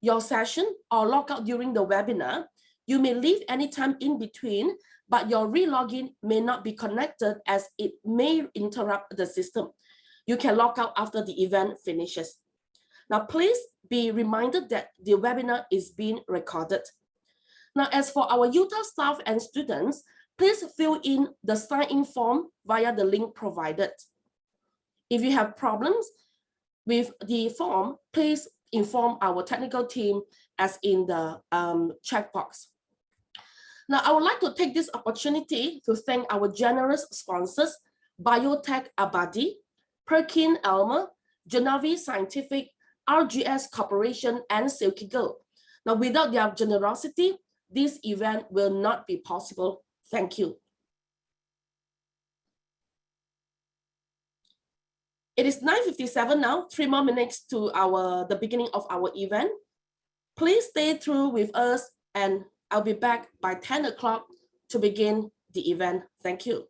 your session or log out during the webinar. You may leave anytime in between, but your re-login may not be connected as it may interrupt the system. You can log out after the event finishes. Now, please be reminded that the webinar is being recorded. Now, as for our Utah staff and students, please fill in the sign-in form via the link provided. If you have problems with the form, please inform our technical team as in the chat box. Now, I would like to take this opportunity to thank our generous sponsors, Biotech Abadi, Perkin Elmer, Genevieve Scientific, RGS Corporation, and Silkigo. Now, without their generosity, this event will not be possible. Thank you. It is 9:57 now, 3 more minutes to the beginning of our event. Please stay through with us, and I'll be back by 10 o'clock to begin the event. Thank you.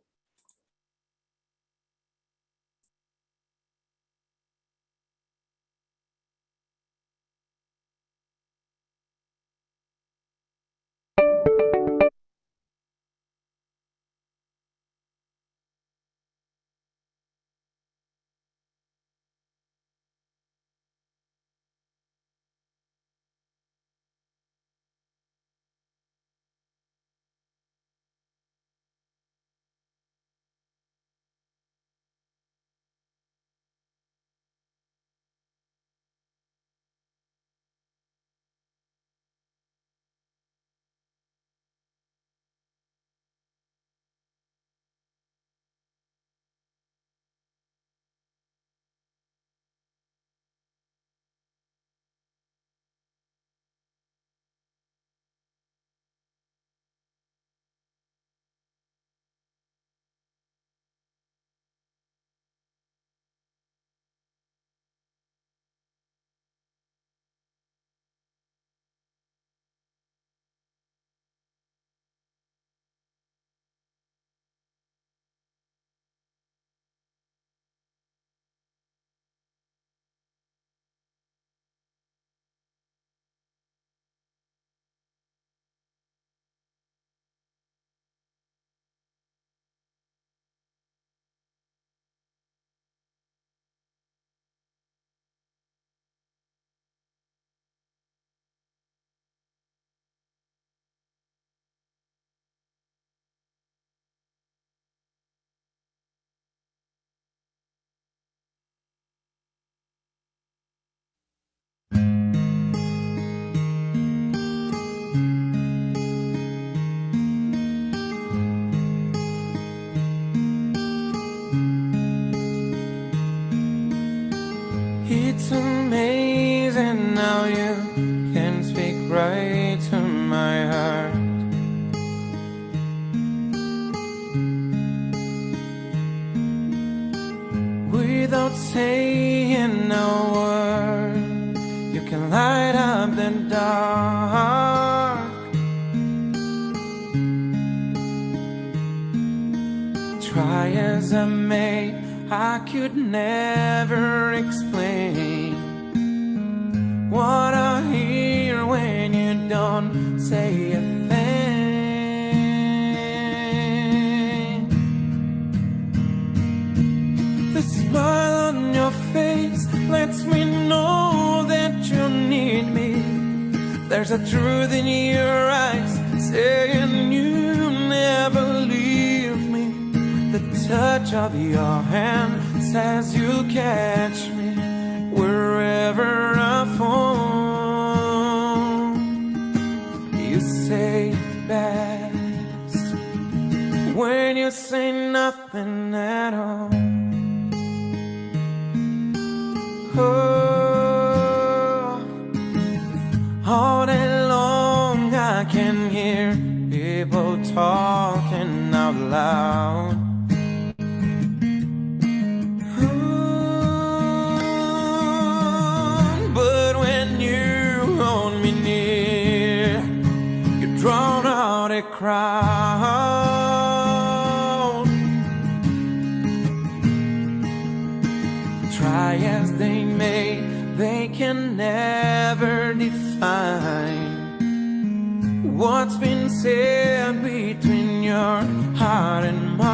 It's amazing how you can speak right to my heart. Without saying a word, you can light up the dark. Try as I may, I could never explain what I hear when you don't say a thing. The smile on your face lets me know that you need me. There's a truth in your eyes saying you never leave me. The touch of your hand says you'll catch me wherever I fall. You say it best when you say nothing at all. Oh, all day long I can hear people talking out loud. But when you hold me near, you drown out a crowd. Try as they may, they can never define what's been said between your heart and mine.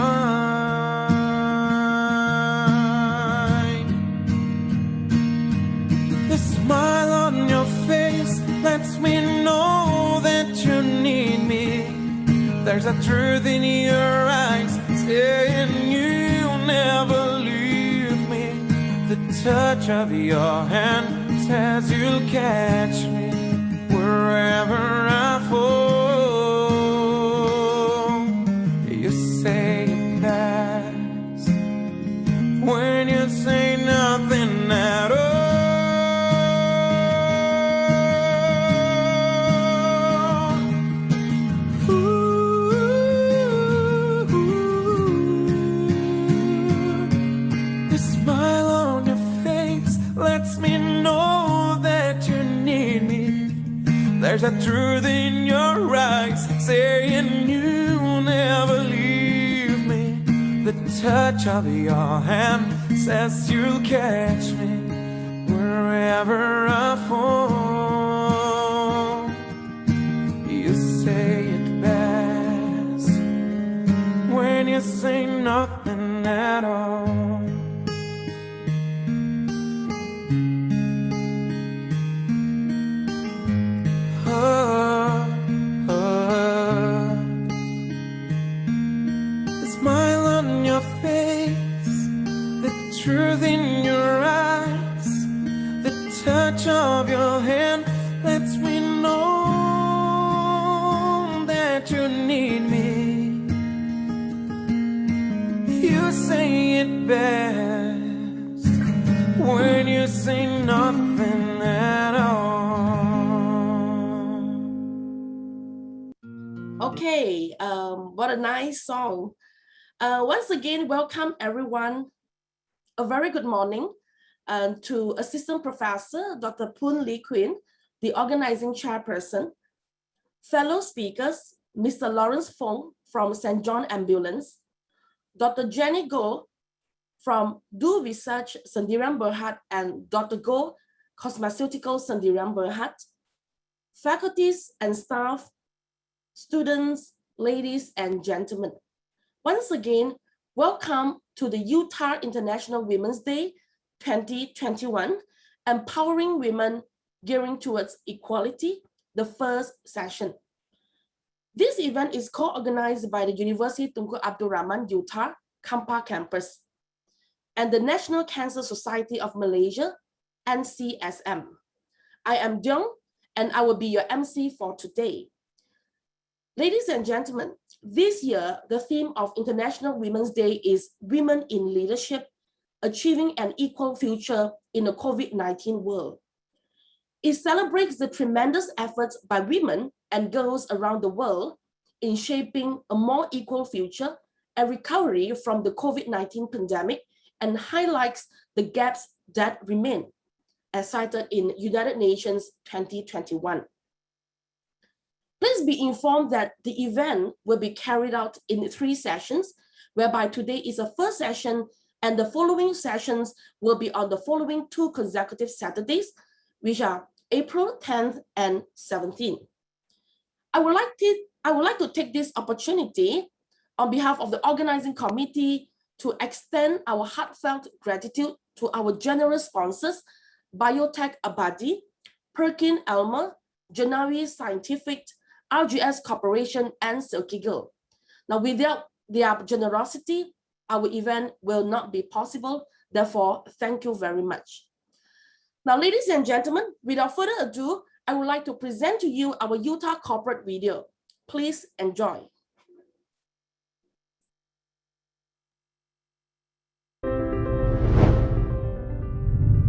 The smile on your face lets me know that you need me. There's a truth in your eyes saying you'll never leave me. The touch of your hand says you'll catch me wherever I fall. You say it best when you say nothing at all. The smile on your face lets me know that you need me. There's a truth in your eyes saying you'll never leave me. The touch of your hand says you'll catch me wherever I fall. You say it best when you say nothing at all. The smile on your face, the truth in your eyes, the touch of your hand lets me know that you need me. You say it best when you say nothing at all. Okay, what a nice song. Once again, welcome everyone. A very good morning to Assistant Professor Dr. Poon Lee Quinn, the organizing chairperson, fellow speakers, Mr. Lawrence Fong from St. John Ambulance, Dr. Jenny Goh from Do Research Sendirian Berhad and Dr. Goh Cosmeceutical Sendirian Berhad, faculties and staff, students, ladies and gentlemen. Once again, welcome to the Utah International Women's Day 2021, Empowering Women Gearing Towards Equality, the first session. This event is co-organized by the University Tunku Abdul Rahman Utah Kampa campus and the National Cancer Society of Malaysia, NCSM. I am Jung and I will be your MC for today. Ladies and gentlemen, this year, the theme of International Women's Day is Women in Leadership, Achieving an Equal Future in a COVID-19 World. It celebrates the tremendous efforts by women and girls around the world in shaping a more equal future and recovery from the COVID-19 pandemic and highlights the gaps that remain, as cited in United Nations 2021. Please be informed that the event will be carried out in 3 sessions, whereby today is the first session and the following sessions will be on the following 2 consecutive Saturdays, which are April 10th and 17th. I would like to take this opportunity on behalf of the organizing committee to extend our heartfelt gratitude to our generous sponsors, Biotech Abadi, Perkin Elmer, Genawi Scientific, RGS Corporation, and Silkigel. Now, without their generosity, our event will not be possible. Therefore, thank you very much. Now, ladies and gentlemen, without further ado, I would like to present to you our Utah corporate video. Please enjoy.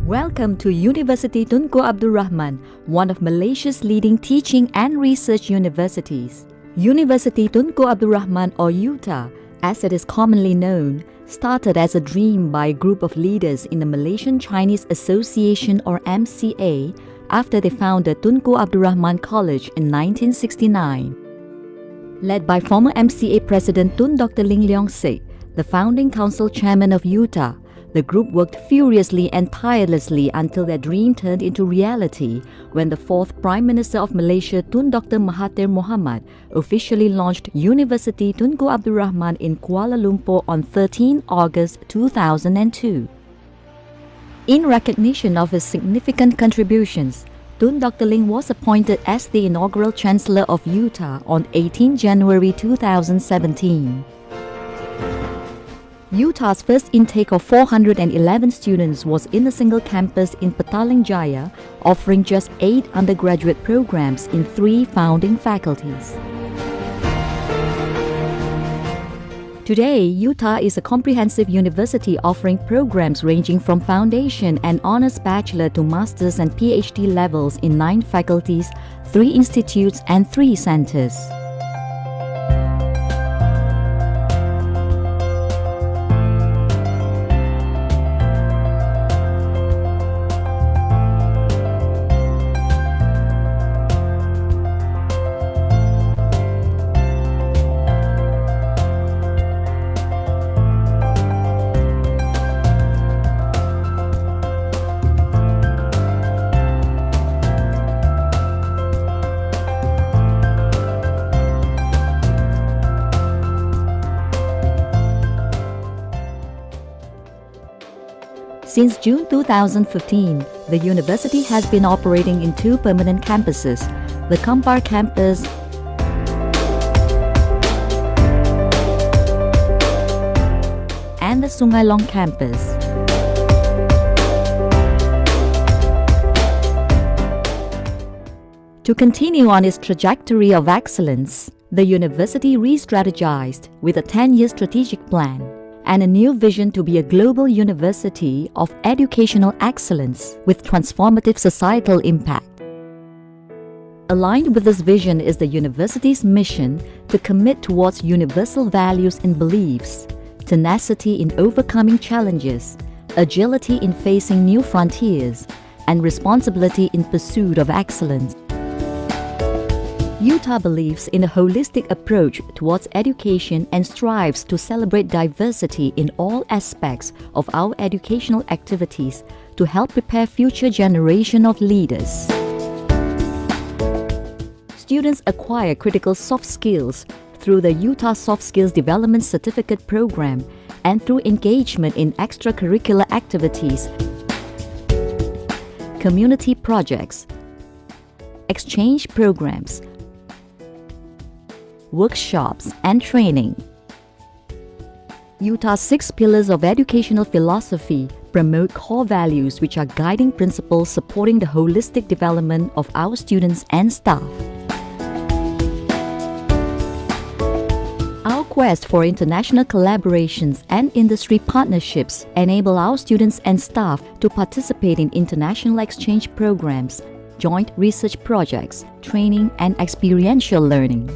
Welcome to University Tunku Abdul Rahman, one of Malaysia's leading teaching and research universities. University Tunku Abdul Rahman, or UTA, as it is commonly known, started as a dream by a group of leaders in the Malaysian Chinese Association, or MCA, after they founded Tunku Abdul Rahman College in 1969. Led by former MCA President Tun Dr. Ling Leong Sek, the founding council chairman of UTA, The group worked furiously and tirelessly until their dream turned into reality when the fourth Prime Minister of Malaysia, Tun Dr. Mahathir Mohamad, officially launched University Tunku Abdul Rahman in Kuala Lumpur on 13 August 2002. In recognition of his significant contributions, Tun Dr. Ling was appointed as the inaugural Chancellor of Utah on 18 January 2017. Utah's first intake of 411 students was in a single campus in Petaling Jaya, offering just 8 undergraduate programs in 3 founding faculties. Today, Utah is a comprehensive university offering programs ranging from foundation and honors bachelor to master's and PhD levels in 9 faculties, 3 institutes, and 3 centers. Since June 2015, the university has been operating in 2 permanent campuses, the Kampar campus and the Sungai Long campus. To continue on its trajectory of excellence, the university re-strategized with a 10-year strategic plan and a new vision to be a global university of educational excellence with transformative societal impact. Aligned with this vision is the university's mission to commit towards universal values and beliefs, tenacity in overcoming challenges, agility in facing new frontiers, and responsibility in pursuit of excellence. Utah believes in a holistic approach towards education and strives to celebrate diversity in all aspects of our educational activities to help prepare future generation of leaders. Students acquire critical soft skills through the Utah Soft Skills Development Certificate Program and through engagement in extracurricular activities, community projects, exchange programs, workshops, and training. Utah's 6 pillars of educational philosophy promote core values which are guiding principles supporting the holistic development of our students and staff. Our quest for international collaborations and industry partnerships enable our students and staff to participate in international exchange programs, joint research projects, training, and experiential learning.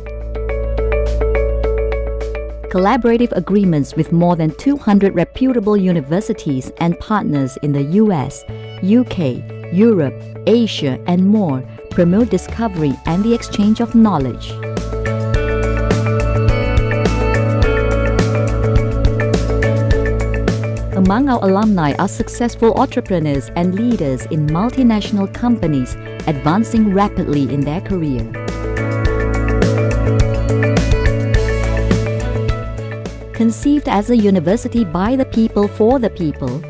Collaborative agreements with more than 200 reputable universities and partners in the US, UK, Europe, Asia, and more promote discovery and the exchange of knowledge. Among our alumni are successful entrepreneurs and leaders in multinational companies advancing rapidly in their career. Conceived as a university by the people for the people,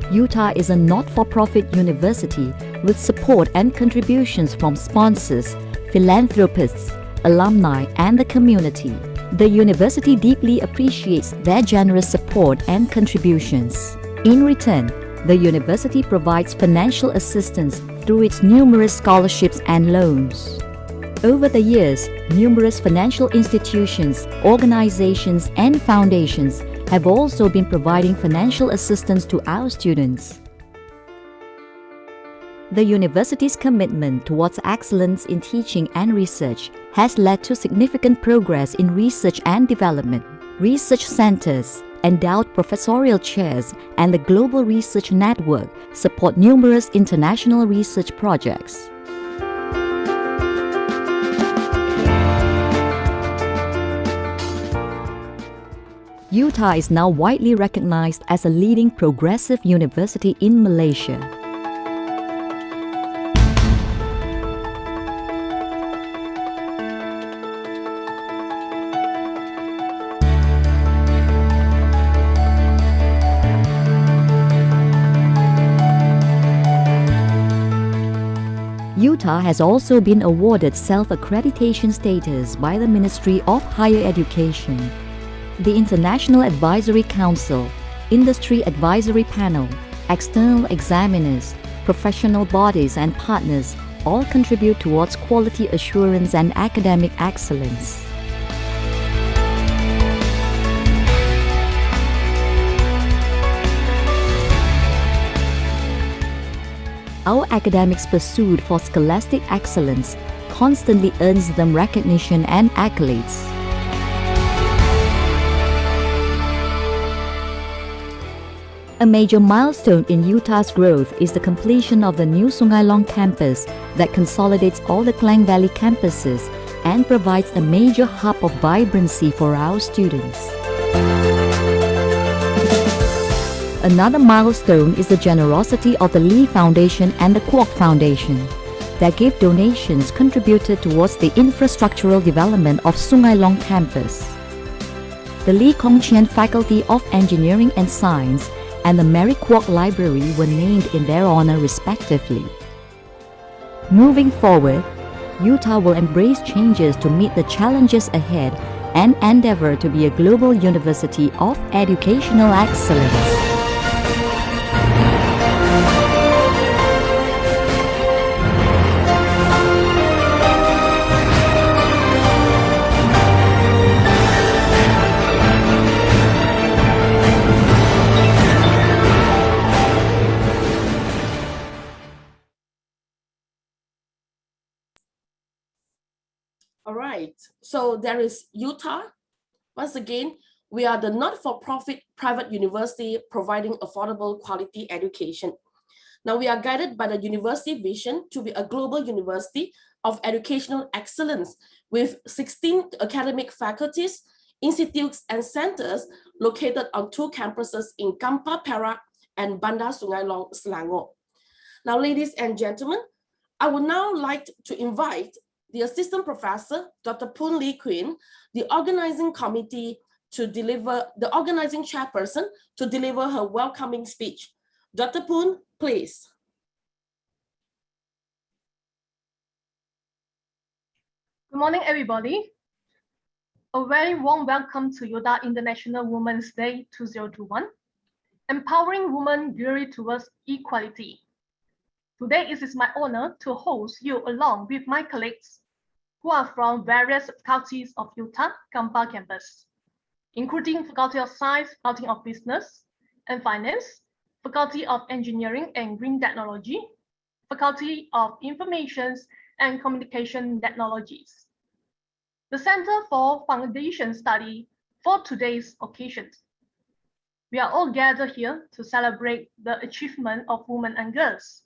Utah is a not-for-profit university with support and contributions from sponsors, philanthropists, alumni, and the community. The university deeply appreciates their generous support and contributions. In return, the university provides financial assistance through its numerous scholarships and loans. Over the years, numerous financial institutions, organizations, and foundations have also been providing financial assistance to our students. The university's commitment towards excellence in teaching and research has led to significant progress in research and development. Research centers, endowed professorial chairs, and the Global Research Network support numerous international research projects. Utah is now widely recognized as a leading progressive university in Malaysia. Utah has also been awarded self-accreditation status by the Ministry of Higher Education. The International Advisory Council, Industry Advisory Panel, external examiners, professional bodies and partners all contribute towards quality assurance and academic excellence. Our academics' pursuit for scholastic excellence constantly earns them recognition and accolades. A major milestone in Utah's growth is the completion of the new Sungai Long campus that consolidates all the Klang Valley campuses and provides a major hub of vibrancy for our students. Another milestone is the generosity of the Lee Foundation and the Kwok Foundation. Their gift donations contributed towards the infrastructural development of Sungai Long campus. The Lee Kong Chian Faculty of Engineering and Science and the Mary Kwok Library were named in their honor respectively. Moving forward, Utah will embrace changes to meet the challenges ahead and endeavor to be a global university of educational excellence. All right, so there is Utah. Once again, we are the not-for-profit private university providing affordable quality education. Now we are guided by the university vision to be a global university of educational excellence with 16 academic faculties, institutes, and centers located on 2 campuses in Kampar, Perak, and Bandar Sungai Long, Selangor. Now, ladies and gentlemen, I would now like to invite the Assistant Professor, Dr. Poon Lee Queen, the organizing committee to deliver, the organizing chairperson to deliver her welcoming speech. Dr. Poon, please. Good morning, everybody. A very warm welcome to Utah International Women's Day 2021, empowering women geared towards equality. Today it is my honor to host you along with my colleagues who are from various faculties of Utah Kampar campus, including Faculty of Science, Faculty of Business and Finance, Faculty of Engineering and Green Technology, Faculty of Information and Communication Technologies. The Center for Foundation Study for today's occasion. We are all gathered here to celebrate the achievement of women and girls.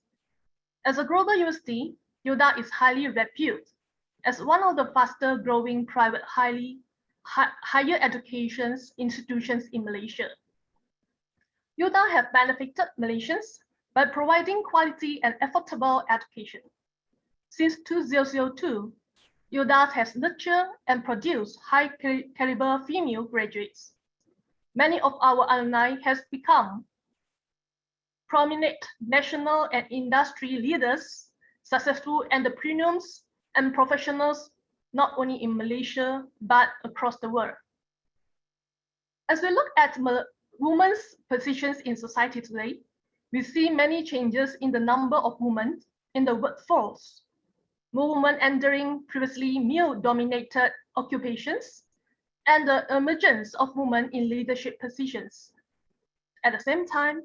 As a global university, Utah is highly reputed as one of the faster growing private higher education institutions in Malaysia. Utah have benefited Malaysians by providing quality and affordable education. Since 2002, Utah has nurtured and produced high caliber female graduates. Many of our alumni has become prominent national and industry leaders, successful entrepreneurs and professionals, not only in Malaysia, but across the world. As we look at women's positions in society today, we see many changes in the number of women in the workforce. More women entering previously male-dominated occupations, and the emergence of women in leadership positions. At the same time,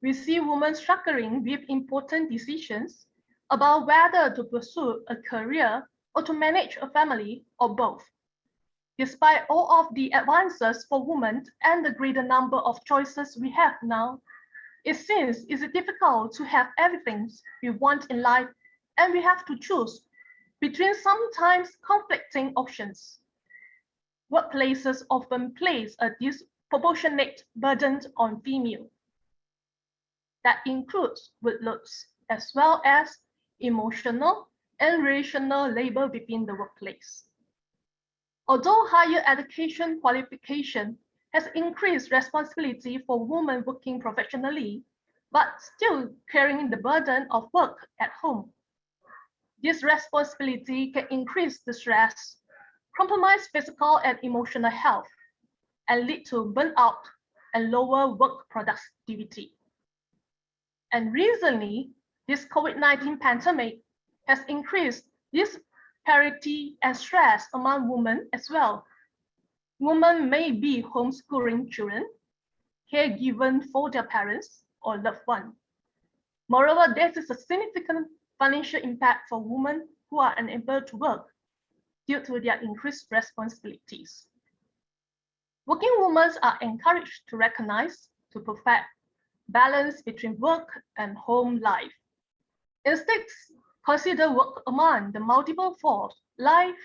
we see women struggling with important decisions about whether to pursue a career or to manage a family or both. Despite all of the advances for women and the greater number of choices we have now, it seems it's difficult to have everything we want in life, and we have to choose between sometimes conflicting options. Workplaces often place a proportionate burden on female. That includes workloads as well as emotional and relational labor within the workplace. Although higher education qualification has increased responsibility for women working professionally, but still carrying the burden of work at home. This responsibility can increase the stress, compromise physical and emotional health, and lead to burnout and lower work productivity. And recently, this COVID-19 pandemic has increased disparity and stress among women as well. Women may be homeschooling children, caregiving for their parents or loved one. Moreover, there is a significant financial impact for women who are unable to work due to their increased responsibilities. Working women are encouraged to recognize, to perfect balance between work and home life. Instead, consider work among the multiple life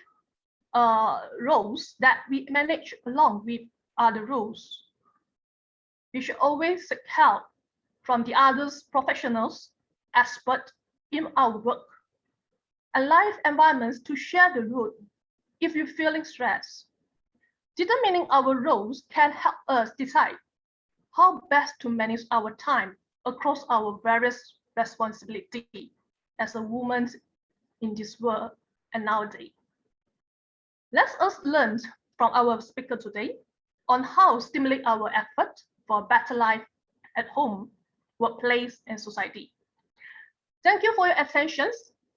roles that we manage along with other roles. We should always seek help from the other professionals, experts in our work, and life environments to share the load if you're feeling stressed. Determining our roles can help us decide how best to manage our time across our various responsibilities as a woman in this world and nowadays. Let us learn from our speaker today on how to stimulate our effort for a better life at home, workplace, and society. Thank you for your attention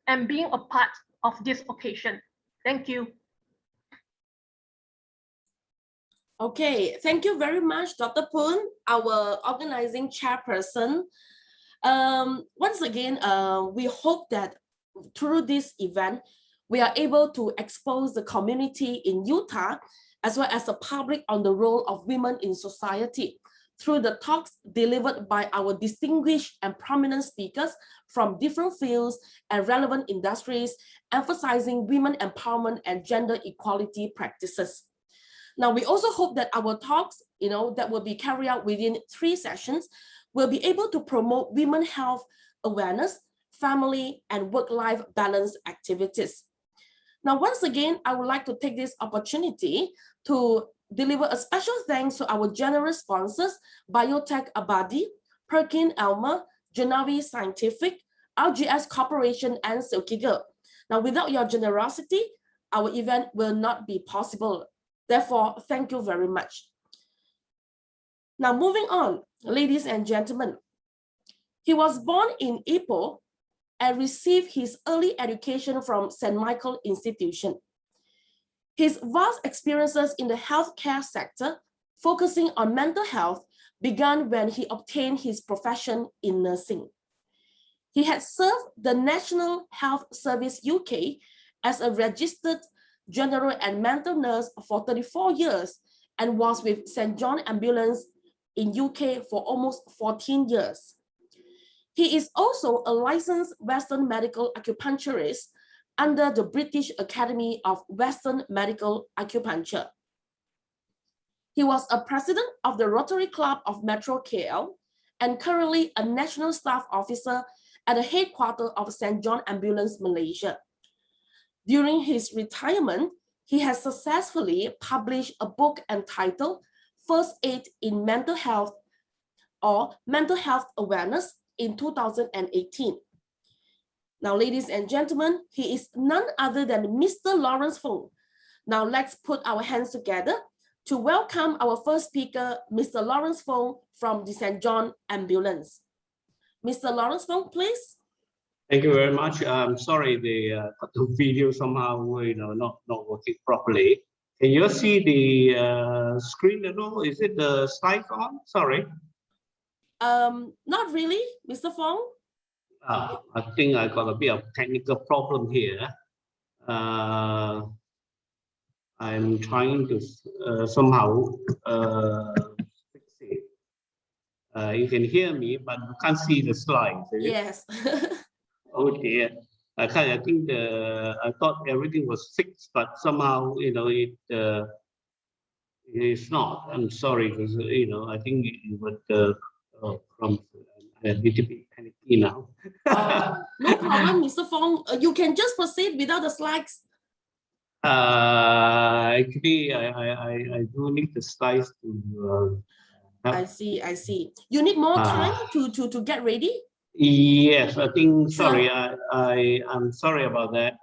and being a part of this occasion. Thank you. Okay, thank you very much, Dr. Poon, our organizing chairperson. Once again, we hope that through this event, we are able to expose the community in Utah, as well as the public on the role of women in society through the talks delivered by our distinguished and prominent speakers from different fields and relevant industries, emphasizing women empowerment and gender equality practices. Now, we also hope that our talks, that will be carried out within 3 sessions, will be able to promote women's health awareness, family, and work-life balance activities. Now, once again, I would like to take this opportunity to deliver a special thanks to our generous sponsors, Biotech Abadi, Perkin Elmer, Genavi Scientific, RGS Corporation, and Silkiger. Now, without your generosity, our event will not be possible. Therefore, thank you very much. Now, moving on, ladies and gentlemen, he was born in Ipoh and received his early education from St. Michael Institution. His vast experiences in the healthcare sector, focusing on mental health, began when he obtained his profession in nursing. He had served the National Health Service UK as a registered general and mental nurse for 34 years and was with St. John Ambulance in UK for almost 14 years. He is also a licensed Western medical acupuncturist under the British Academy of Western Medical Acupuncture. He was a president of the Rotary Club of Metro KL and currently a national staff officer at the headquarters of St. John Ambulance, Malaysia. During his retirement, he has successfully published a book entitled First Aid in Mental Health or Mental Health Awareness in 2018. Now, ladies and gentlemen, he is none other than Mr. Lawrence Fong. Now, let's put our hands together to welcome our first speaker, Mr. Lawrence Fong from the St. John Ambulance. Mr. Lawrence Fong, please. Thank you very much. I'm sorry the video somehow not working properly. Can you see the screen at all? Is it the slide on? Sorry. Not really, Mr. Fong. I think I got a bit of technical problem here. I'm trying to somehow fix it. You can hear me, but you can't see the slides. Yes. Oh dear. I think I thought everything was fixed, but somehow it It's not. I'm sorry, because I think you would from a little bit panicky now. No problem, Mr. Fong. You can just proceed without the slides. Actually, I do need the slides to. I see. You need more time to get ready? Yes, I think. Sure. Sorry, I'm sorry about that.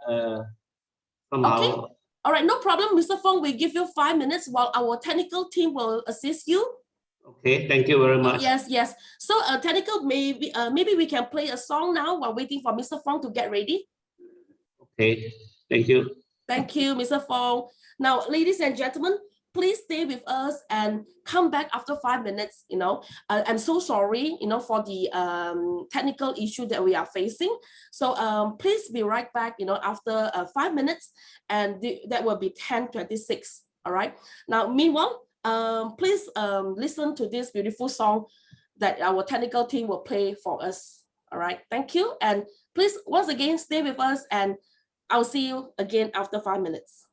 Somehow. Okay. All right, no problem, Mr. Fong. We give you 5 minutes while our technical team will assist you. Okay, thank you very much. Yes. So, technical, maybe we can play a song now while waiting for Mr. Fong to get ready. Okay, thank you. Thank you, Mr. Fong. Now, ladies and gentlemen, please stay with us and come back after 5 minutes. I'm so sorry, for the technical issue that we are facing. So please be right back, after 5 minutes, and that will be 10:26. All right. Now, meanwhile, please listen to this beautiful song that our technical team will play for us. All right. Thank you. And please, once again, stay with us, and I'll see you again after 5 minutes.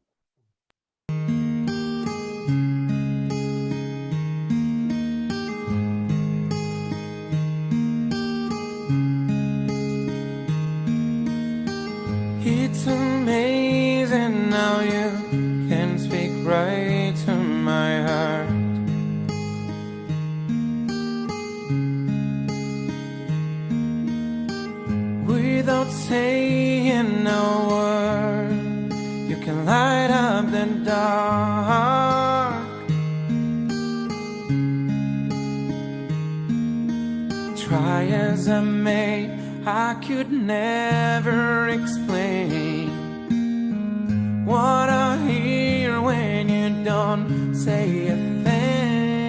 It's amazing how you can speak right to my heart. Without saying a word, you can light up the dark. Try as I may, I could never explain what I hear when you don't say a thing.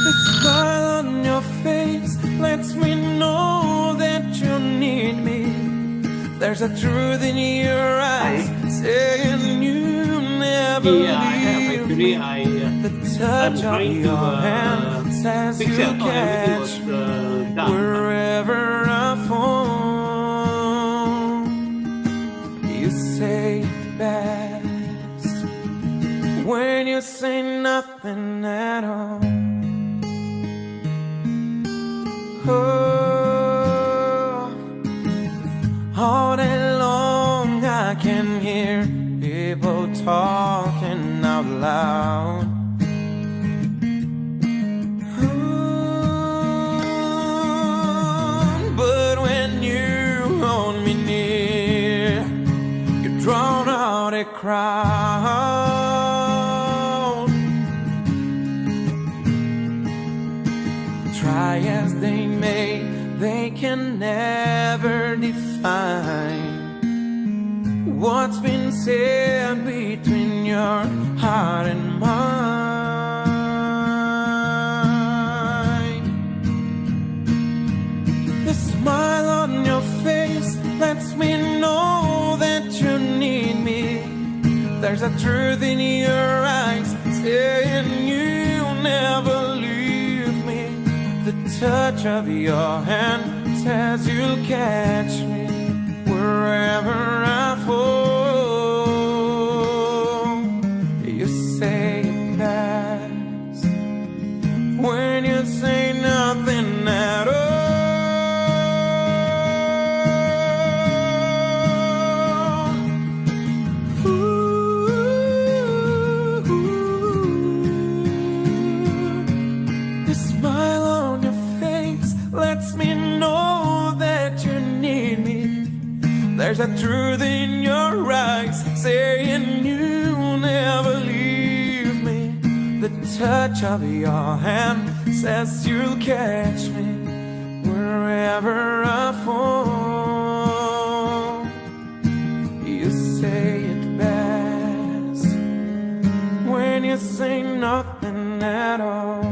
The smile on your face lets me know that you need me. There's a truth in your eyes saying you never leave me. The touch of your hand says you'll catch me wherever I fall. You say it best when you say nothing at all. Oh, all day long I can hear people talking out loud. But when you hold me near, you drown out a crowd. Try as they may, they can never define what's been said between your heart and mine. The smile on your face lets me know that you need me. There's a truth in your eyes saying you'll never leave me. The touch of your hand says you'll catch me wherever I fall. You say it best when you say nothing at all. The smile on your face lets me know that you need me. There's a truth in your eyes saying you'll never leave me. The touch of your hand says you'll catch me wherever I fall. You say it best when you say nothing at all.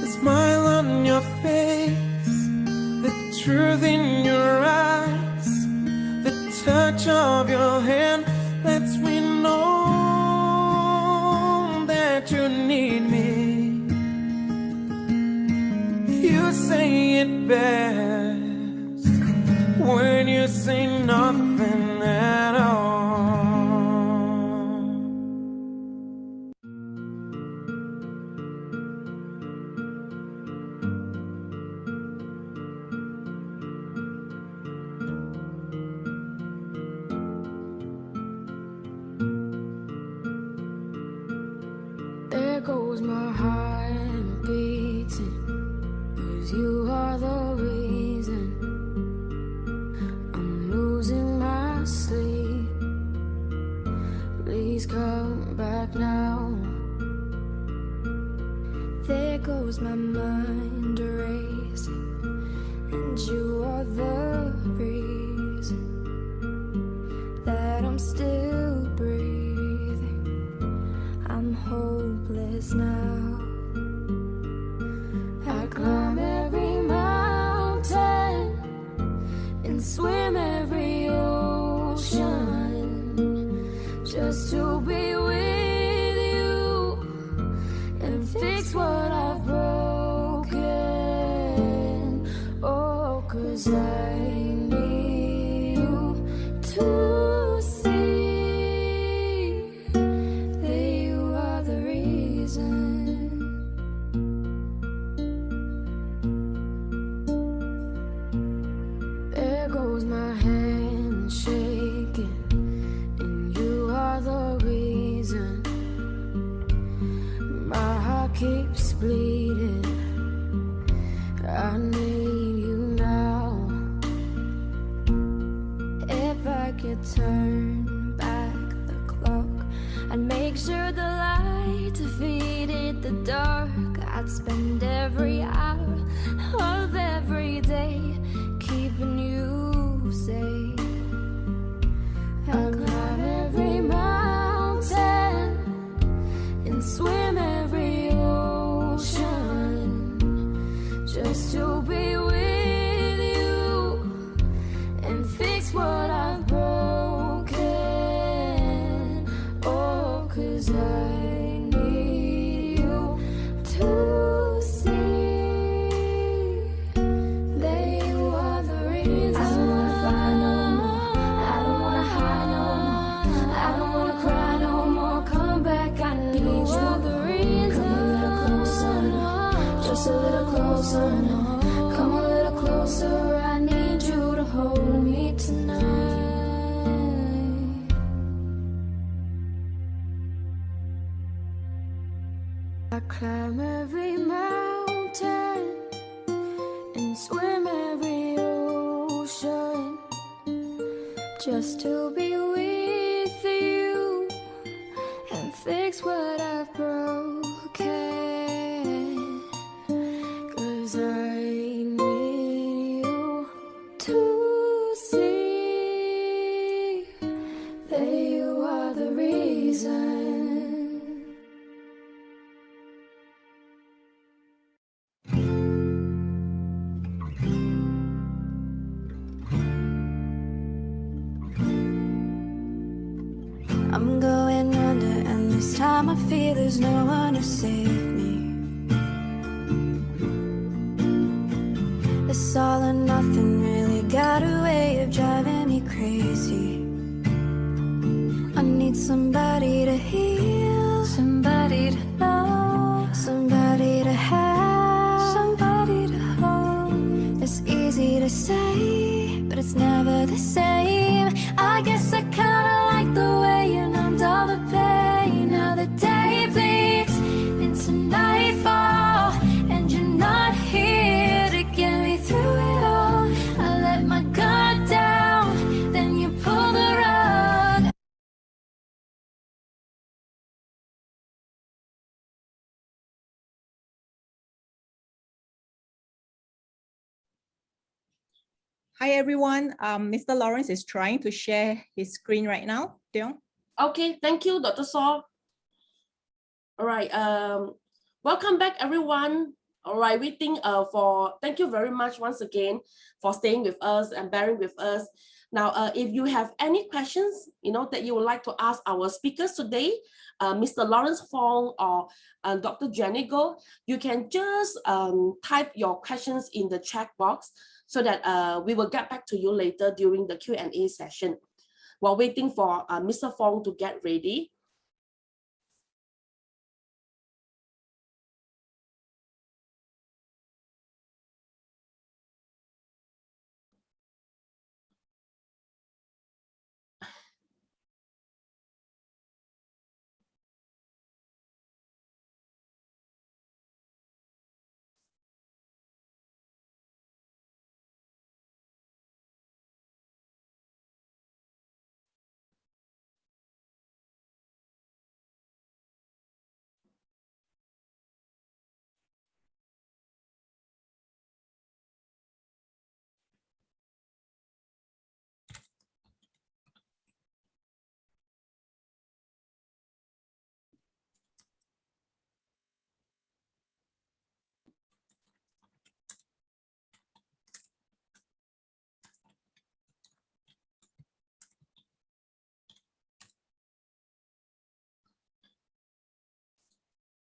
The smile on your face, the truth in your eyes, the touch of your hand lets me know it best when you say nothing at all. There goes my heart beating, 'cause you are the reason I'm losing my sleep. Please come back now. There goes my mind racing, and you are the reason that I'm still breathing. I'm hopeless now. I climb every mountain and swim every ocean just to be with you and fix what I've broken. Oh, 'cause I need you to see that you are the reason. There goes my hand shaking, and you are the reason my heart keeps bleeding. I need you now. If I could turn back the clock, I'd make sure the light defeated the dark. I'd spend every hour of every day keeping you safe. I'd climb every mountain and swim every ocean just to be with you and fix what I've broken. Oh, 'cause I need you to see that you are the reason. I don't wanna fight no more, I don't wanna hide no more, I don't wanna cry no more. Come back, I need you. The reason. Come a little closer, just a little closer. Come a little closer, I need you to hold me tonight. I climb every mountain and swim every ocean just to be with you and fix what I've broken. 'Cause I need you to see that you are the reason. I'm going under, and this time I feel there's no one to save me. This all or nothing really got a way of driving me crazy. I need somebody to heal, somebody to know, somebody to have, somebody to hold. It's easy to say, but it's never the same. I guess I kinda like the way you numbed all the pain. Now the day bleeds into nightfall, and you're not here to get me through it all. I let my guard down, then you pull the rug. Hi everyone, Mr. Lawrence is trying to share his screen right now. Deong? Okay, thank you, Dr. Saw. All right, welcome back everyone. All right, thank you very much once again for staying with us and bearing with us. Now, if you have any questions, that you would like to ask our speakers today, Mr. Lawrence Fong or Dr. Jenny Go, you can just type your questions in the chat box so that we will get back to you later during the Q&A session. While waiting for Mr. Fong to get ready.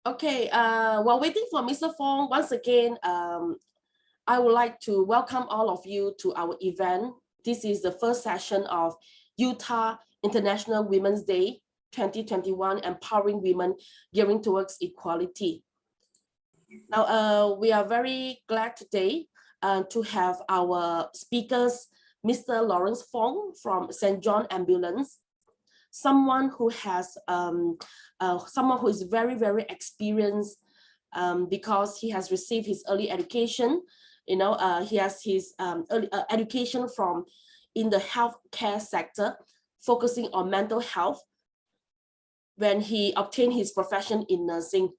Okay, while waiting for Mr. Fong, once again, I would like to welcome all of you to our event. This is the first session of Utah International Women's Day 2021, Empowering Women Gearing Towards Equality. Now, we are very glad today to have our speakers, Mr. Lawrence Fong from St. John Ambulance, someone who has, someone who is very, very experienced because he has received his early education. He has his early education from in the healthcare sector, focusing on mental health when he obtained his profession in nursing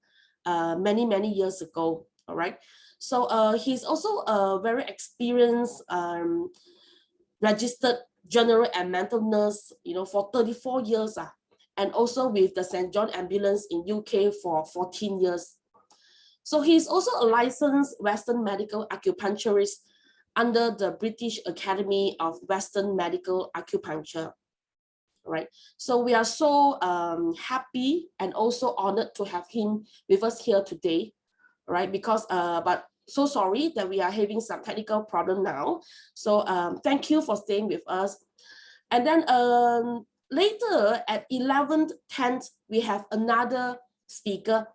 many, many years ago. All right. So he's also a very experienced registered general and mental nurse, for 34 years, and also with the St. John Ambulance in UK for 14 years. So he's also a licensed Western medical acupuncturist under the British Academy of Western Medical Acupuncture. Right. So we are so happy and also honored to have him with us here today, right? Because but so sorry that we are having some technical problem now. So thank you for staying with us. And then later at 11:10, we have another speaker,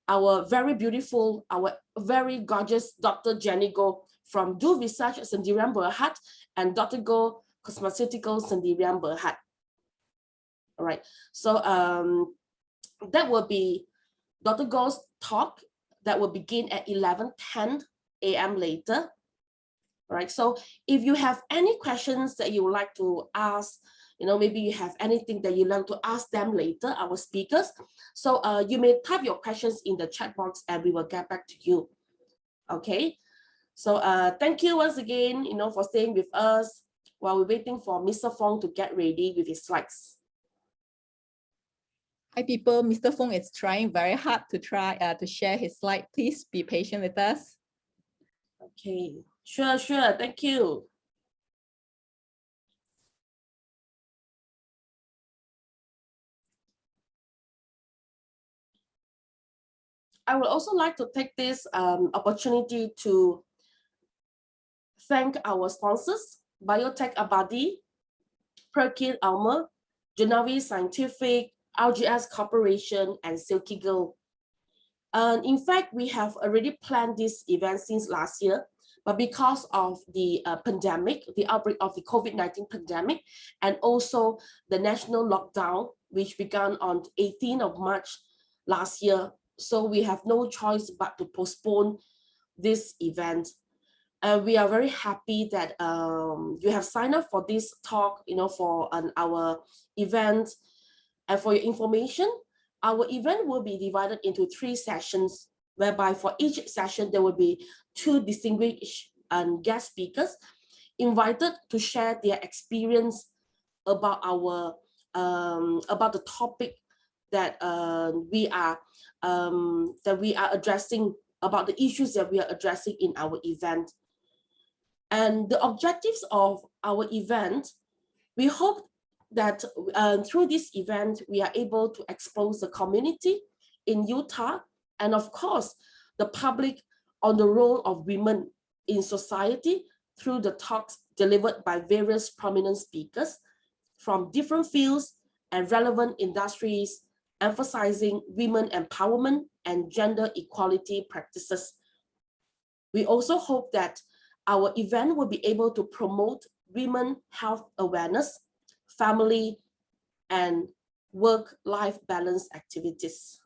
our very beautiful, our very gorgeous Dr. Jenny Go from Do Research Sendirian Berhad and Dr. Go Cosmeceutical Sendirian Berhad. All right, so that will be Dr. Go's talk that will begin at 11:10 a.m. later. All right, so if you have any questions that you would like to ask, maybe you have anything that you want to ask them later, our speakers. So you may type your questions in the chat box and we will get back to you. Okay, so thank you once again, for staying with us while we're waiting for Mr. Fong to get ready with his slides. Hi people, Mr. Fong is trying very hard to share his slide. Please be patient with us. Okay, sure, thank you. I would also like to take this opportunity to thank our sponsors, Biotech Abadi, Perkin Elmer, Genavi Scientific, RGS Corporation, and Silky Girl. In fact, we have already planned this event since last year, but because of the pandemic, the outbreak of the COVID-19 pandemic, and also the national lockdown, which began on 18th of March last year, so we have no choice but to postpone this event. We are very happy that you have signed up for this talk, for our event. And for your information, our event will be divided into 3 sessions, whereby for each session, there will be 2 distinguished guest speakers invited to share their experience about our about the topic that we are addressing, about the issues that we are addressing in our event. And the objectives of our event, we hope that through this event, we are able to expose the community in Utah and of course, the public on the role of women in society through the talks delivered by various prominent speakers from different fields and relevant industries, emphasizing women empowerment and gender equality practices. We also hope that our event will be able to promote women health awareness, family, and work-life balance activities.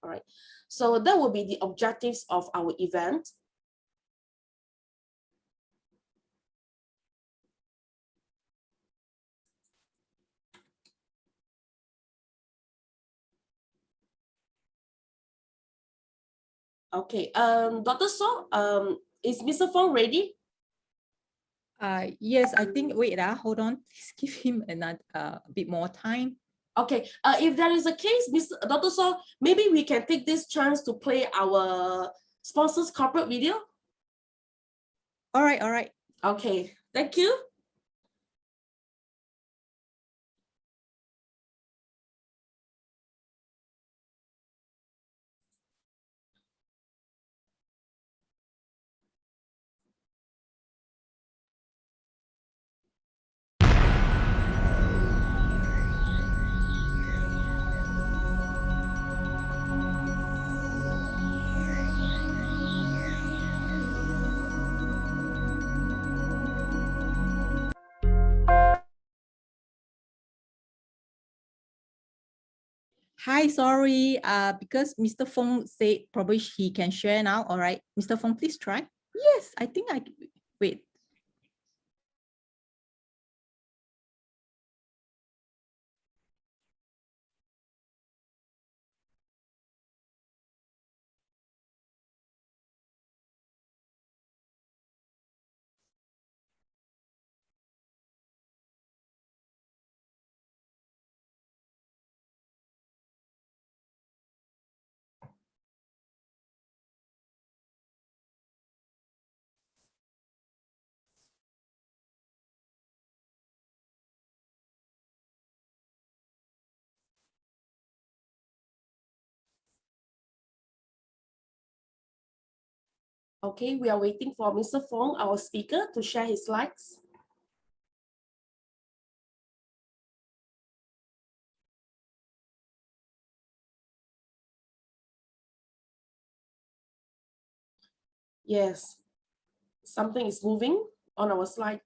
All right, so that will be the objectives of our event. Okay, Dr. So, is Mr. Fong ready? Yes, I think, wait, hold on, please give him another a bit more time. Okay, if there is a case, Dr. So, maybe we can take this chance to play our sponsors corporate video. All right. Okay, thank you. Hi, sorry, because Mr. Fong said probably he can share now. All right, Mr. Fong, please try. Yes, I think wait. Okay, we are waiting for Mr. Fong, our speaker, to share his slides. Yes, something is moving on our slide.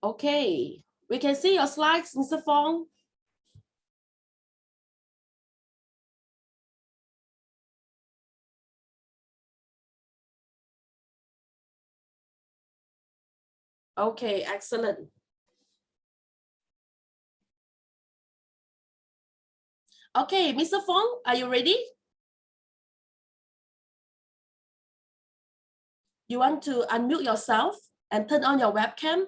Okay, we can see your slides, Mr. Fong. Okay, excellent. Okay, Mr. Fong, are you ready? You want to unmute yourself and turn on your webcam?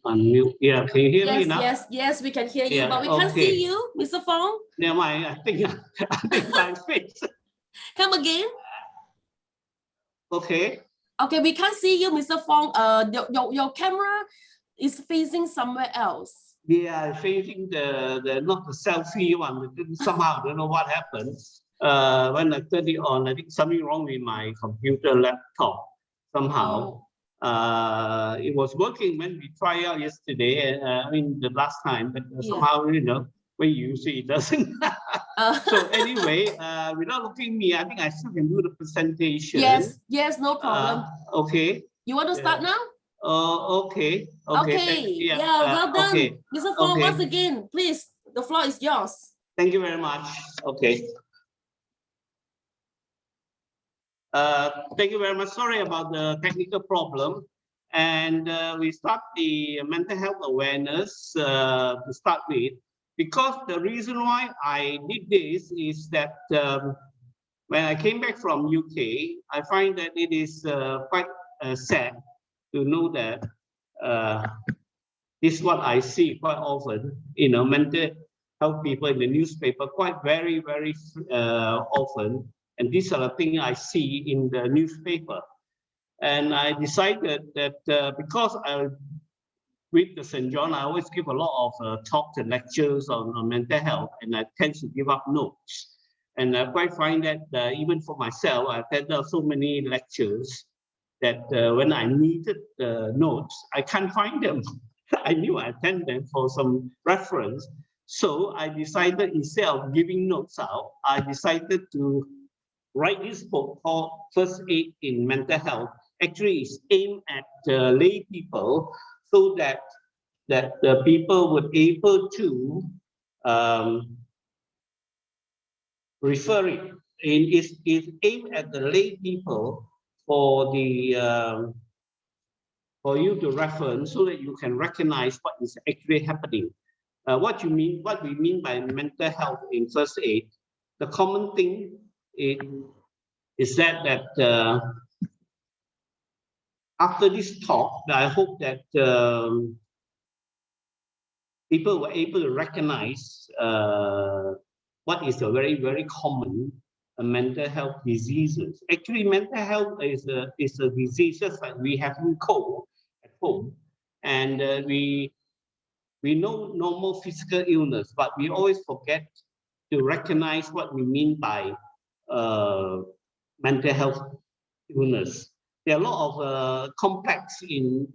Unmute. Yeah, can you hear me now? Yes, we can hear you, Yeah, but we can't okay. see you, Mr. Fong. Never mind. I think I'm fixed. Come again. Okay. Okay, we can't see you, Mr. Fong. Your camera is facing somewhere else. Yeah, facing the not the selfie one. Somehow, I don't know what happened. When I turned it on, I think something wrong with my computer laptop. Somehow, it was working when we tried out yesterday. I mean, the last time, but somehow, you know, when you see it doesn't. So anyway, without looking at me, I think I still can do the presentation. Yes, no problem. Okay. You want to start now? Okay. Well done. Okay. Mr. Fong, Okay. once again, please, the floor is yours. Thank you very much. Okay. Thank you very much. Sorry about the technical problem. And we start the mental health awareness to start with, because the reason why I did this is that when I came back from UK, I find that it is quite sad to know that this is what I see quite often, you know, mental health people in the newspaper very often. And these are the things I see in the newspaper. And I decided that because I with the St. John, I always give a lot of talks and lectures on mental health, and I tend to give up notes. And I quite find that even for myself, I attended so many lectures that when I needed notes, I can't find them. I knew I attended them for some reference. So I decided, instead of giving notes out, I decided to write this book called First Aid in Mental Health. Actually, it's aimed at lay people so that the people would be able to refer it. It's aimed at the lay people for the for you to reference so that you can recognize what is actually happening. What we mean by mental health in first aid, the common thing is that after this talk, I hope that people were able to recognize what is a very common mental health diseases. Actually, mental health is a disease just like we have cold at home, and we know normal physical illness, but we always forget to recognize what we mean by mental health illness. There are a lot of complex in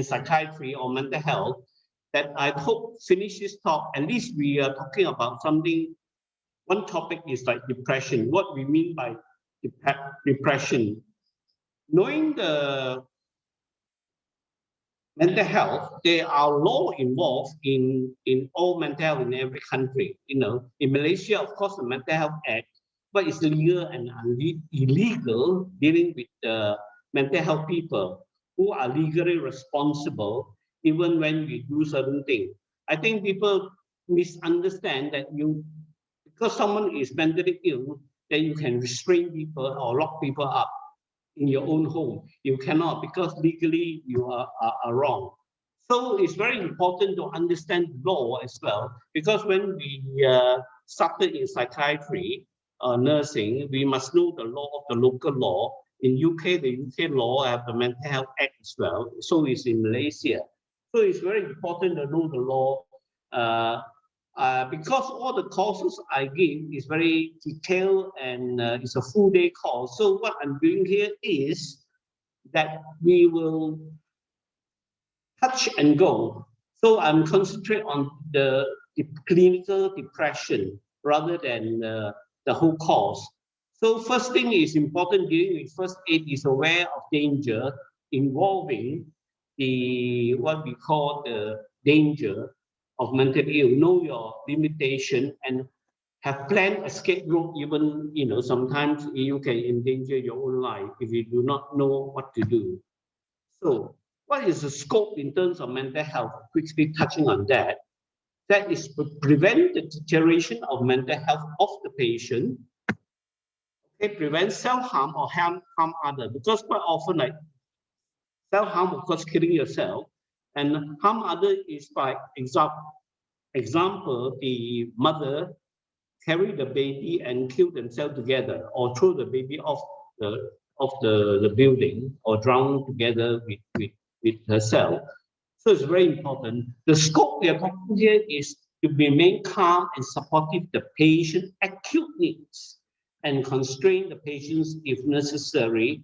psychiatry or mental health that I hope finish this talk. At least we are talking about something. One topic is like depression. What we mean by depression. Knowing the mental health, there are laws involved in all mental health in every country. You know, in Malaysia, of course, the Mental Health Act, but it's legal and illegal dealing with mental health people who are legally responsible even when we do certain things. I think people misunderstand that because someone is mentally ill, then you can restrain people or lock people up in your own home. You cannot, because legally you are wrong. So it's very important to understand law as well, because when we started in psychiatry, nursing, we must know the law of the local law. In UK, the UK law have the Mental Health Act as well. So is in Malaysia. So it's very important to know the law. Because all the courses I give is very detailed and it's a full day course. So what I'm doing here is that we will touch and go. So I'm concentrating on the clinical depression rather than the whole course. So first thing is important dealing with first aid is aware of danger involving the what we call the danger of mental ill. Know your limitation and have planned escape route. Even sometimes you can endanger your own life if you do not know what to do. So what is the scope in terms of mental health? Quickly touching on that. That is to prevent the deterioration of mental health of the patient. Okay, prevent self-harm or harm others, because quite often like self-harm, of course, killing yourself, and harm others is by example, the mother carry the baby and kill themselves together, or throw the baby off the building, or drown together with herself. So it's very important. The scope we are talking here is to remain calm and supportive the patient's acute needs and constrain the patients if necessary.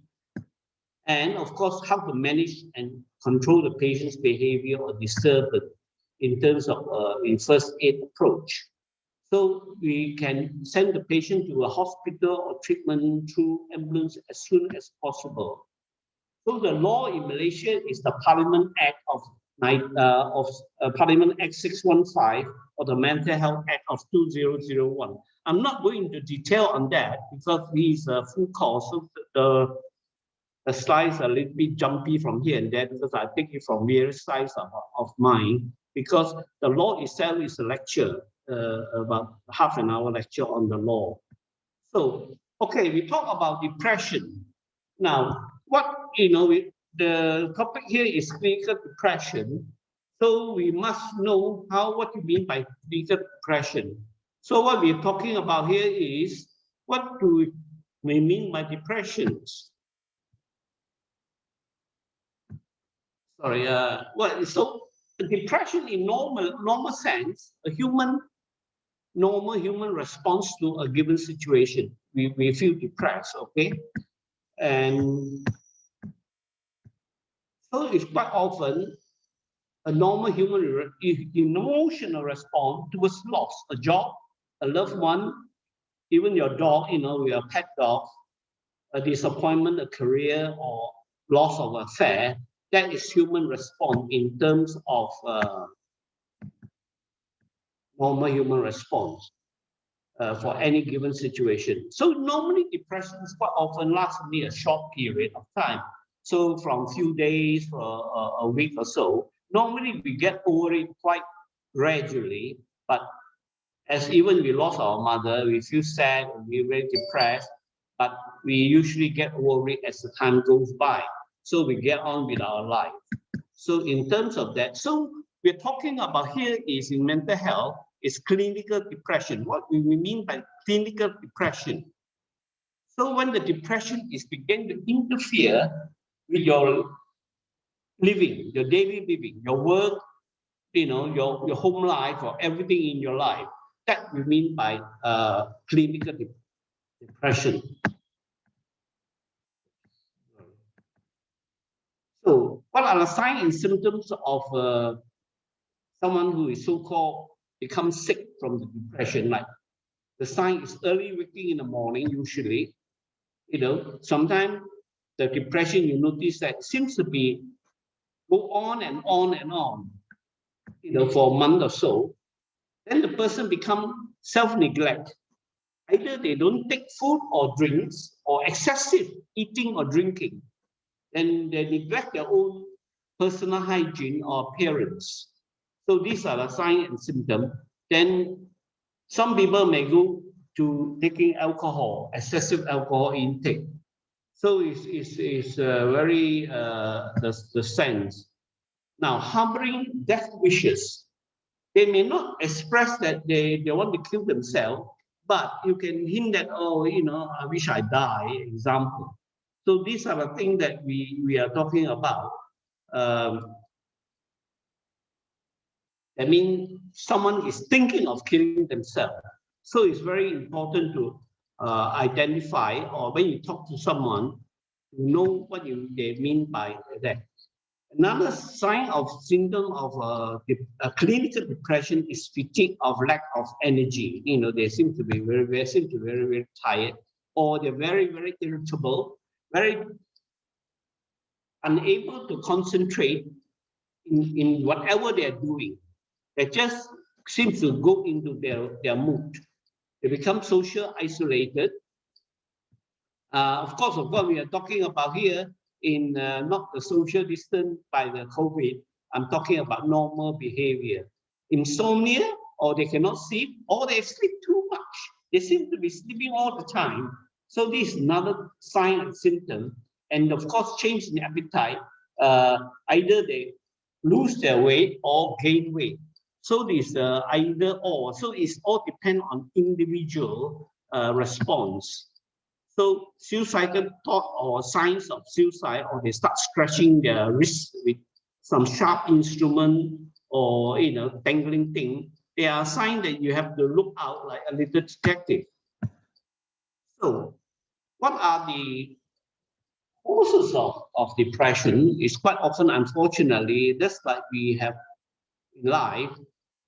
And of course, how to manage and control the patient's behavior or disturbance in terms of in first aid approach. So we can send the patient to a hospital or treatment through ambulance as soon as possible. So the law in Malaysia is the Parliament Act of Parliament Act 615 or the Mental Health Act of 2001. I'm not going into detail on that because these are full course. So the slides are a little bit jumpy from here and there because I take it from various slides of mine, because the law itself is a lecture, about half an hour lecture on the law. So, okay, we talk about depression. Now, the topic here is clinical depression. So we must know what you mean by clinical depression. So what we're talking about here is, what do we mean by depressions? Sorry, so depression in normal sense, normal human response to a given situation. We feel depressed, okay? And so it's quite often a normal human emotional response towards loss, a job, a loved one, even your dog, your pet dog, a disappointment, a career, or loss of affair. That is human response in terms of normal human response for any given situation. So normally depressions quite often last only a short period of time. So from few days or a week or so. Normally we get over it quite gradually, but as even we lost our mother, we feel sad and we're very depressed, but we usually get over it as the time goes by. So we get on with our life. So in terms of that, so we're talking about here is in mental health, is clinical depression. What do we mean by clinical depression? So when the depression is begin to interfere with your living, your daily living, your work, your home life or everything in your life, that we mean by clinical depression. So what are the signs and symptoms of someone who is so-called becomes sick from the depression? Like the sign is early waking in the morning, usually. Sometimes the depression, you notice that seems to be go on and on and on, for a month or so. Then the person become self-neglect. Either they don't take food or drinks, or excessive eating or drinking. Then they neglect their own personal hygiene or appearance. So these are the signs and symptoms. Then some people may go to taking alcohol, excessive alcohol intake. So it's very the sense. Now, harboring death wishes. They may not express that they want to kill themselves, but you can hint that, I wish I die, example. So these are the things that we are talking about. I mean, someone is thinking of killing themselves. So it's very important to identify, or when you talk to someone, to know what they mean by that. Another sign of symptom of clinical depression is fatigue of lack of energy. They seem to be very tired, or they're very, very irritable, very unable to concentrate in whatever they're doing. They just seem to go into their mood. They become social isolated. Of course, we are talking about here in not the social distance by the COVID. I'm talking about normal behavior. Insomnia, or they cannot sleep, or they sleep too much. They seem to be sleeping all the time. So this is another sign and symptom. And of course, change in appetite. Either they lose their weight or gain weight. So this either or. So it's all depend on individual response. So suicidal thought or signs of suicide, or they start scratching their wrist with some sharp instrument or dangling thing. They are signs that you have to look out like a little detective. So what are the causes of depression? Is quite often, unfortunately, just like we have in life,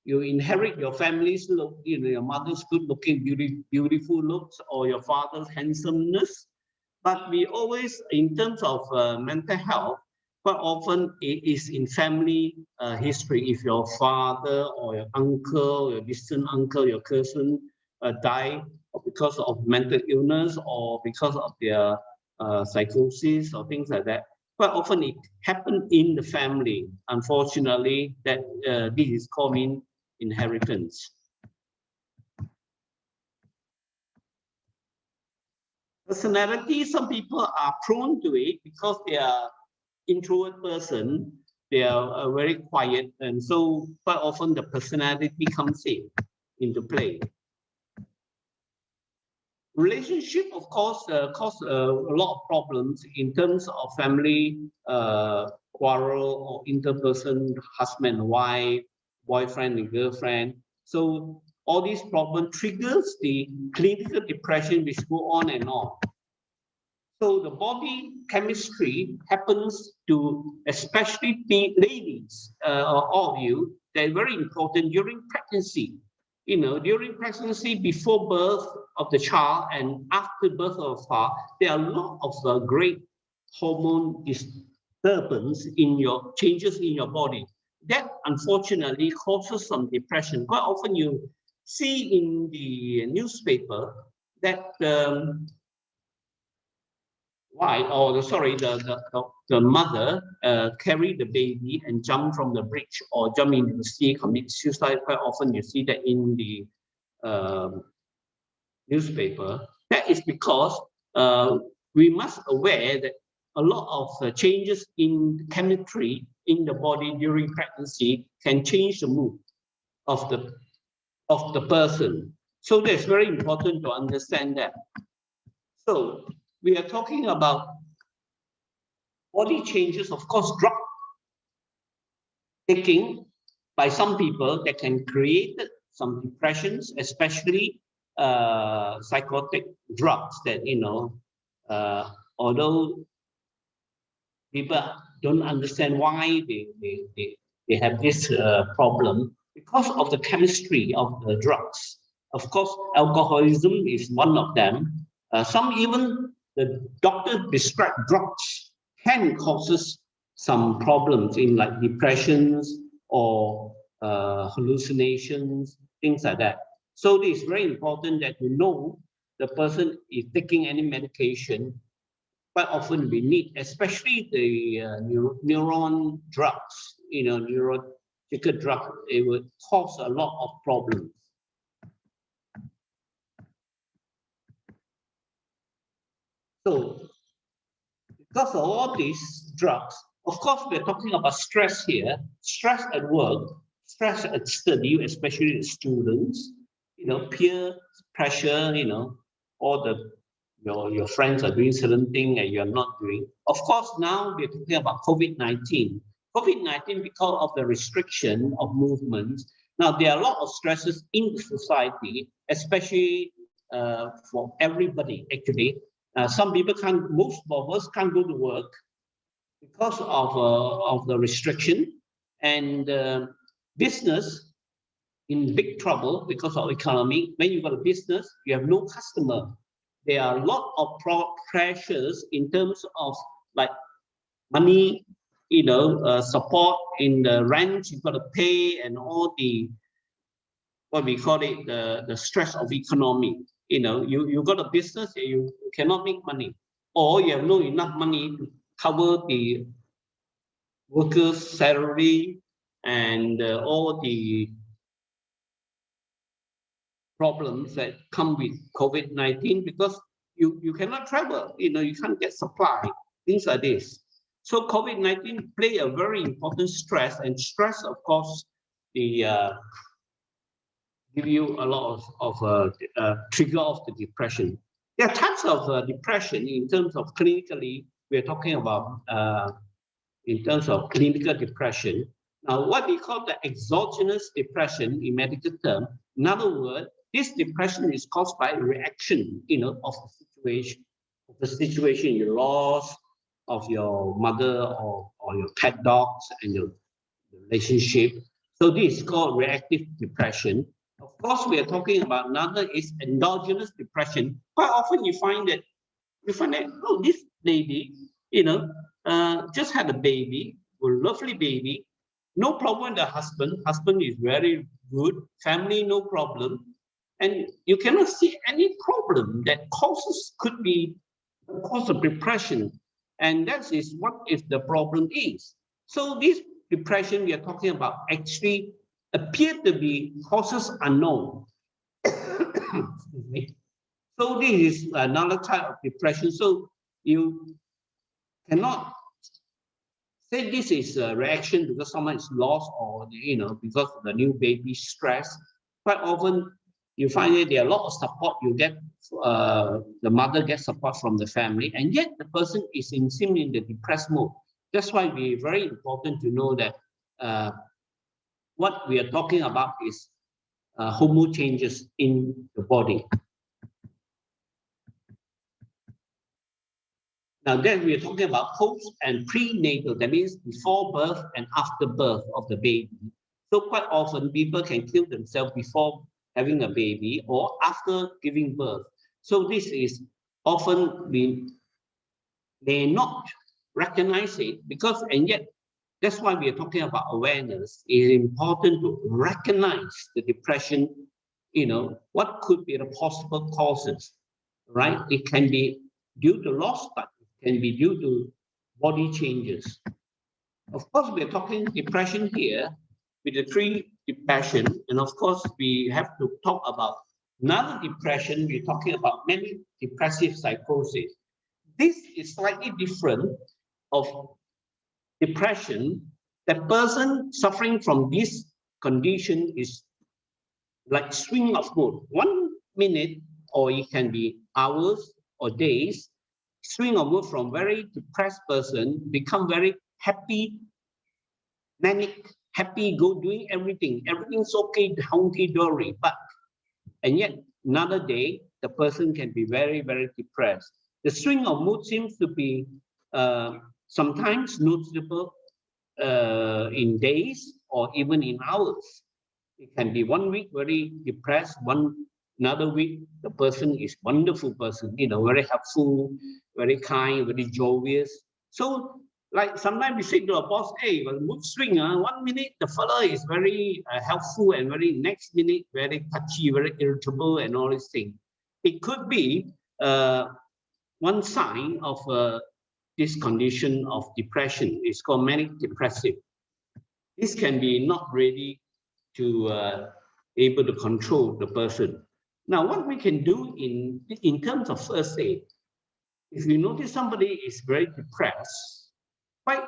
you inherit your family's look, your mother's good-looking, beautiful looks, or your father's handsomeness. But we always, in terms of mental health, quite often it is in family history. If your father or your uncle, your distant uncle, your cousin die because of mental illness or because of their psychosis or things like that, quite often it happens in the family. Unfortunately, that this is called inheritance. Personality, some people are prone to it because they are introvert person, they are very quiet, and so quite often the personality comes into play. Relationship, of course, cause a lot of problems in terms of family quarrel or interperson, husband and wife, boyfriend and girlfriend. So all these problems triggers the clinical depression, which go on and on. So the body chemistry happens to especially the ladies, all of you, they're very important during pregnancy. During pregnancy, before birth of the child and after birth of the child, there are a lot of great hormone disturbance changes in your body. That unfortunately causes some depression. Quite often you see in the newspaper that the mother carry the baby and jump from the bridge or jump into the sea, commit suicide. Quite often you see that in the newspaper. That is because we must aware that a lot of changes in chemistry in the body during pregnancy can change the mood of the person. So that's very important to understand that. So we are talking about body changes, of course, drug taking by some people that can create some depressions, especially psychotic drugs that, although people don't understand why they have this problem because of the chemistry of the drugs. Of course, alcoholism is one of them. Some even the doctor prescribed drugs can causes some problems in like depressions or hallucinations, things like that. So it is very important that you know the person is taking any medication. Quite often we need, especially the neuron drugs, neurotropic drug, it would cause a lot of problems. So because of all these drugs, of course, we're talking about stress here, stress at work, stress at study, especially the students, peer pressure, all your friends are doing certain thing and you're not doing. Of course, now we're talking about COVID-19. COVID-19, because of the restriction of movements, now there are a lot of stresses in the society, especially for everybody, actually. Some people most of us can't go to work because of the restriction, and business in big trouble because of economy. When you've got a business, you have no customer. There are a lot of pressures in terms of like money, support in the rent you've got to pay, and all the what we call it the stress of economy. You got a business, you cannot make money, or you have no enough money to cover the workers' salary and all the problems that come with COVID-19, because you cannot travel, you can't get supply, things like this. So COVID-19 play a very important stress, and stress, of course, give you a lot of trigger of the depression. There are types of depression in terms of clinically. We're talking about in terms of clinical depression. Now, what we call the exogenous depression in medical term. In other words, this depression is caused by reaction, of the situation you lost, of your mother or your pet dogs and your relationship. So this is called reactive depression. Of course, we are talking about another is endogenous depression. Quite often you find that, oh, this lady, just had a baby, a lovely baby, no problem with the husband. Husband is very good, family, no problem. And you cannot see any problem that could be the cause of depression. And that is what if the problem is. So this depression we are talking about actually appear to be causes unknown. Excuse me. So this is another type of depression. So you cannot say this is a reaction because someone is lost or because of the new baby stress. Quite often you find that there are a lot of support you get. The mother gets support from the family, and yet the person is seemingly in the depressed mode. That's why it's very important to know that what we are talking about is hormone changes in the body. Now then we are talking about post and prenatal, that means before birth and after birth of the baby. So quite often people can kill themselves before having a baby or after giving birth. So this is often we may not recognize it because, and yet that's why we are talking about awareness. It is important to recognize the depression, what could be the possible causes, right? It can be due to loss, but it can be due to body changes. Of course, we are talking depression here with the three depression, and of course, we have to talk about another depression. We're talking about many depressive psychosis. This is slightly different of depression. The person suffering from this condition is like swing of mood. 1 minute, or it can be hours or days, swing of mood from very depressed person become very happy, manic, happy, go doing everything. Everything's okay, hunky-dory. And yet another day, the person can be very, very depressed. The swing of mood seems to be sometimes noticeable in days or even in hours. It can be 1 week very depressed, another week the person is wonderful person, very helpful, very kind, very jovial. So like sometimes we say to our boss, hey, well, mood swing, 1 minute the fellow is very helpful and very next minute very touchy, very irritable and all these things. It could be one sign of this condition of depression. It's called manic depressive. This can be not ready to able to control the person. Now, what we can do in terms of first aid, if you notice somebody is very depressed, quite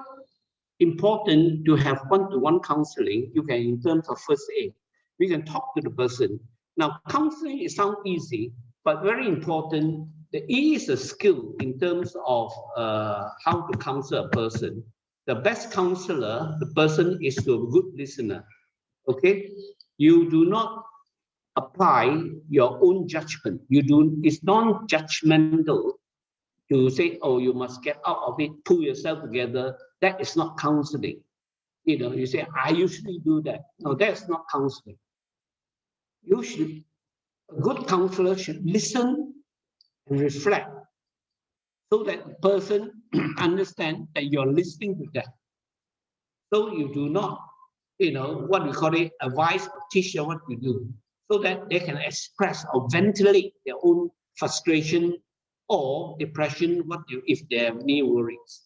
important to have one-to-one counseling. You can, in terms of first aid, we can talk to the person. Now, counseling, it sounds easy, but very important. The E is a skill in terms of how to counsel a person. The best counselor, the person is to a good listener. Okay, you do not apply your own judgment. It's non-judgmental to say, oh, you must get out of it, pull yourself together. That is not counseling. You say, I usually do that. No, that's not counseling. A good counselor should listen and reflect so that the person understands that you're listening to them. So you do not, what we call it, advise or teach them what to do, so that they can express or ventilate their own frustration or depression, if they have any worries.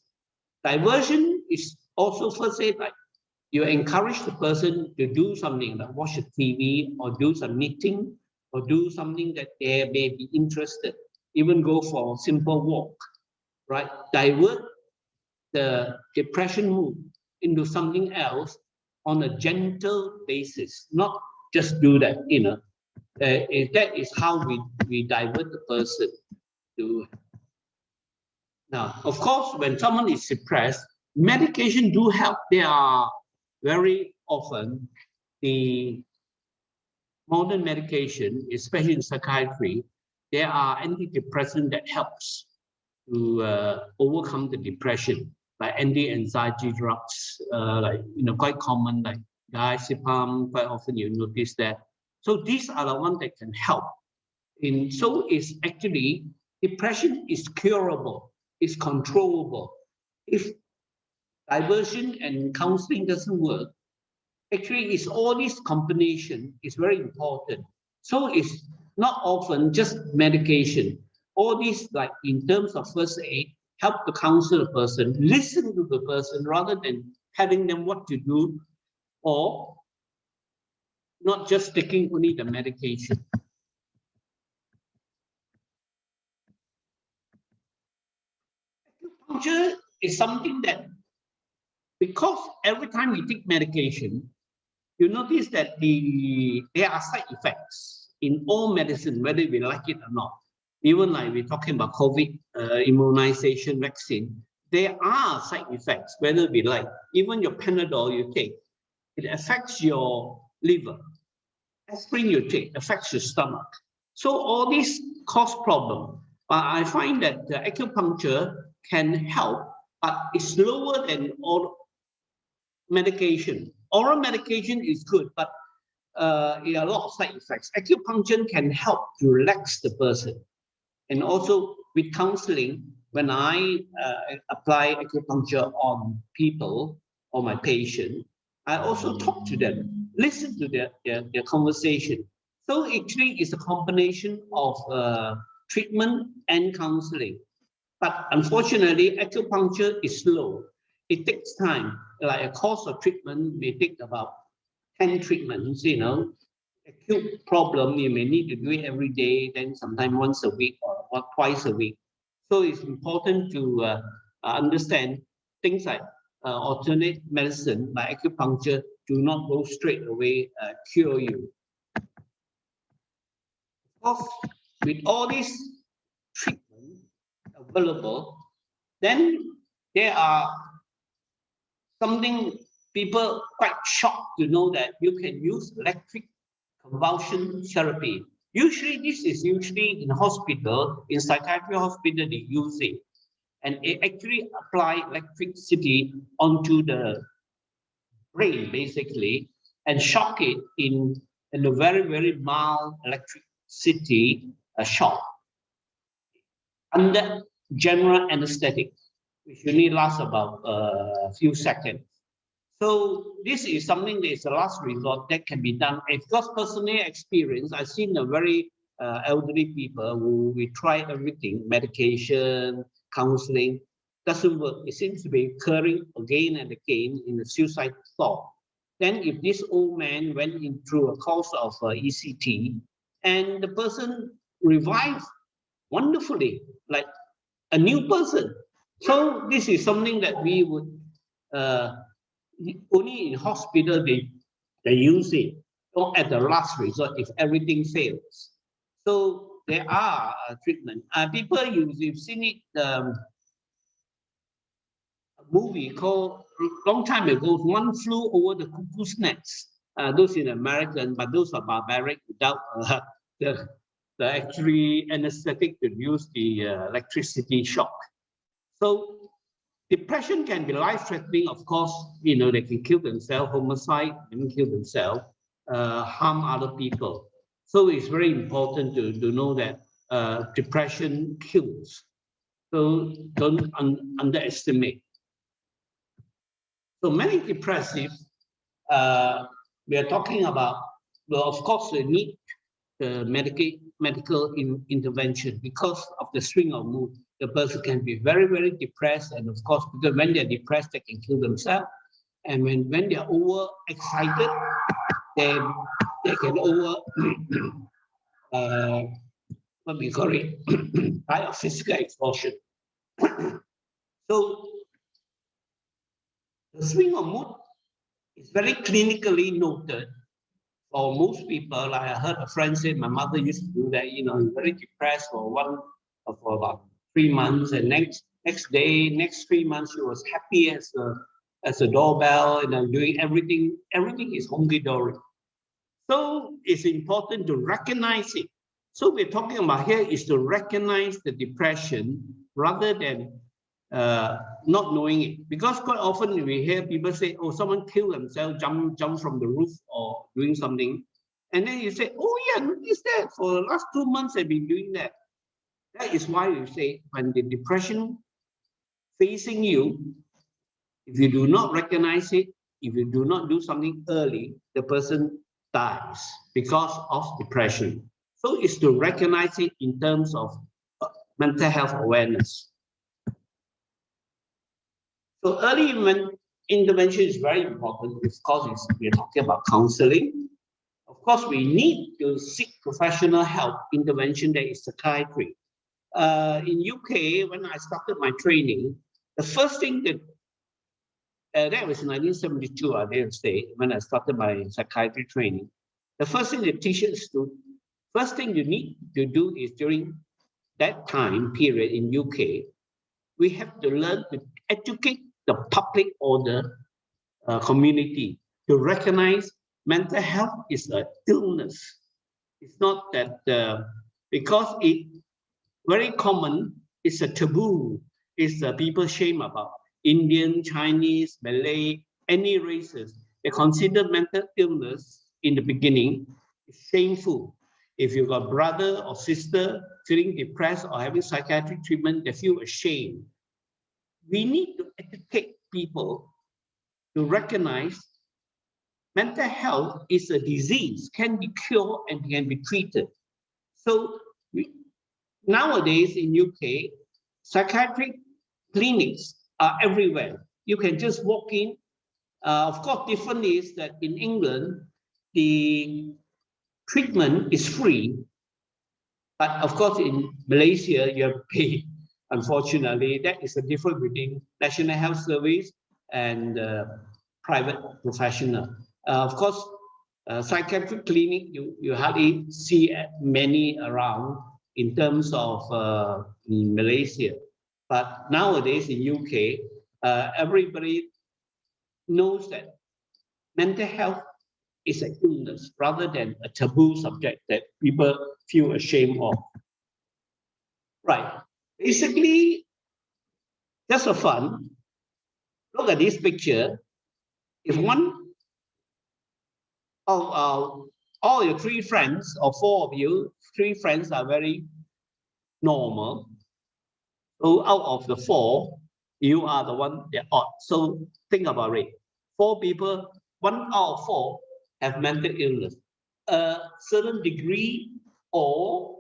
Diversion is also first aid, like you encourage the person to do something like watch a TV or do some knitting or do something that they may be interested, even go for a simple walk, right? Divert the depression mood into something else on a gentle basis, not just do that, you know. That is how we divert the person to. Now, of course, when someone is suppressed, medication do help. They are very often the modern medication, especially in psychiatry, there are antidepressants that helps to overcome the depression, like anti-anxiety drugs, like quite common, like diazepam. Quite often you notice that. So these are the ones that can help. So it's actually depression is curable, is controllable. If diversion and counseling doesn't work, actually it's all this combination is very important. So it's not often just medication. All these, like in terms of first aid, help to counsel the person, listen to the person rather than telling them what to do, or not just taking only the medication. Acupuncture is something that, because every time we take medication, you notice that there are side effects in all medicine, whether we like it or not. Even like we're talking about COVID immunization vaccine, there are side effects, whether we like. Even your Panadol you take, it affects your liver. Aspirin you take affects your stomach. So all these cause problem. I find that the acupuncture can help, but it's lower than all medication. Oral medication is good, but there are a lot of side effects. Acupuncture can help to relax the person. And also with counseling, when I apply acupuncture on people, or my patient, I also talk to them, listen to their conversation. So actually it's a combination of treatment and counseling. But unfortunately, acupuncture is slow. It takes time. Like a course of treatment may take about 10 treatments, acute problem, you may need to do it every day, then sometimes once a week or twice a week. So it's important to understand things like alternate medicine by acupuncture do not go straight away cure you. Of course, with all these treatments available, then there are something people quite shocked to know that you can use electric convulsion therapy. Usually, this is usually in hospital, in psychiatry hospital, they use it. And it actually apply electricity onto the brain, basically, and shock it in a very, very mild electricity shock under general anesthetic, which usually lasts about a few seconds. So this is something that is a last resort that can be done. Because personally experience, I've seen a very elderly people who we try everything, medication, counseling, doesn't work. It seems to be occurring again and again in the suicide thought. Then if this old man went in through a course of ECT and the person revived wonderfully, like a new person. So this is something that we would only in hospital they use it, or at the last resort if everything fails. So there are treatment. People you've seen it. A movie called long time ago, One Flew Over the Cuckoo's Nest. Those in American, but those are barbaric without the actually anesthetic to use the electricity shock. So depression can be life-threatening, of course. They can kill themselves, homicide, even kill themselves, harm other people. So it's very important to know that depression kills. So don't underestimate. So many depressive, we are talking about, well, of course, they need the medical intervention because of the swing of mood. The person can be very, very depressed, and of course, because when they're depressed, they can kill themselves. And when they're overexcited, they can what we call it, die of physical exhaustion. So the swing of mood It's very clinically noted for most people. Like I heard a friend say, my mother used to do that, you know, very depressed for about 3 months, and next day, next 3 months, she was happy as a doorbell, you know, doing everything is hunky-dory. So it's important to recognize it. So we're talking about here is to recognize the depression rather than not knowing it. Because quite often we hear people say, oh, someone killed themselves, jump from the roof or doing something. And then you say, oh yeah, notice that for the last 2 months I've been doing that. That is why you say when the depression facing you, if you do not recognize it, if you do not do something early, the person dies because of depression. So it's to recognize it in terms of mental health awareness. So early intervention is very important because we're talking about counseling. Of course, we need to seek professional help intervention, that is psychiatry. In UK, when I started my training, the first thing that was in 1972, I dare say, when I started my psychiatry training. The first thing the teachers do, first thing you need to do is during that time period in UK, we have to learn to educate the public or the community to recognize mental health is an illness. It's not that because it very common, it's a taboo, it's people shame about. Indian, Chinese, Malay, any races, they consider mental illness in the beginning is shameful. If you've got brother or sister feeling depressed or having psychiatric treatment, they feel ashamed. We need to educate people to recognize mental health is a disease, can be cured and can be treated. So nowadays in UK, psychiatric clinics are everywhere. You can just walk in. Of course, different is that in England, the treatment is free. But of course, in Malaysia, you have to pay. Unfortunately, that is the difference between National Health Service and private professional. Of course, psychiatric clinic, you hardly see many around in terms of in Malaysia. But nowadays in UK, everybody knows that mental health is an illness rather than a taboo subject that people feel ashamed of. Right. Basically, just for fun, look at this picture. If one of all your 3 friends or 4 of you, 3 friends are very normal. So out of the 4, you are the one that odd. So think about it. 4 people, 1 out of 4 have mental illness, a certain degree or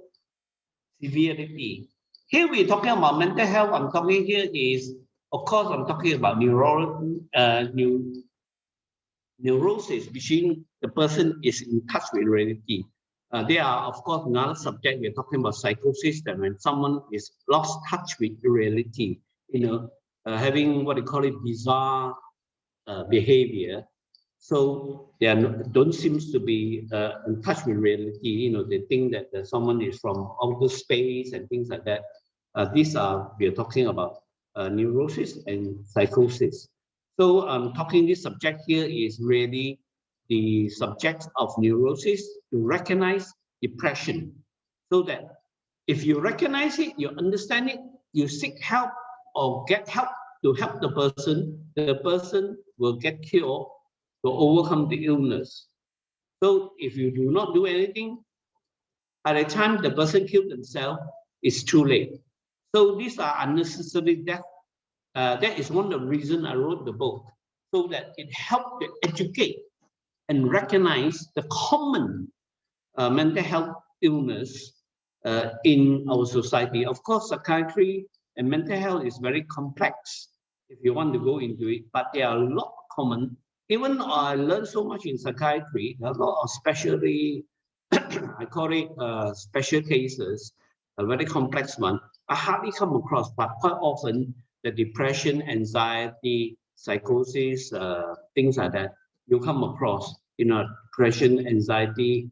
severity. Here we're talking about mental health. I'm talking here is, of course, I'm talking about neurosis, which the person is in touch with reality. There are, of course, another subject we're talking about psychosis, that when someone is lost touch with reality, having what they call it bizarre behavior. So they don't seem to be in touch with reality. They think that someone is from outer space and things like that. We're talking about neurosis and psychosis. So I'm talking this subject here is really the subject of neurosis, to recognize depression, so that if you recognize it, you understand it, you seek help or get help to help the person will get cured to overcome the illness. So if you do not do anything, by the time the person killed themselves, it's too late. So these are unnecessary deaths. That is one of the reasons I wrote the book, so that it helped to educate and recognize the common mental health illness in our society. Of course, psychiatry and mental health is very complex if you want to go into it, but there are a lot common. Even I learned so much in psychiatry, a lot of specialty, I call it special cases, a very complex one. I hardly come across, but quite often the depression, anxiety, psychosis, things like that, you come across, depression, anxiety,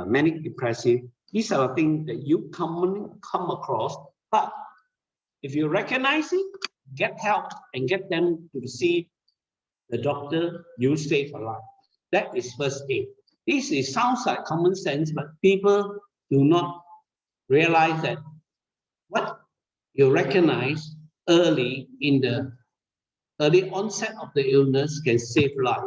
manic depressive. These are the things that you commonly come across. But if you recognize it, get help and get them to see the doctor, you save a life. That is first aid. Sounds like common sense, but people do not realize that what you recognize early in the early onset of the illness can save life.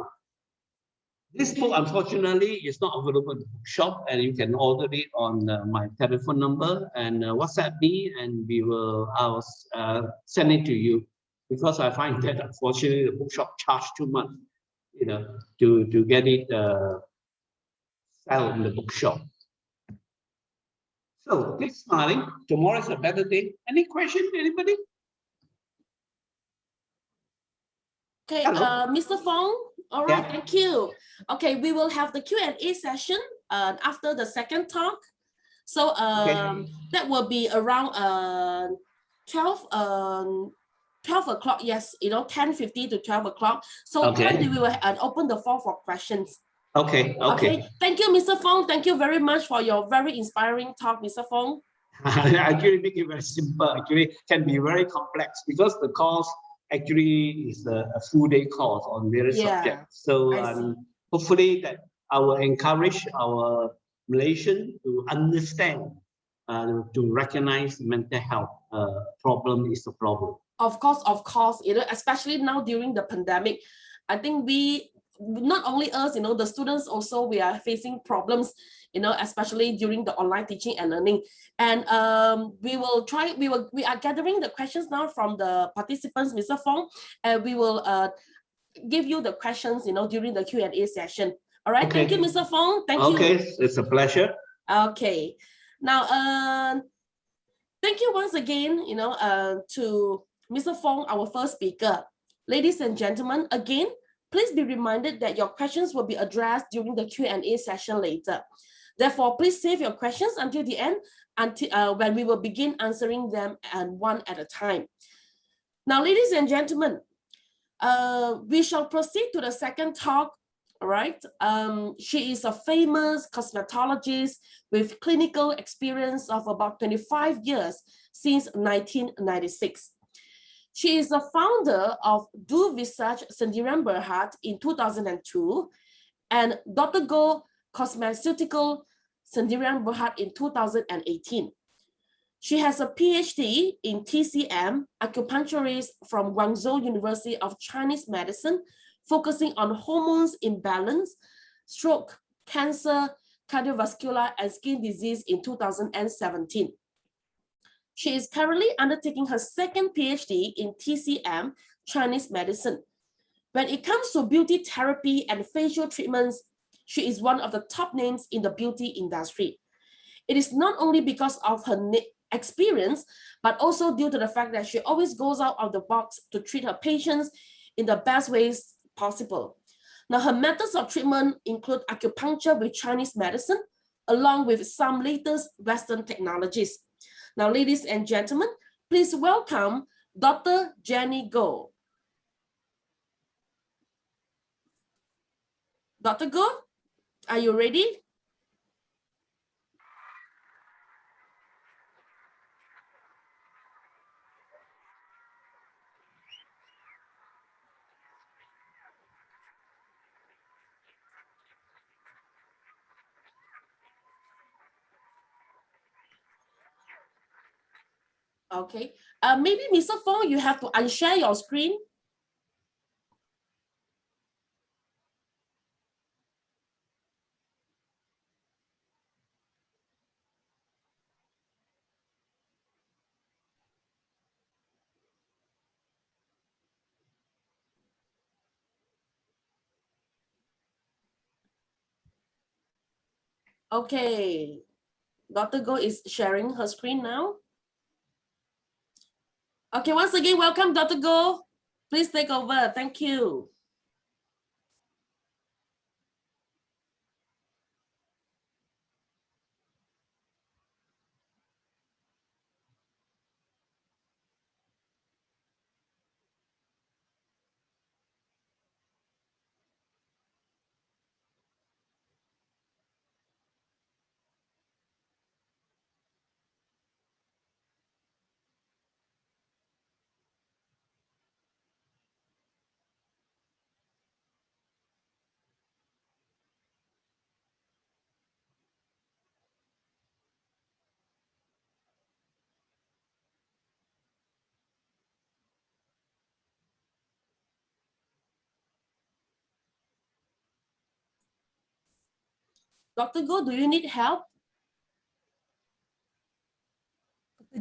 This book, unfortunately, is not available in the bookshop, and you can order it on my telephone number and WhatsApp me, and I'll send it to you, because I find that unfortunately the bookshop charge too much, to get it sell in the bookshop. So keep smiling. Tomorrow is a better day. Any questions, anybody? Okay, Hello. Mr. Fong. All right, Yeah. thank you. Okay, we will have the Q&A session after the second talk. So that will be around 12 o'clock. Yes, 10:50 to 12 o'clock. So then we will open the floor for questions. Okay. Thank you, Mr. Fong. Thank you very much for your very inspiring talk, Mr. Fong. I actually make it very simple. Actually, can be very complex because the course actually is a full day course on various subjects. So hopefully that I will encourage our Malaysians to understand, to recognize mental health problem is a problem. Of course, especially now during the pandemic, I think not only us, the students also, we are facing problems, especially during the online teaching and learning. And we are gathering the questions now from the participants, Mr. Fong, and we will give you the questions, during the Q&A session. All right, Thank you, Mr. Fong. Thank you. Okay, it's a pleasure. Okay, now thank you once again, to Mr. Fong, our first speaker. Ladies and gentlemen, again, please be reminded that your questions will be addressed during the Q&A session later. Therefore, please save your questions until the end, when we will begin answering them one at a time. Now, ladies and gentlemen, we shall proceed to the second talk. All right. She is a famous cosmetologist with clinical experience of about 25 years since 1996. She is the founder of Do Visage Sendirian Berhad in 2002 and Dr. Go Cosmeceutical Sendirian Berhad in 2018. She has a PhD in TCM, acupuncturist from Guangzhou University of Chinese Medicine, focusing on hormones imbalance, stroke, cancer, cardiovascular, and skin disease in 2017. She is currently undertaking her second PhD in TCM, Chinese medicine. When it comes to beauty therapy and facial treatments, she is one of the top names in the beauty industry. It is not only because of her experience, but also due to the fact that she always goes out of the box to treat her patients in the best ways possible. Now, her methods of treatment include acupuncture with Chinese medicine, along with some latest Western technologies. Now, ladies and gentlemen, please welcome Dr. Jenny Go. Dr. Go, are you ready? Okay, maybe Mr. Fong, you have to unshare your screen. Okay, Dr. Go is sharing her screen now. Okay, once again, welcome, Dr. Go. Please take over. Thank you. Dr. Go, do you need help?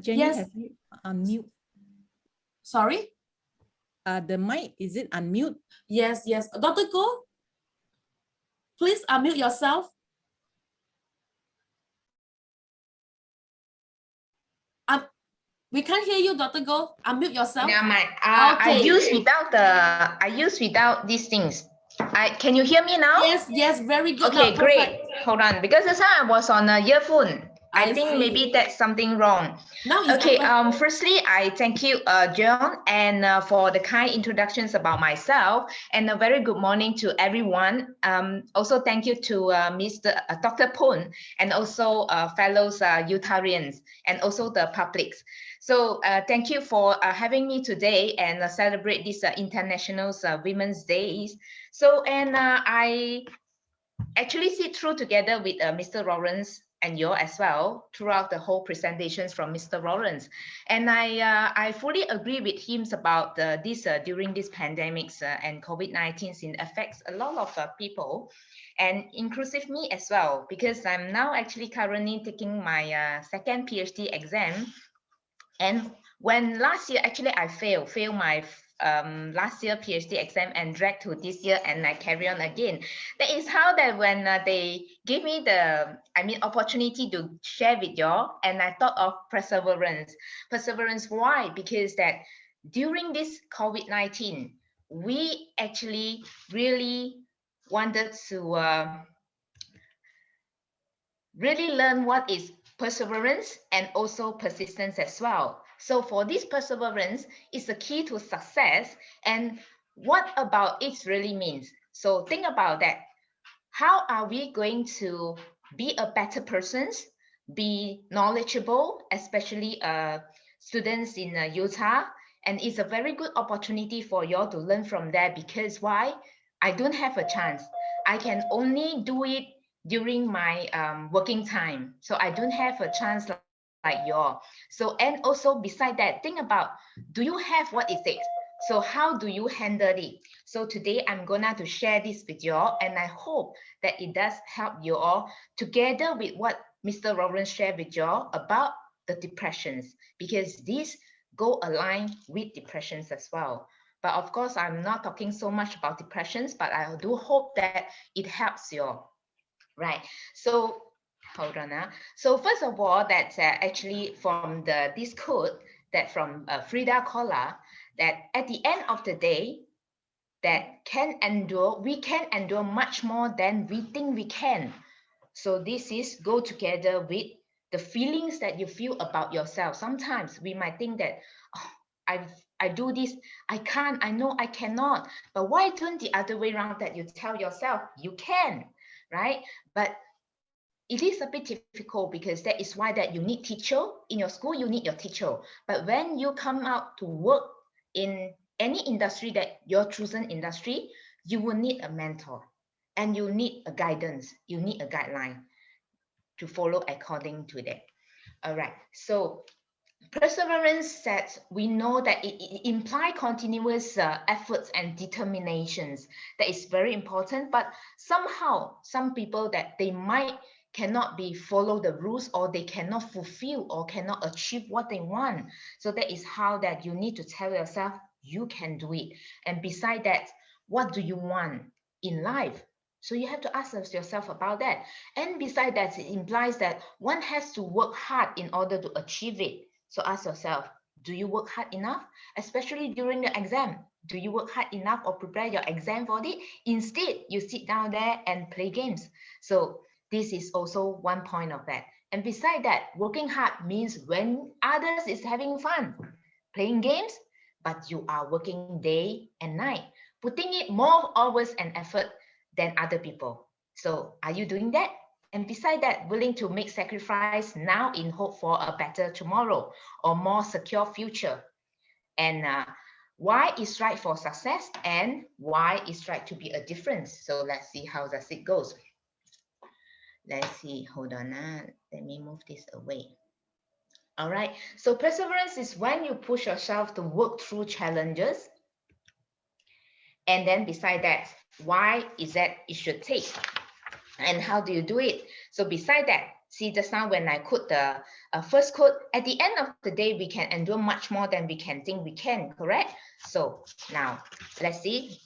Jenny, Yes. have you unmute? Sorry? The mic, is it unmute? Yes, yes. Dr. Go, please unmute yourself. We can't hear you, Dr. Go. Unmute yourself. Never mind. Okay. I use without these things. Can you hear me now? Yes, yes, very good. Okay, Now, great. perfect. Hold on, because this time I was on a earphone. I think see. maybe that's something wrong. Now it's Okay. better. Firstly, I thank you, John, and for the kind introductions about myself, and a very good morning to everyone. Also, thank you to Dr. Poon, and also fellows Utahrians, and also the publics. So thank you for having me today and celebrate this International Women's Days. So, and I actually sit through together with Mr. Lawrence and you as well throughout the whole presentations from Mr. Lawrence, and I fully agree with him about this during this pandemics and COVID-19, it affects a lot of people, and inclusive me as well, because I'm now actually currently taking my second PhD exam. And when last year, actually, I failed my last year PhD exam and dragged to this year, and I carry on again. That is how that when they gave me the, opportunity to share with y'all, and I thought of perseverance. Perseverance, why? Because that during this COVID-19, we actually really wanted to really learn what is perseverance and also persistence as well. So for this perseverance is the key to success, and what about it really means. So think about that. How are we going to be a better persons, be knowledgeable, especially students in Utah? And it's a very good opportunity for you all to learn from there, because why? I don't have a chance. I can only do it during my working time. So I don't have a chance like y'all. So, and also beside that, think about, do you have what it takes? So how do you handle it? So today I'm gonna to share this with y'all, and I hope that it does help you all together with what Mr. Lawrence shared with y'all about the depressions, because these go align with depressions as well. But of course, I'm not talking so much about depressions, but I do hope that it helps you all. Right. So hold on now. So first of all, that's actually from this quote that from Frida Kahlo, that at the end of the day, that we can endure much more than we think we can. So this is go together with the feelings that you feel about yourself. Sometimes we might think that, oh, I do this, I can't, I know I cannot. But why don't the other way around, that you tell yourself you can, right? But it is a bit difficult, because that is why that you need teacher. In your school, you need your teacher. But when you come out to work in any industry, that your chosen industry, you will need a mentor, and you need a guidance, you need a guideline to follow according to that. All right, so perseverance sets, we know that it implies continuous efforts and determinations. That is very important, but somehow some people that they might cannot be follow the rules, or they cannot fulfill or cannot achieve what they want. So that is how that you need to tell yourself you can do it. And beside that, what do you want in life? So you have to ask yourself about that. And beside that, it implies that one has to work hard in order to achieve it. So ask yourself, do you work hard enough? Especially during the exam, do you work hard enough or prepare your exam for it? Instead, you sit down there and play games. So this is also one point of that. And beside that, working hard means when others is having fun, playing games, but you are working day and night, putting in more hours and effort than other people. So are you doing that? And beside that, willing to make sacrifice now in hope for a better tomorrow or more secure future. And why is right for success, and why is right to be a difference? So let's see how does it goes. Let's see, hold on, let me move this away. All right, so perseverance is when you push yourself to work through challenges. And then beside that, why is that it should take? And how do you do it? So beside that, see just now when I quote the first quote, at the end of the day, we can endure much more than we can think we can, correct? So now let's see.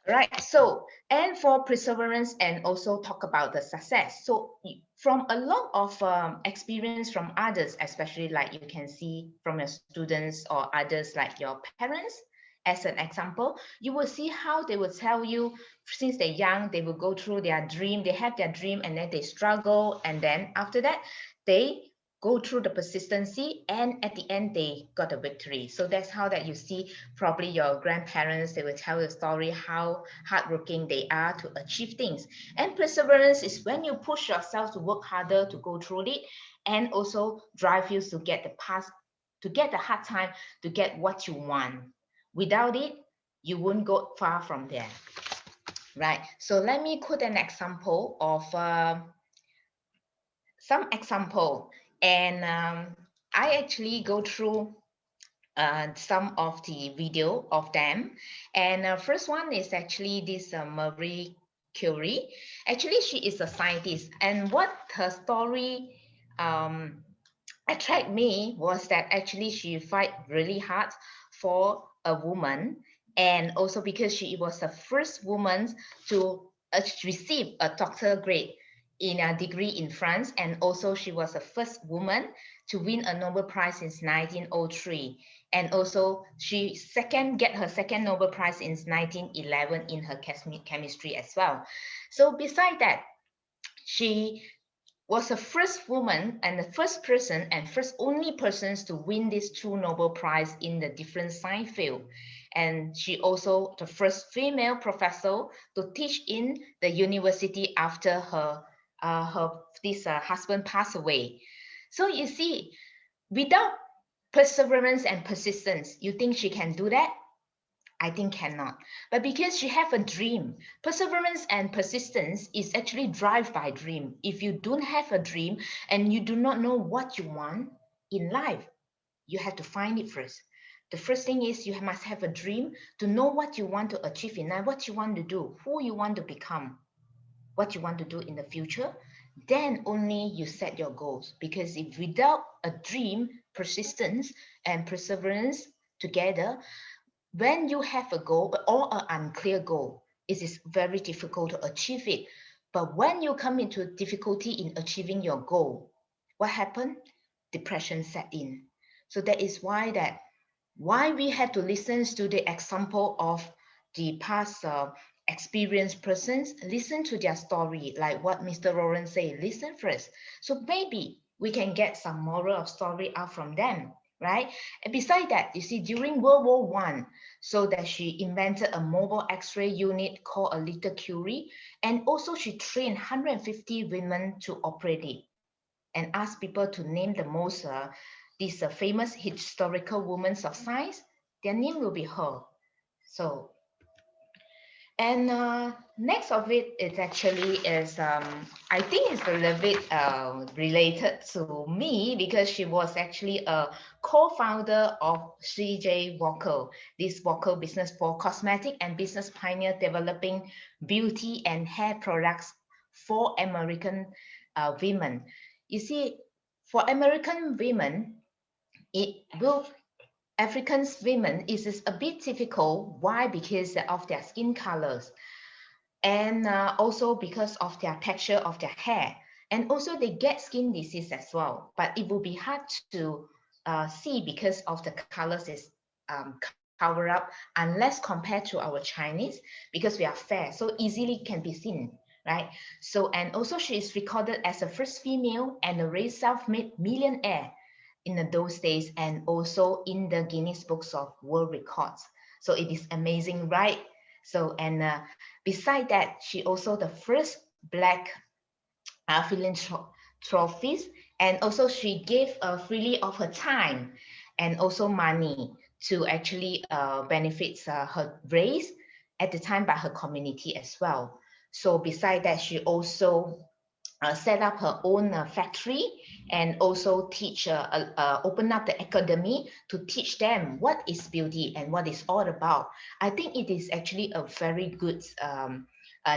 Right, so, and for perseverance and also talk about the success. So from a lot of experience from others, especially like you can see from your students or others like your parents, as an example, you will see how they will tell you since they're young, they will go through their dream, they have their dream and then they struggle. And then after that, they go through the persistency and at the end they got a victory. So that's how that you see probably your grandparents, they will tell the story how hardworking they are to achieve things. And perseverance is when you push yourself to work harder to go through it and also drive you to get the past, to get the hard time, to get what you want. Without it, you won't go far from there. Right, so let me quote an example of some example. And I actually go through some of the video of them. And first one is actually this Marie Curie. Actually, she is a scientist. And what her story attract me was that actually she fight really hard for a woman. And also because she was the first woman to receive a doctor grade in a degree in France, and also she was the first woman to win a Nobel Prize since 1903, and also she get her second Nobel Prize in 1911 in her chemistry as well. So beside that, she was the first woman and the first person and first only persons to win these two Nobel Prize in the different science field. And she also the first female professor to teach in the university after her husband passed away. So you see, without perseverance and persistence, you think she can do that? I think cannot. But because she have a dream, perseverance and persistence is actually drive by dream. If you don't have a dream and you do not know what you want in life, you have to find it first. The first thing is you must have a dream to know what you want to achieve in life, what you want to do, who you want to become, what you want to do in the future. Then only you set your goals. Because if without a dream, persistence and perseverance together, when you have a goal or an unclear goal, it is very difficult to achieve it. But when you come into difficulty in achieving your goal, what happened? Depression set in. So that is why we have to listen to the example of the past experienced persons, listen to their story, like what Mr. Roran said, listen first. So maybe we can get some moral of story out from them. Right? And beside that, you see, during World War I, so that she invented a mobile X-ray unit called a Little Curie, and also she trained 150 women to operate it, and asked people to name the most these famous historical women of science. Their name will be her. So, and next of it is actually is I think it's a little bit related to me because she was actually a co-founder of C.J. Walker, this Walker business for cosmetic and business pioneer developing beauty and hair products for American women. You see, for American women, African women is a bit difficult. Why? Because of their skin colors, and also because of their texture of their hair, and also they get skin disease as well. But it will be hard to see because of the colors is covered up, unless compared to our Chinese, because we are fair, so easily can be seen, right? So, and also she is recorded as the first female and a raised self-made millionaire in those days, and also in the Guinness Books of World Records. So it is amazing, right? So, and beside that, she also the first Black philanthropist, and also she gave freely of her time and also money to actually benefit her race at the time by her community as well. So beside that, she also set up her own factory and also teach, open up the academy to teach them what is beauty and what it's all about. I think it is actually a very good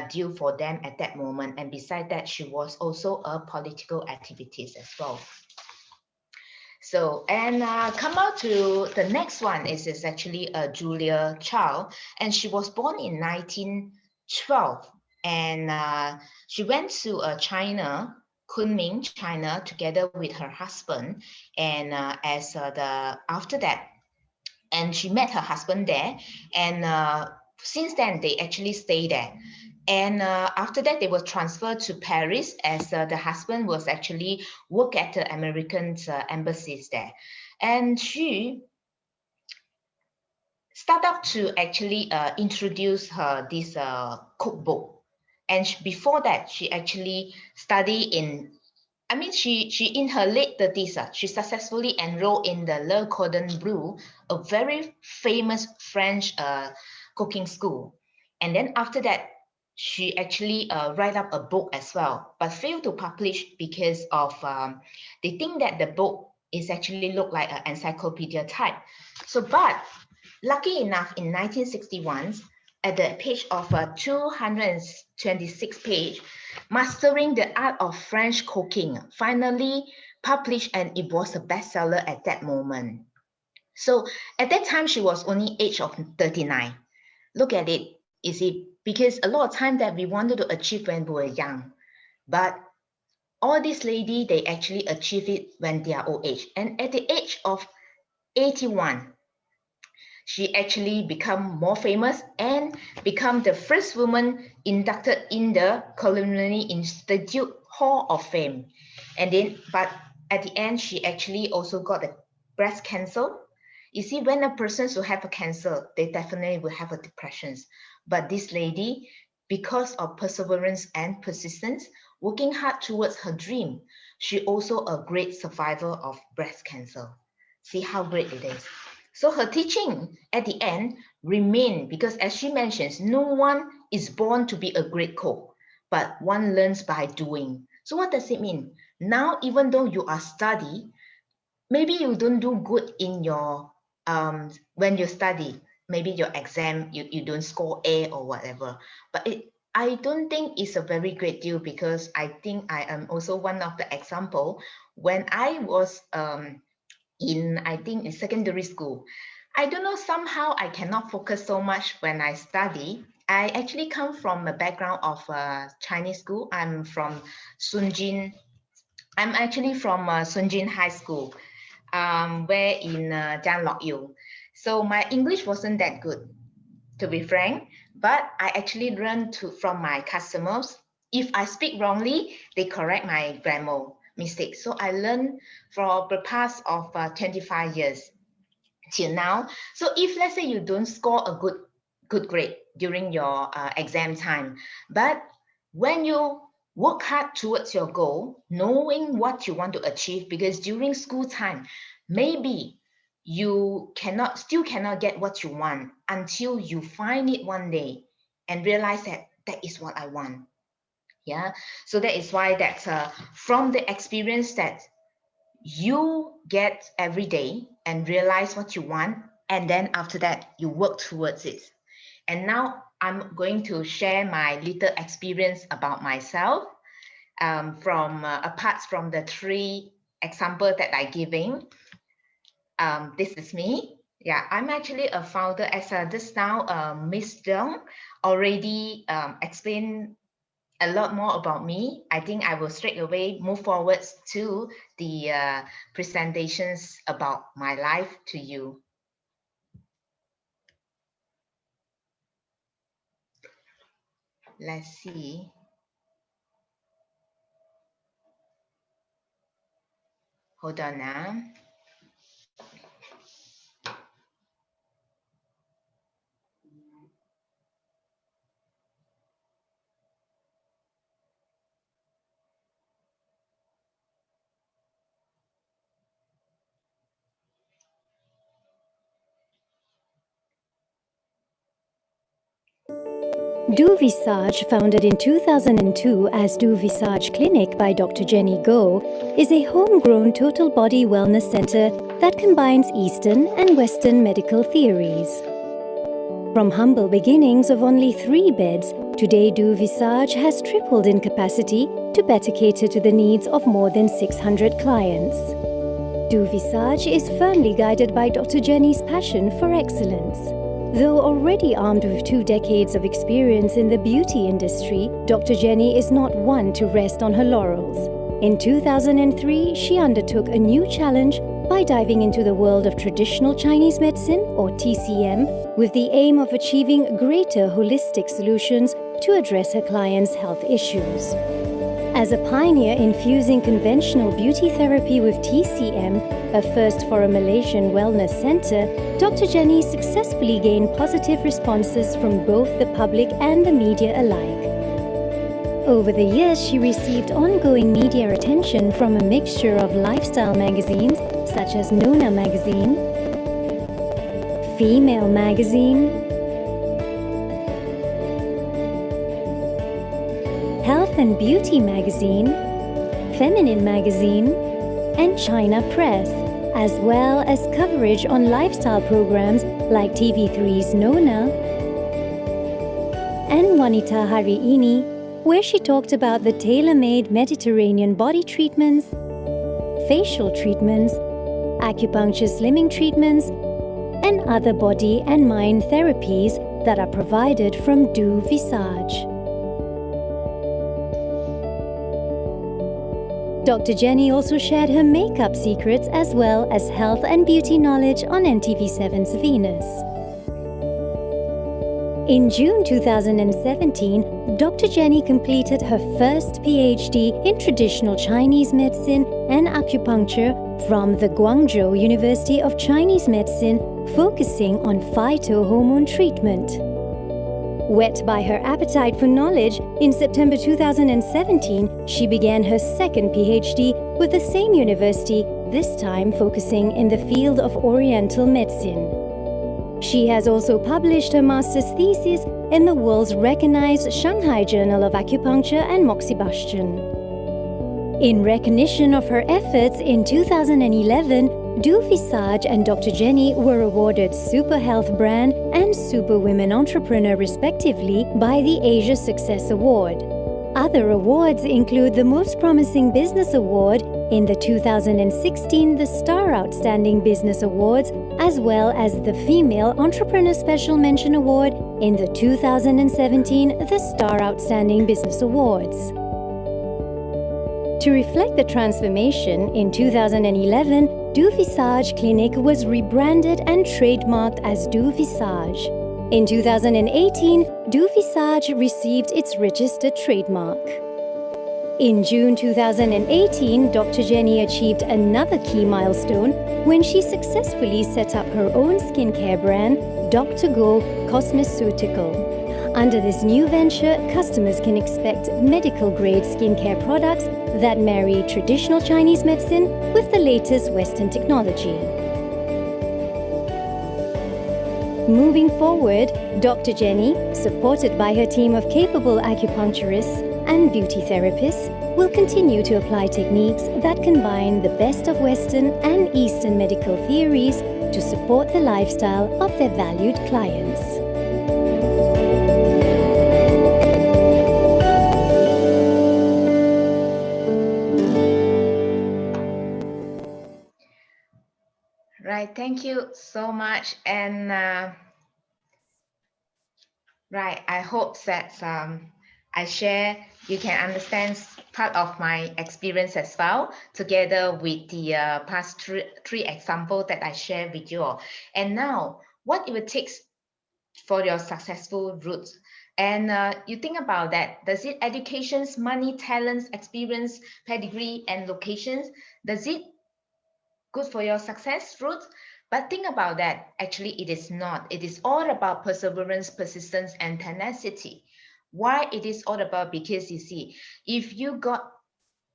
deal for them at that moment. And besides that, she was also a political activist as well. So, and come out to the next one is actually Julia Child, and she was born in 1912, and she went to China, Kunming, China, together with her husband, and after that, and she met her husband there, and since then they actually stay there. And after that, they were transferred to Paris as the husband was actually work at the American embassies there. And she started to actually introduce her this cookbook. And before that, she actually studied in, I mean, she in her late 30s, she successfully enrolled in the Le Cordon Bleu, a very famous French cooking school. And then after that, she actually write up a book as well, but failed to publish because of they think that the book is actually look like an encyclopedia type. So, but lucky enough, in 1961, at the page of 226 page, Mastering the Art of French Cooking, finally published, and it was a bestseller at that moment. So at that time, she was only age of 39. Look at it, you see, because a lot of time that we wanted to achieve when we were young, but all these lady, they actually achieve it when they are old age. And at the age of 81, she actually become more famous and become the first woman inducted in the Culinary Institute Hall of Fame. And then, but at the end, she actually also got a breast cancer. You see, when a person will have a cancer, they definitely will have a depression. But this lady, because of perseverance and persistence, working hard towards her dream, she also a great survivor of breast cancer. See how great it is. So her teaching at the end remain, because as she mentions, no one is born to be a great cook, but one learns by doing. So what does it mean? Now, even though you are study, maybe you don't do good in your, when you study, maybe your exam, you don't score A or whatever, but I don't think it's a very great deal, because I think I am also one of the example. When I was I think in secondary school, I don't know, somehow I cannot focus so much when I study. I actually come from a background of Chinese school. I'm from Sunjin. I'm actually from Sunjin High School, where in Jan Lok Yu. So my English wasn't that good, to be frank, but I actually learned from my customers. If I speak wrongly, they correct my grammar mistake. So I learned for the past of 25 years till now. So if let's say you don't score a good grade during your exam time, but when you work hard towards your goal, knowing what you want to achieve, because during school time, maybe you still cannot get what you want until you find it one day and realize that that is what I want. Yeah, so that is why that from the experience that you get every day and realize what you want, and then after that you work towards it. And now I'm going to share my little experience about myself, from apart from the 3 examples that I'm giving. This is me. Yeah, I'm actually a founder, as just now Miss Dong already explained a lot more about me. I think I will straight away move forward to the presentations about my life to you. Let's see. Hold on now. Do Visage, founded in 2002 as Do Visage Clinic by Dr. Jenny Goh, is a homegrown total body wellness center that combines Eastern and Western medical theories. From humble beginnings of only 3 beds, today Do Visage has tripled in capacity to better cater to the needs of more than 600 clients. Do Visage is firmly guided by Dr. Jenny's passion for excellence. Though already armed with 2 decades of experience in the beauty industry, Dr. Jenny is not one to rest on her laurels. In 2003, she undertook a new challenge by diving into the world of traditional Chinese medicine, or TCM, with the aim of achieving greater holistic solutions to address her clients' health issues. As a pioneer in fusing conventional beauty therapy with TCM, a first for a Malaysian wellness center, Dr. Jenny successfully gained positive responses from both the public and the media alike. Over the years, she received ongoing media attention from a mixture of lifestyle magazines such as Nona Magazine, Female Magazine, Health and Beauty Magazine, Feminine Magazine, and China Press, as well as coverage on lifestyle programs like TV3's Nona and Wanita Hari Ini, where she talked about the tailor-made Mediterranean body treatments, facial treatments, acupuncture slimming treatments, and other body and mind therapies that are provided from Do Visage. Dr. Jenny also shared her makeup secrets as well as health and beauty knowledge on NTV7's Venus. In June 2017, Dr. Jenny completed her first PhD in traditional Chinese medicine and acupuncture from the Guangzhou University of Chinese Medicine, focusing on phytohormone treatment. Whet by her appetite for knowledge, in September 2017, she began her second PhD with the same university, this time focusing in the field of Oriental medicine. She has also published her master's thesis in the world's recognized Shanghai Journal of Acupuncture and Moxibustion. In recognition of her efforts, in 2011, Do Visage and Dr. Jenny were awarded Super Health Brand and Super Women Entrepreneur respectively by the Asia Success Award. Other awards include the Most Promising Business Award in the 2016 The Star Outstanding Business Awards, as well as the Female Entrepreneur Special Mention Award in the 2017 The Star Outstanding Business Awards. To reflect the transformation, in 2011, Do Visage Clinic was rebranded and trademarked as Do Visage. In 2018, Do Visage received its registered trademark. In June 2018, Dr. Jenny achieved another key milestone when she successfully set up her own skincare brand, Dr. Go Cosmeceutical. Under this new venture, customers can expect medical-grade skincare products that marry traditional Chinese medicine with the latest Western technology. Moving forward, Dr. Jenny, supported by her team of capable acupuncturists and beauty therapists, will continue to apply techniques that combine the best of Western and Eastern medical theories to support the lifestyle of their valued clients. Right, thank you so much. And right, I hope that I share, you can understand part of my experience as well, together with the past three examples that I shared with you all. And now, what it would take for your successful route. And you think about that, does it educations, money, talents, experience, pedigree, and locations, does it good for your success route? But think about that, actually it is not. It is all about perseverance, persistence, and tenacity. Why it is all about? Because you see, if you got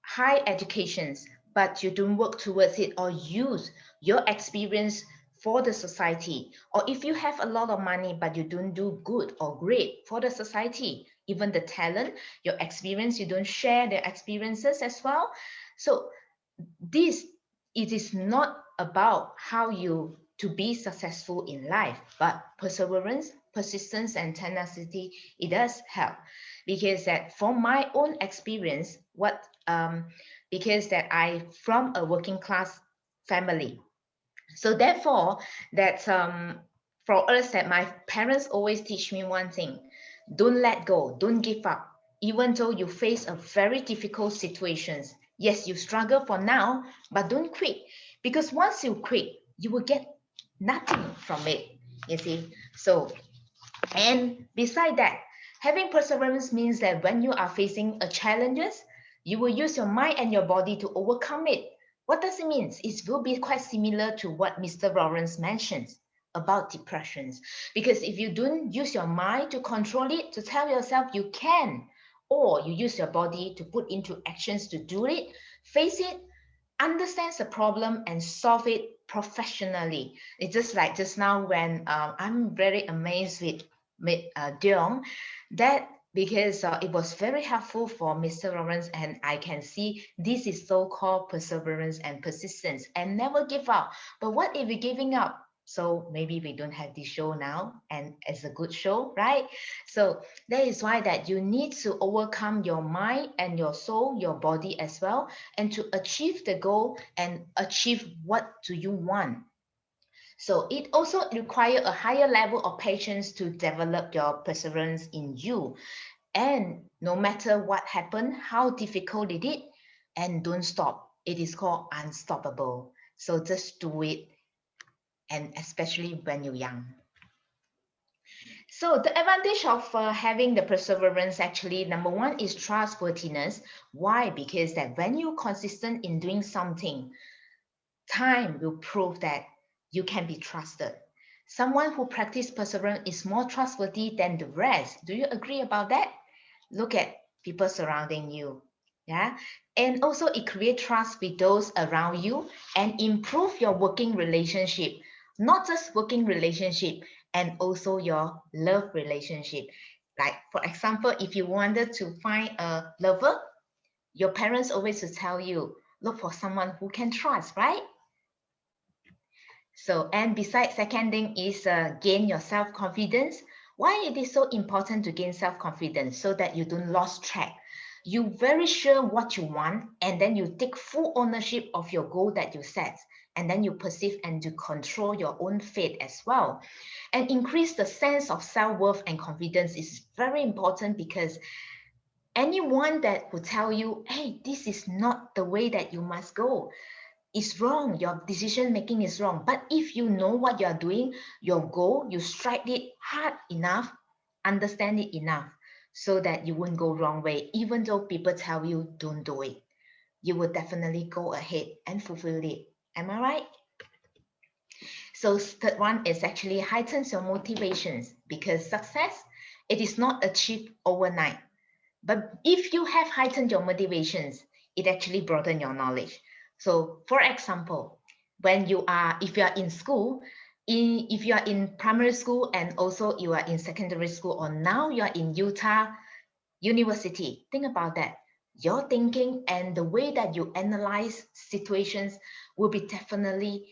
high educations, but you don't work towards it or use your experience for the society, or if you have a lot of money but you don't do good or great for the society, even the talent, your experience, you don't share the experiences as well. So it is not about how you to be successful in life, but perseverance, persistence, and tenacity, it does help. Because that from my own experience, because that I from a working class family, so therefore that for us, that my parents always teach me one thing: don't let go, don't give up, even though you face a very difficult situations. Yes, you struggle for now, but don't quit, because once you quit, you will get nothing from it, you see. So, and beside that, having perseverance means that when you are facing a challenges, you will use your mind and your body to overcome it. What does it mean? It will be quite similar to what Mr. Lawrence mentions about depressions. Because if you don't use your mind to control it, to tell yourself you can, or you use your body to put into actions to do it, face it, understands the problem and solve it professionally. It's just like just now when I'm very amazed with Dion, that because it was very helpful for Mr. Lawrence, and I can see this is so-called perseverance and persistence, and never give up. But what if we're giving up? So maybe we don't have this show now, and it's a good show, right? So that is why that you need to overcome your mind and your soul, your body as well, and to achieve the goal and achieve what do you want. So it also requires a higher level of patience to develop your perseverance in you. And no matter what happened, how difficult it is, and don't stop. It is called unstoppable. So just do it, and especially when you're young. So the advantage of having the perseverance, actually, number one is trustworthiness. Why? Because that when you're consistent in doing something, time will prove that you can be trusted. Someone who practices perseverance is more trustworthy than the rest. Do you agree about that? Look at people surrounding you. Yeah. And also it creates trust with those around you and improve your working relationship. Not just working relationship, and also your love relationship. Like for example, if you wanted to find a lover, your parents always will tell you, look for someone who can trust, right? So, and besides, second thing is gain your self-confidence. Why it is so important to gain self-confidence? So that you don't lose track. You're very sure what you want, and then you take full ownership of your goal that you set, and then you perceive and to control your own fate as well. And increase the sense of self-worth and confidence is very important, because anyone that will tell you, hey, this is not the way that you must go, is wrong. Your decision making is wrong. But if you know what you are doing, your goal, you strike it hard enough, understand it enough, so that you won't go wrong way. Even though people tell you don't do it, you will definitely go ahead and fulfill it. Am I right? So third one is actually heightens your motivations, because success, it is not achieved overnight. But if you have heightened your motivations, it actually broaden your knowledge. So for example, if you are in school, if you are in primary school and also you are in secondary school, or now you are in Utah University, think about that. Your thinking and the way that you analyze situations will be definitely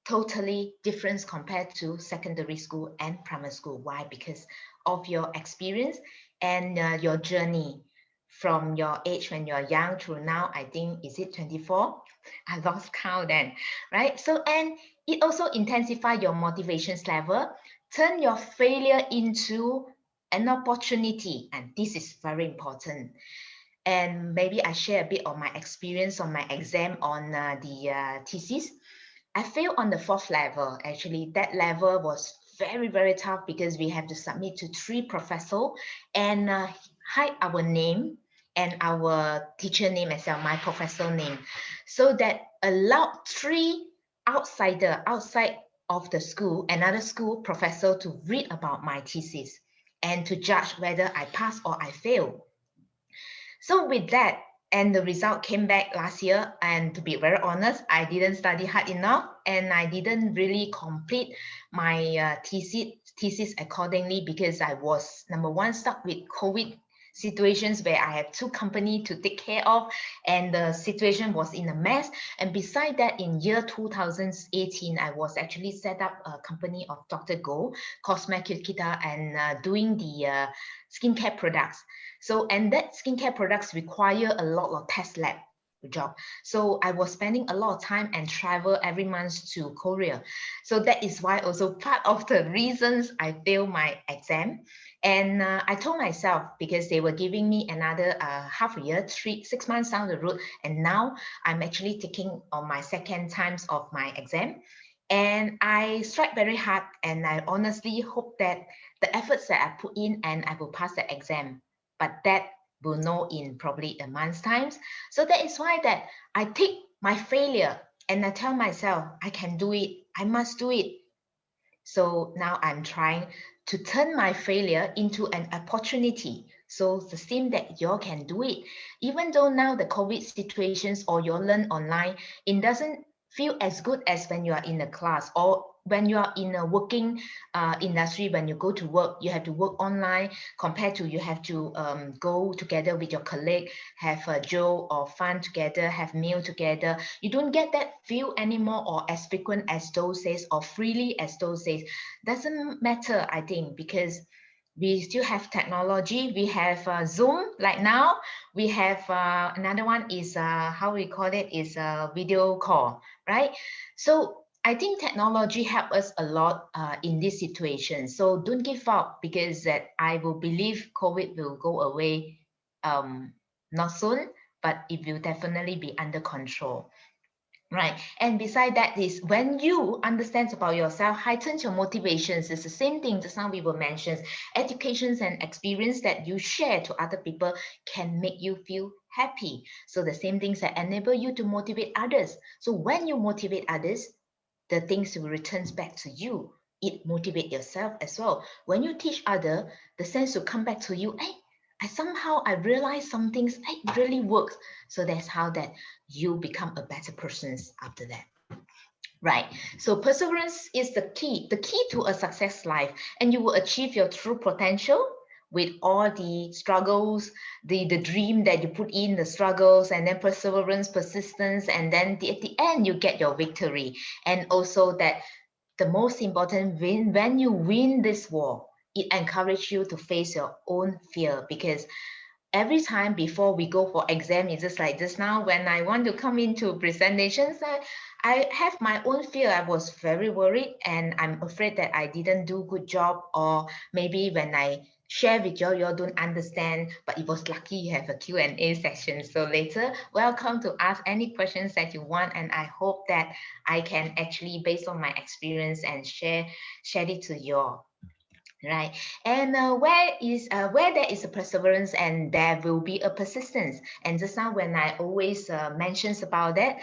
totally different compared to secondary school and primary school. Why? Because of your experience and your journey from your age when you're young to now. I think, is it 24? I lost count then, right? So, and it also intensify your motivations level, turn your failure into an opportunity, and this is very important. And maybe I share a bit of my experience on my exam on the thesis. I failed on the 4th level. Actually, that level was very, very tough, because we have to submit to 3 professors and hide our name and our teacher name as well, my professor name, so that allowed 3 outside of the school, another school professor, to read about my thesis and to judge whether I pass or I fail. So with that, And the result came back last year. And to be very honest, I didn't study hard enough, and I didn't really complete my thesis accordingly, because I was, number one, stuck with COVID situations where I have two companies to take care of, and the situation was in a mess. And beside that, in year 2018, I was actually set up a company of Dr. Go, Cosmetic Kita, and doing the skincare products. So, and that skincare products require a lot of test lab job. So I was spending a lot of time and travel every month to Korea. So that is why also part of the reasons I failed my exam. And I told myself, because they were giving me another half a year, 6 months down the road, and now I'm actually taking on my second times of my exam. And I strike very hard, and I honestly hope that the efforts that I put in, and I will pass the exam. But that will know in probably a month's time. So that is why that I take my failure and I tell myself, I can do it, I must do it. So now I'm trying to turn my failure into an opportunity. So the same that you all can do it. Even though now the COVID situations or you learn online, it doesn't feel as good as when you are in a class, or when you are in a working industry. When you go to work, you have to work online, compared to you have to go together with your colleague, have a joke or fun together, have meal together. You don't get that feel anymore, or as frequent as those days, or freely as those days. Doesn't matter, I think, because we still have technology. We have Zoom like now. We have another one is how we call it is a video call, right? So I think technology helped us a lot in this situation. So don't give up, because that I will believe COVID will go away not soon, but it will definitely be under control. Right. And beside that is when you understand about yourself, heightens your motivations. It's the same thing just now we were mentioned. Educations and experience that you share to other people can make you feel happy. So the same things that enable you to motivate others. So when you motivate others, the things will return back to you. It motivate yourself as well. When you teach other, the sense will come back to you. Hey, I realized some things, it really works. So that's how that you become a better person after that. Right. So perseverance is the key to a success life, and you will achieve your true potential with all the struggles, the dream that you put in, the struggles, and then perseverance, persistence, and then at the end you get your victory. And also that the most important, when you win this war, it encourages you to face your own fear, because every time before we go for exam, it's just like just now when I want to come into presentations, I have my own fear. I was very worried, and I'm afraid that I didn't do good job, or maybe when I share with you all don't understand. But it was lucky you have a Q&A session. So later, welcome to ask any questions that you want, and I hope that I can actually, based on my experience, and share it to you all. Right. And where there is a perseverance, and there will be a persistence. And just now when I always mentions about that,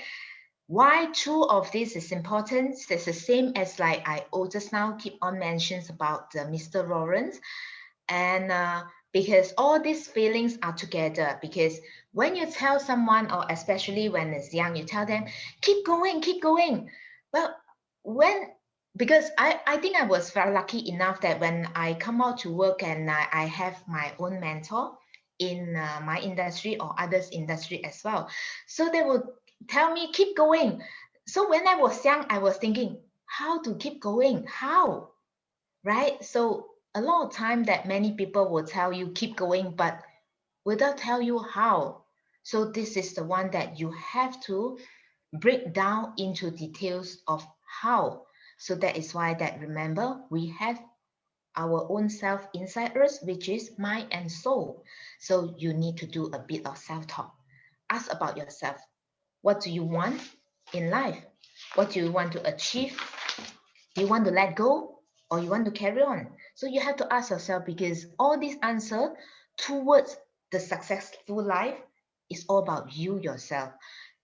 why two of this is important, it's the same as like I just now keep on mentions about Mr. Lawrence. And because all these feelings are together, because when you tell someone, or especially when it's young, you tell them, keep going, keep going. Well, because I think I was very lucky enough that when I come out to work, and I have my own mentor in my industry or others industry as well. So they will tell me, keep going. So when I was young, I was thinking, how to keep going? How? Right? So a lot of time that many people will tell you keep going, but without tell you how. So this is the one that you have to break down into details of how. So that is why that, remember, we have our own self inside us, which is mind and soul. So you need to do a bit of self-talk. Ask about yourself. What do you want in life? What do you want to achieve? Do you want to let go, or you want to carry on? So you have to ask yourself, because all these answers towards the successful life is all about you yourself.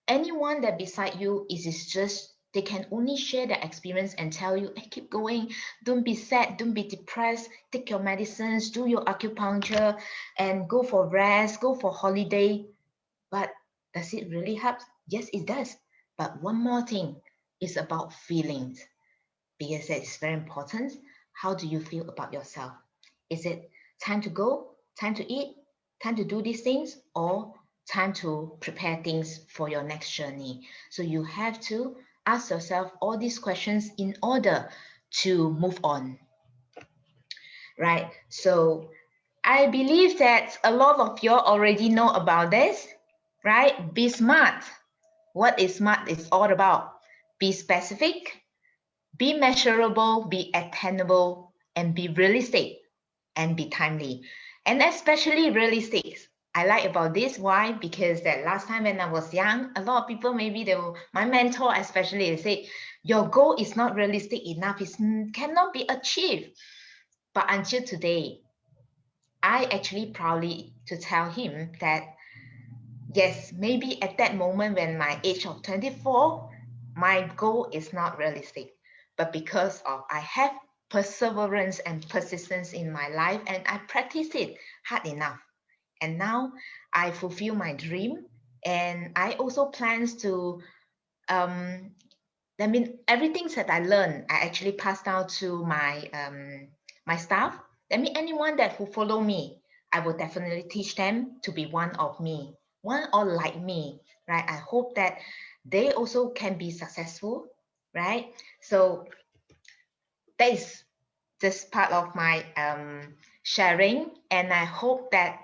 Anyone that beside you is just, they can only share their experience and tell you, hey, keep going, don't be sad, don't be depressed, take your medicines, do your acupuncture, and go for rest, go for holiday. But does it really help? Yes, it does. But one more thing is about feelings, because it's very important. How do you feel about yourself? Is it time to go, time to eat, time to do these things, or time to prepare things for your next journey? So you have to ask yourself all these questions in order to move on, right? So I believe that a lot of you already know about this, right? Be smart. What is smart is all about. Be specific, be measurable, be attainable, and be realistic, and be timely. And especially realistic. I like about this. Why? Because that last time when I was young, a lot of people, maybe they will, my mentor especially, they say, your goal is not realistic enough, it cannot be achieved. But until today, I actually proudly to tell him that yes, maybe at that moment when my age of 24, my goal is not realistic, but because of I have perseverance and persistence in my life, and I practice it hard enough, and now I fulfill my dream, and I also plans to I mean, everything that I learned, I actually pass down to my my staff. I mean, anyone that who follow me, I will definitely teach them to be one of me, one or like me, right? I hope that they also can be successful, right? So that is just part of my sharing, and I hope that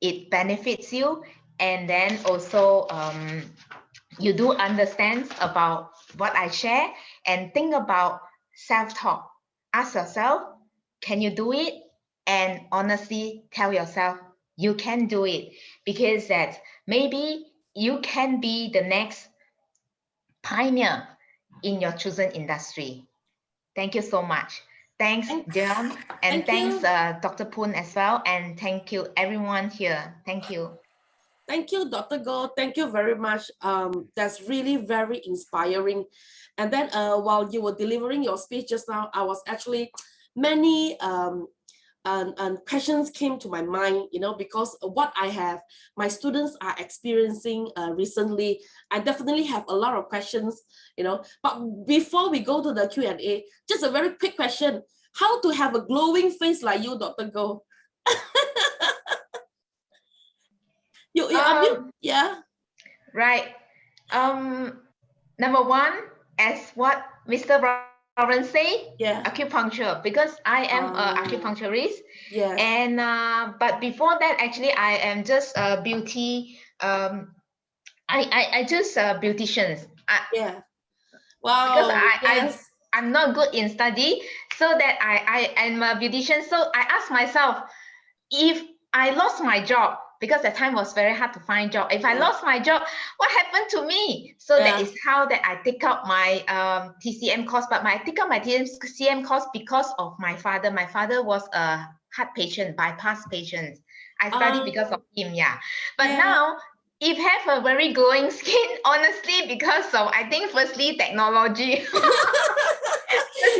it benefits you, and then also you do understand about what I share, and think about self-talk. Ask yourself, can you do it? And honestly tell yourself you can do it, because that maybe you can be the next pioneer in your chosen industry. Thank you so much. Thanks, John, and thanks, Dr. Poon as well, and thank you everyone here. Thank you. Thank you, Dr. Go. Thank you very much. That's really very inspiring. And then while you were delivering your speech just now, I was actually many and questions came to my mind, you know, because what I have, my students are experiencing recently. I definitely have a lot of questions, you know. But before we go to the Q&A, just a very quick question: how to have a glowing face like you, Dr. Go? Yeah. Right. Number one, as what Mr. Lawrence say, yeah, acupuncture, because I am an acupuncturist. Yes. And but before that, actually, I am just a beauty. I just beauticians. Yeah. Wow. Because yes. I'm not good in study, so that I am a beautician. So I ask myself, if I lost my job, because the time was very hard to find job. If I lost my job, what happened to me? So that is how that I take up my TCM course. But I take up my TCM course because of my father. My father was a heart patient, bypass patient. I studied because of him, yeah. But now, if have a very glowing skin, honestly, because of, I think, firstly, technology.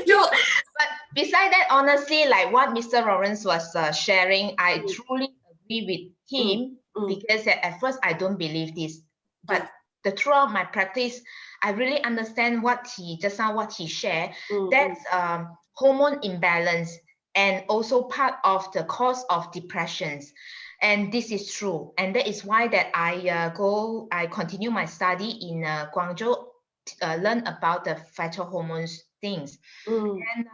But beside that, honestly, like what Mr. Lawrence was sharing, I truly agree with him, because at first I don't believe this, but throughout my practice, I really understand what he shared. That's hormone imbalance, and also part of the cause of depressions. And this is true, and that is why that I continue my study in Guangzhou, learn about the phytohormones things. And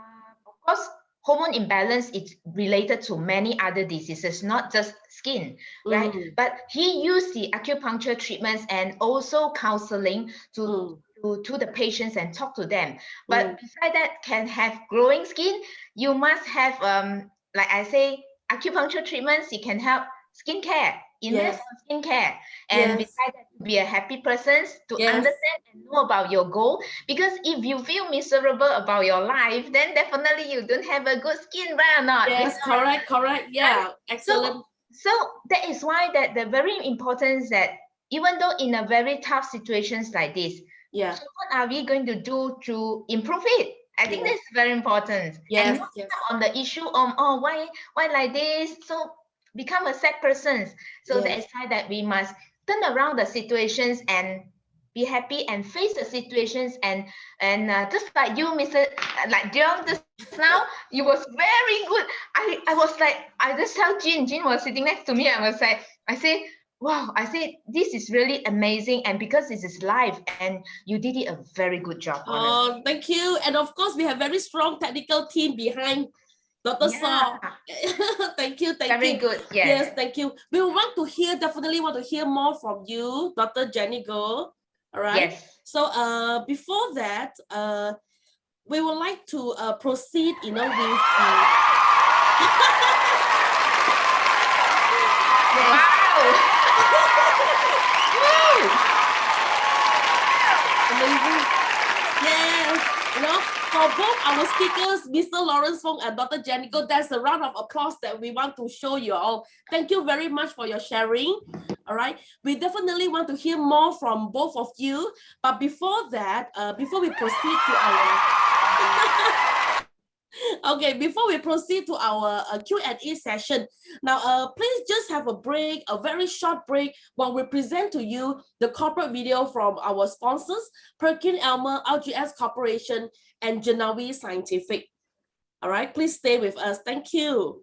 of course, hormone imbalance is related to many other diseases, not just skin, right? But he used the acupuncture treatments and also counseling to the patients and talk to them. But beside that, can have glowing skin, you must have like I say, acupuncture treatments. It can help skincare. Invest on skincare, and beside that, to be a happy person, to understand and know about your goal. Because if you feel miserable about your life, then definitely you don't have a good skin, right or not? Yes, correct. Yeah, excellent. So that is why that the very important that even though in a very tough situations like this, so what are we going to do to improve it? I think that's very important. And not on the issue of why like this, so become a sad person. So that is why that we must turn around the situations and be happy and face the situations, and just like you, Mr. like Dion, just now, you was very good. I was like, I just tell Jean was sitting next to me. I was like, I say, wow, I say this is really amazing, and because this is live, and you did it a very good job. Oh, thank you. And of course, we have very strong technical team behind Dr. Saw. Thank you, thank very you. good. Yes, thank you. We want to hear, definitely want to hear more from you, Dr. Jenny Go. All right. Yes. So before that, we would like to proceed, with Wow. Amazing. Yes, for both our speakers, Mr. Lawrence Fong and Dr. Jenny Go, that's a round of applause that we want to show you all. Thank you very much for your sharing. All right, we definitely want to hear more from both of you. But before that, before we proceed to our before we proceed to our Q&A session, now please just have a break, a very short break, while we present to you the corporate video from our sponsors, PerkinElmer, RGS Corporation, and Genawi Scientific. All right, please stay with us. Thank you.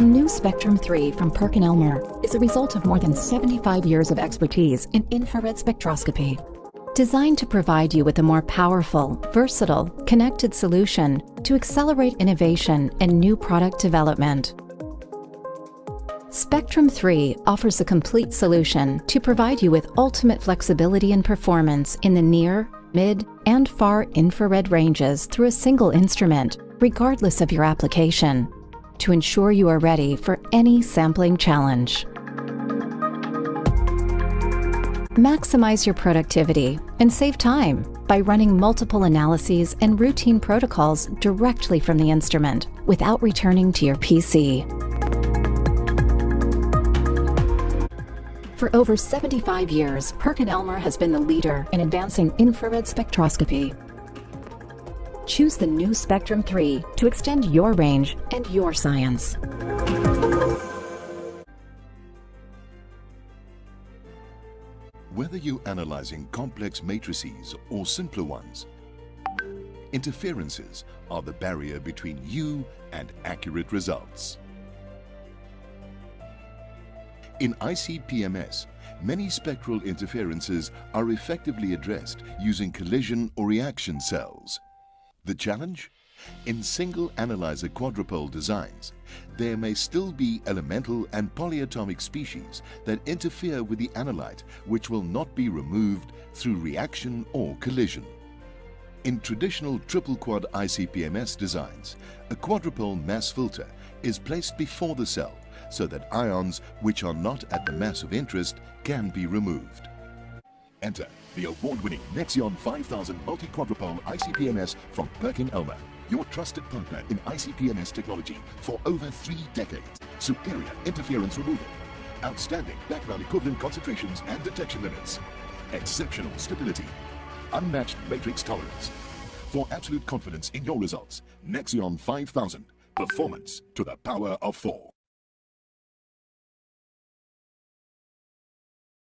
New Spectrum 3 from PerkinElmer is a result of more than 75 years of expertise in infrared spectroscopy. Designed to provide you with a more powerful, versatile, connected solution to accelerate innovation and new product development. Spectrum 3 offers a complete solution to provide you with ultimate flexibility and performance in the near, mid, and far infrared ranges through a single instrument, regardless of your application, to ensure you are ready for any sampling challenge. Maximize your productivity and save time by running multiple analyses and routine protocols directly from the instrument without returning to your PC. For over 75 years, PerkinElmer has been the leader in advancing infrared spectroscopy. Choose the new Spectrum 3 to extend your range and your science. Whether you're analyzing complex matrices or simpler ones, interferences are the barrier between you and accurate results. In ICP-MS, many spectral interferences are effectively addressed using collision or reaction cells. The challenge? In single analyzer quadrupole designs, there may still be elemental and polyatomic species that interfere with the analyte, which will not be removed through reaction or collision. In traditional triple quad ICP-MS designs, a quadrupole mass filter is placed before the cell so that ions which are not at the mass of interest can be removed. Enter the award-winning Nexion 5000 multi-quadrupole ICP-MS from PerkinElmer, your trusted partner in ICP-MS technology for over 3 decades. Superior interference removal, outstanding background equivalent concentrations and detection limits, exceptional stability, unmatched matrix tolerance, For absolute confidence in your results, Nexion 5000. Performance to the power of 4.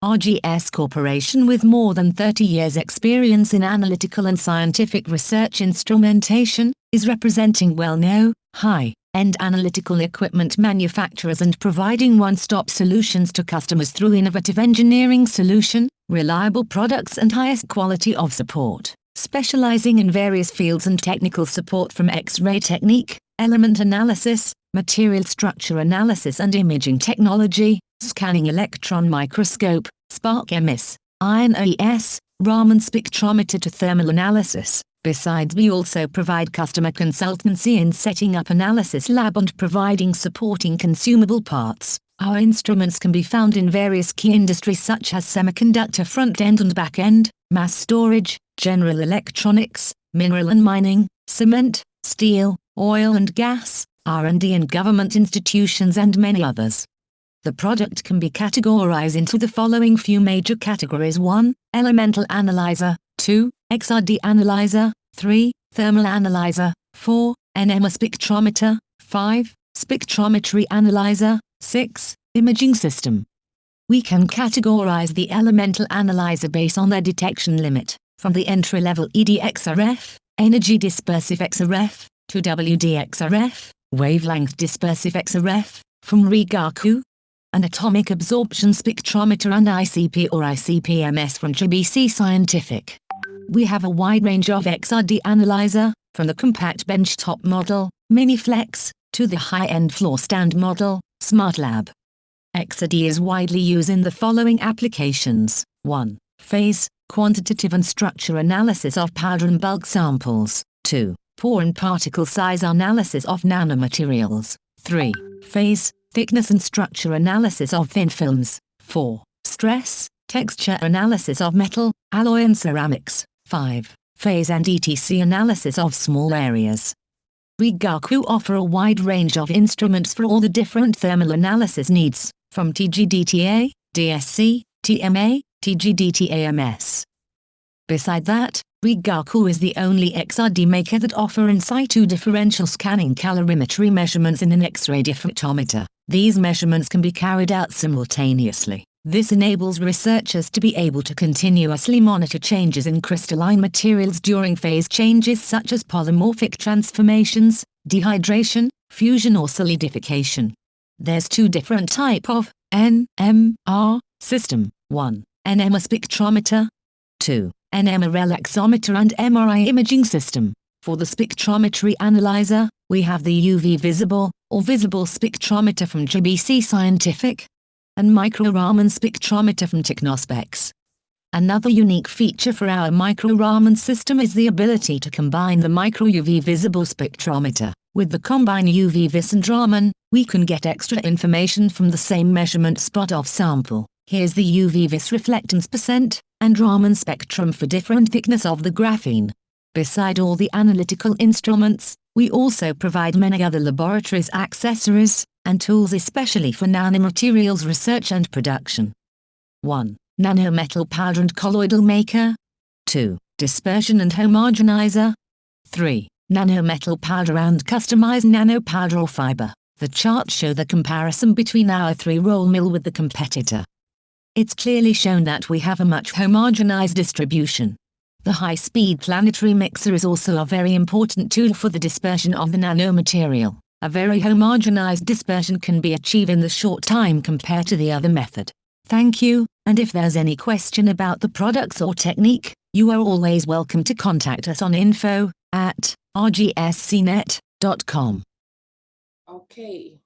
RGS Corporation, with more than 30 years experience in analytical and scientific research instrumentation, is representing well-known, high-end analytical equipment manufacturers and providing one-stop solutions to customers through innovative engineering solution, reliable products and highest quality of support, specializing in various fields and technical support from X-ray technique, element analysis, material structure analysis and imaging technology, scanning electron microscope, spark emis, ion AES, Raman spectrometer to thermal analysis. Besides, we also provide customer consultancy in setting up analysis lab and providing supporting consumable parts. Our instruments can be found in various key industries such as semiconductor front-end and back-end, mass storage, general electronics, mineral and mining, cement, steel, oil and gas, R&D and government institutions and many others. The product can be categorized into the following few major categories: 1. Elemental analyzer, 2. XRD analyzer, 3. Thermal analyzer, 4. NMR spectrometer, 5. Spectrometry analyzer, 6. Imaging system. We can categorize the elemental analyzer based on their detection limit, from the entry-level EDXRF, energy dispersive XRF, to WDXRF, wavelength dispersive XRF, from Rigaku, an atomic absorption spectrometer and ICP or ICP-MS from GBC Scientific. We have a wide range of XRD analyzer, from the compact benchtop model, MiniFlex, to the high-end floor stand model, SmartLab. XRD is widely used in the following applications: 1. Phase, quantitative and structure analysis of powder and bulk samples. 2. Pore and particle size analysis of nanomaterials. 3. Phase, thickness and structure analysis of thin films. 4. Stress, texture analysis of metal, alloy and ceramics. 5. Phase and ETC analysis of small areas. Rigaku offer a wide range of instruments for all the different thermal analysis needs, from TGDTA, DSC, TMA, TGDTA-MS. Beside that, Rigaku is the only XRD maker that offer in situ differential scanning calorimetry measurements in an X-ray diffractometer. These measurements can be carried out simultaneously. This enables researchers to be able to continuously monitor changes in crystalline materials during phase changes such as polymorphic transformations, dehydration, fusion or solidification. There's 2 different type of NMR system. 1. NMR spectrometer. 2. NMR relaxometer and MRI imaging system. For the spectrometry analyzer, we have the UV visible, or visible spectrometer from GBC Scientific, and micro-Raman spectrometer from Technospecs. Another unique feature for our micro-Raman system is the ability to combine the micro-UV visible spectrometer with the combined UV vis and Raman. We can get extra information from the same measurement spot of sample. Here's the UV vis reflectance percent and Raman spectrum for different thickness of the graphene. Beside all the analytical instruments, we also provide many other laboratories accessories and tools especially for nanomaterials research and production. 1. Nanometal powder and colloidal maker. 2. Dispersion and homogenizer. 3. Nanometal powder and customized nanopowder or fiber. The charts show the comparison between our 3-roll mill with the competitor. It's clearly shown that we have a much homogenized distribution. The high-speed planetary mixer is also a very important tool for the dispersion of the nanomaterial. A very homogenized dispersion can be achieved in the short time compared to the other method. Thank you, and if there's any question about the products or technique, you are always welcome to contact us on info@rgscnet.com. Okay.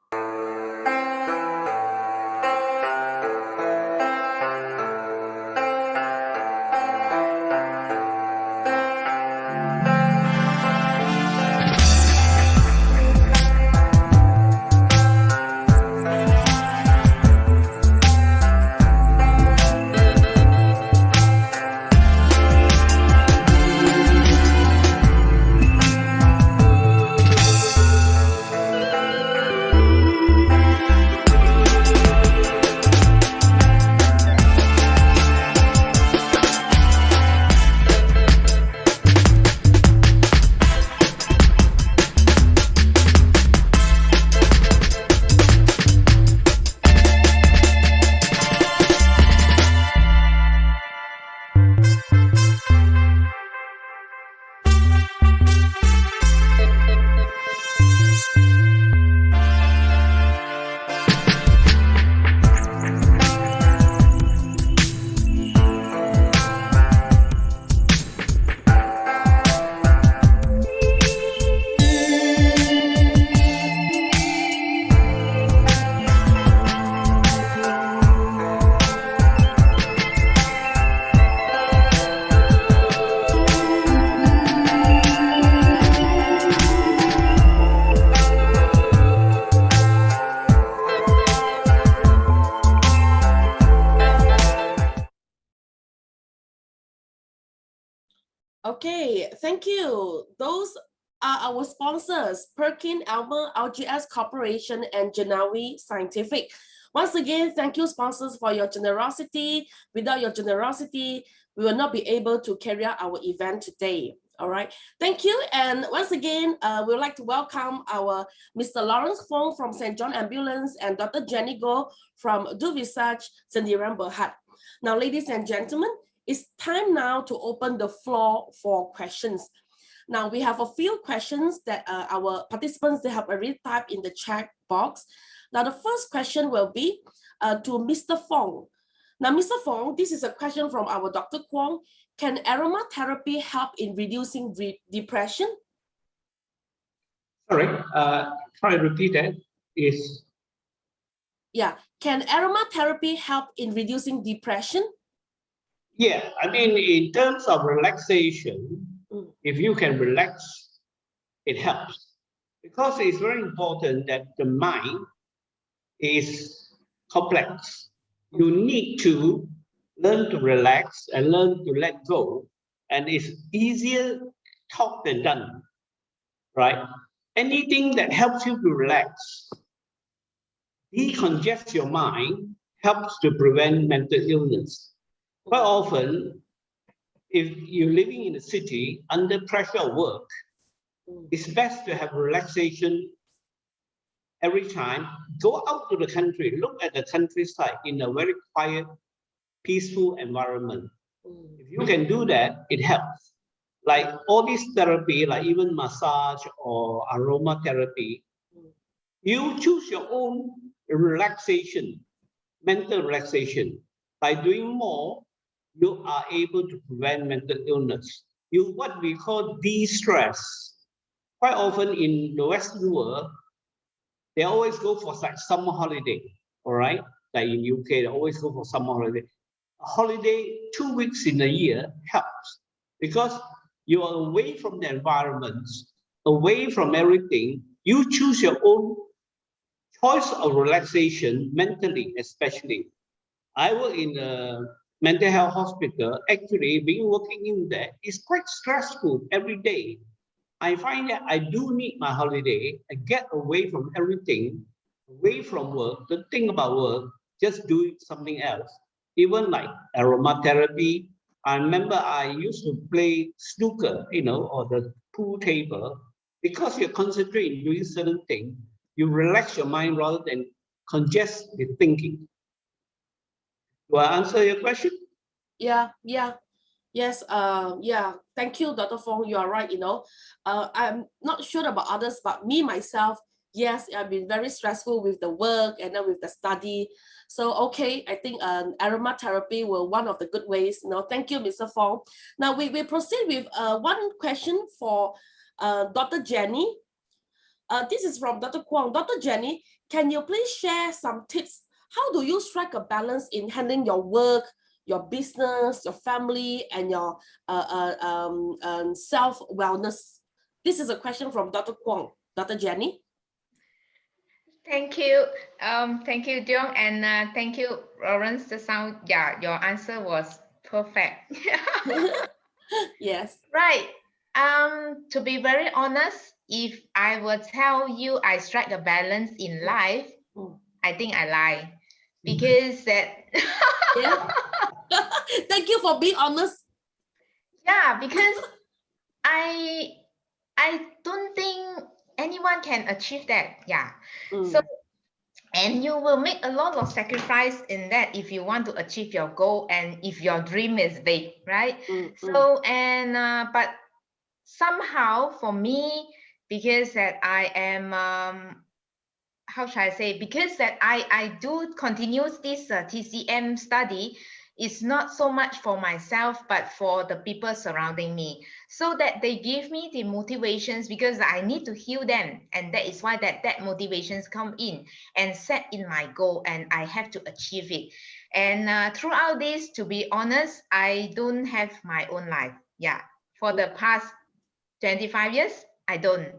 Okay, thank you. Those are our sponsors, Perkin Elmer, LGS Corporation, and Genawi Scientific. Once again, thank you, sponsors, for your generosity. Without your generosity, we will not be able to carry out our event today. All right, thank you. And once again, we would like to welcome our Mr. Lawrence Fong from St. John Ambulance and Dr. Jenny Go from Do Research, Sendirian Berhad. Now, ladies and gentlemen, it's time now to open the floor for questions. Now, we have a few questions that our participants, they have already typed in the chat box. Now, the first question will be to Mr. Fong. Now, Mr. Fong, this is a question from our Dr. Kwong. Can aromatherapy help in reducing depression? Sorry, try to repeat that. Is Yeah, can aromatherapy help in reducing depression? Yeah, I mean, in terms of relaxation, if you can relax, it helps. Because it's very important that the mind is complex. You need to learn to relax and learn to let go. And it's easier talk than done, right? Anything that helps you to relax, decongest your mind, helps to prevent mental illness. Quite often, if you're living in a city under pressure of work, it's best to have relaxation every time. Go out to the country, look at the countryside in a very quiet, peaceful environment. If you can do that, it helps. Like all this therapy, like even massage or aromatherapy, you choose your own relaxation, mental relaxation. By doing more, you are able to prevent mental illness. What we call de-stress. Quite often in the Western world, they always go for like summer holiday, all right? Like in UK, they always go for summer holiday. A holiday 2 weeks in a year helps because you are away from the environment, away from everything. You choose your own choice of relaxation mentally, especially. I work in a mental health hospital. Actually, being working in there is quite stressful every day. I find that I do need my holiday. I get away from everything, away from work, don't think about work, just do something else. Even like aromatherapy. I remember I used to play snooker, or the pool table. Because you're concentrating doing certain things, you relax your mind rather than congest the thinking. Do I answer your question? Yeah. Yes, yeah, thank you, Dr. Fong. You are right, I'm not sure about others, but me, myself, yes, I've been very stressful with the work and then with the study. So, okay, I think aromatherapy will one of the good ways. Thank you, Mr. Fong. Now, we proceed with one question for Dr. Jenny. This is from Dr. Kwong. Dr. Jenny, can you please share some tips? How do you strike a balance in handling your work, your business, your family, and your self-wellness? This is a question from Dr. Kwong. Dr. Jenny? Thank you. Thank you, Dion, and thank you, Lawrence. Your answer was perfect. Yes. Right. To be very honest, if I will tell you I strike a balance in life, I think I lie. Because that Yeah. Thank you for being honest. Yeah, because I don't think anyone can achieve that. Yeah. So and you will make a lot of sacrifice in that if you want to achieve your goal and if your dream is big, right? So but somehow for me, because that I am how should I say, because that I do continue this TCM study, is not so much for myself but for the people surrounding me, so that they give me the motivations, because I need to heal them, and that is why that motivations come in and set in my goal and I have to achieve it. And throughout this, to be honest, I don't have my own life. Yeah, for the past 25 years I don't.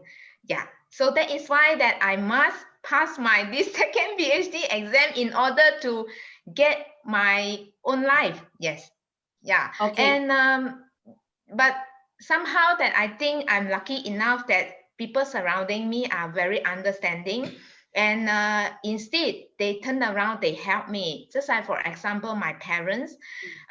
Yeah, so that is why that I must pass this second PhD exam in order to get my own life. Yes. Yeah. Okay. And but somehow that I think I'm lucky enough that people surrounding me are very understanding. And instead, they turn around, they help me. Just like, for example, my parents,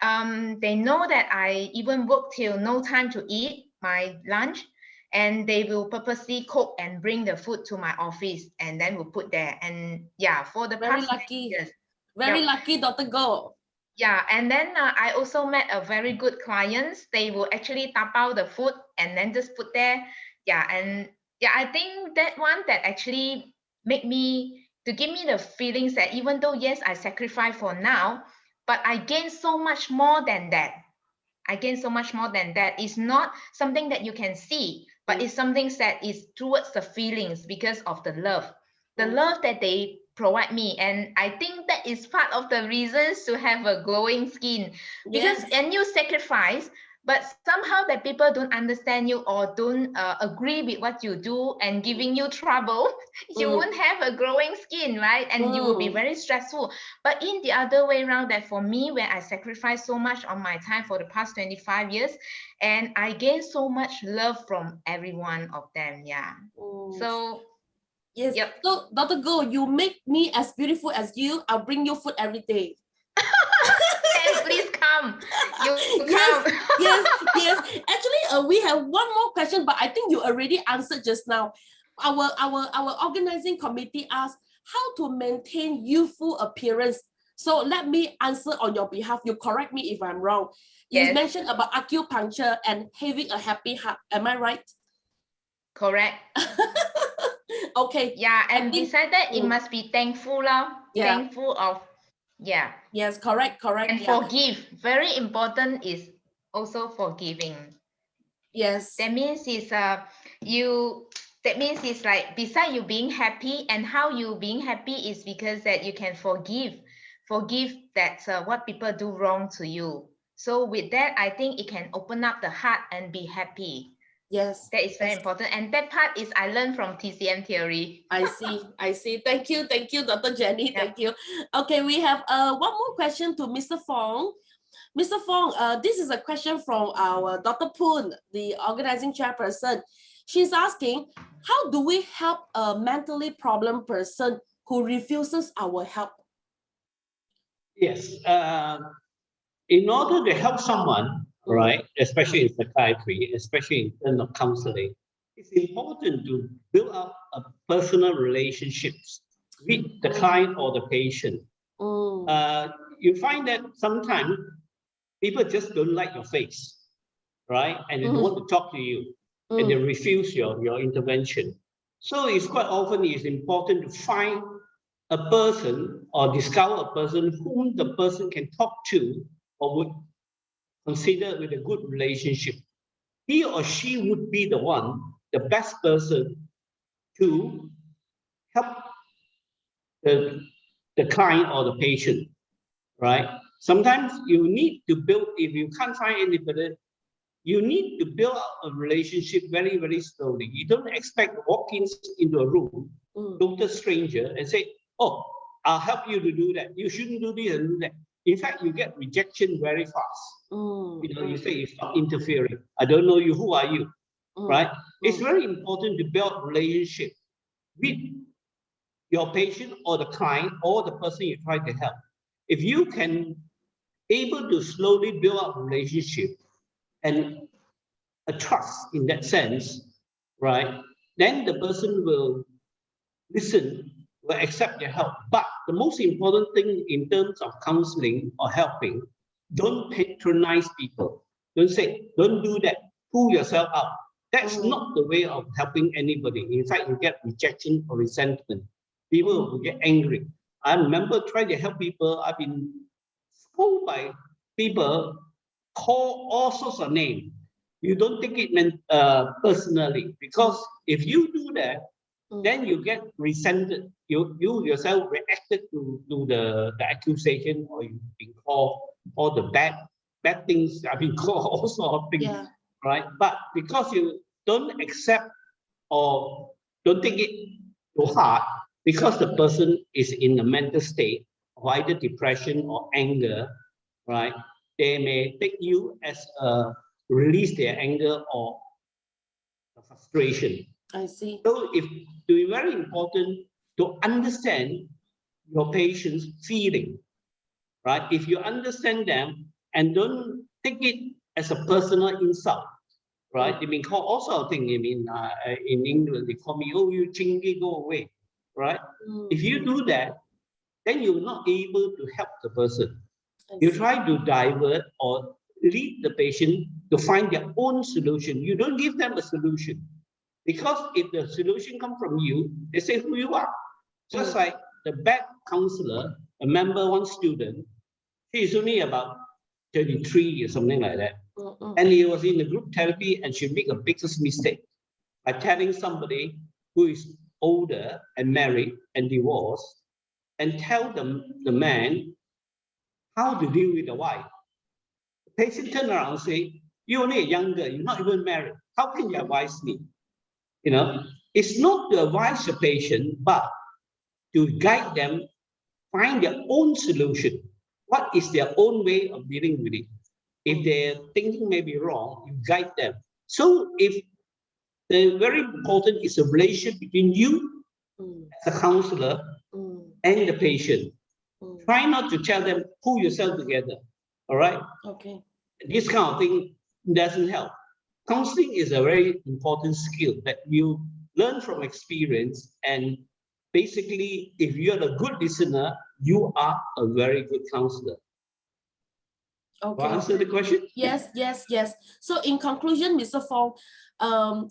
they know that I even work till no time to eat my lunch, and they will purposely cook and bring the food to my office, and then we'll put there. And yeah, for the Very past lucky. years. Very Yep. lucky, Dr. Go. Yeah, and then I also met a very good clients. They will actually tap out the food and then just put there. Yeah, and yeah, I think that one that actually make me to give me the feelings that even though yes, I sacrifice for now, but I gain so much more than that. I gain so much more than that. It's not something that you can see, but it's something that is towards the feelings because of the love that they provide me. And I think that is part of the reasons to have a glowing skin, because and you sacrifice, but somehow that people don't understand you or don't agree with what you do and giving you trouble, you won't have a glowing skin, right? And you will be very stressful. But in the other way around, that for me, when I sacrifice so much on my time for the past 25 years, and I gain so much love from every one of them. Yeah. So yes. Yep. So Dr. Go, you make me as beautiful as you. I'll bring you food every day. Then please come. You Yes, come. yes. Actually, we have one more question, but I think you already answered just now. Our organizing committee asked how to maintain youthful appearance. So let me answer on your behalf. You correct me if I'm wrong. You Yes. mentioned about acupuncture and having a happy heart. Am I right? Correct. Okay. Yeah, and beside that, it must be thankful, thankful of, yeah. Yes, correct. And forgive. Very important is also forgiving. Yes. That means it's that means it's like beside you being happy, and how you being happy is because that you can forgive that what people do wrong to you. So with that, I think it can open up the heart and be happy. Yes. That is very important. And that part is I learned from TCM theory. I see. Thank you, Dr. Jenny. Thank you. Okay, we have one more question to Mr. Fong. Mr. Fong, this is a question from our Dr. Poon, the organizing chairperson. She's asking, how do we help a mentally problem person who refuses our help? Yes. In order to help someone, right, especially in psychiatry, especially in terms of counseling, it's important to build up a personal relationships with the client or the patient. You find that sometimes people just don't like your face, right? And they don't want to talk to you, and they refuse your intervention. So it's quite often it's important to find a person or discover a person whom the person can talk to or would consider with a good relationship. He or she would be the best person to help the client or the patient, right? Sometimes you need to build, if you can't find anybody, you need to build a relationship very, very slowly. You don't expect to walk into a room, total stranger, and say, oh, I'll help you to do that. You shouldn't do this and do that. In fact, you get rejection very fast. You say, you stop interfering. I don't know you, who are you, right? It's very important to build a relationship with your patient or the client or the person you try to help. If you can able to slowly build up a relationship and a trust in that sense, right? Then the person will listen, will accept your help. But the most important thing in terms of counseling or helping, don't patronize people. Don't say, don't do that, pull yourself up. That's not the way of helping anybody. In fact, you get rejection or resentment. People will get angry. I remember trying to help people. I've been scolded by people, call all sorts of names. You don't take it personally, because if you do that, then you get resented. You yourself reacted to the accusation, or you've been called all the bad things. I've been called all sorts of things, right? But because you don't accept or don't take it to heart, because the person is in a mental state of either depression or anger, right? They may take you as a release their anger or frustration. I see. So it is very important to understand your patient's feeling, right? If you understand them and don't take it as a personal insult, right? I mean, call also a thing. I mean, in England they call me, "Oh, you chingy, go away," right? If you do that, then you're not able to help the person. You try to divert or lead the patient to find their own solution. You don't give them a solution, because if the solution comes from you, they say who you are. Just like the bad counselor, I remember one student, she's only about 33 or something like that. And he was in the group therapy and she made a biggest mistake by telling somebody who is older and married and divorced and tell them, the man, how to deal with the wife. The patient turned around and say, "You're only younger, you're not even married. How can you advise me?" You know, it's not to advise the patient, but to guide them, find their own solution. What is their own way of dealing with it? If their thinking may be wrong, you guide them. So if the very important is a relationship between you as a counselor and the patient. Try not to tell them, pull yourself together. All right? Okay. This kind of thing doesn't help. Counseling is a very important skill that you learn from experience, and basically, if you're a good listener, you are a very good counselor. Okay. Will I answer the question? Yes. So in conclusion, Mr. Fong,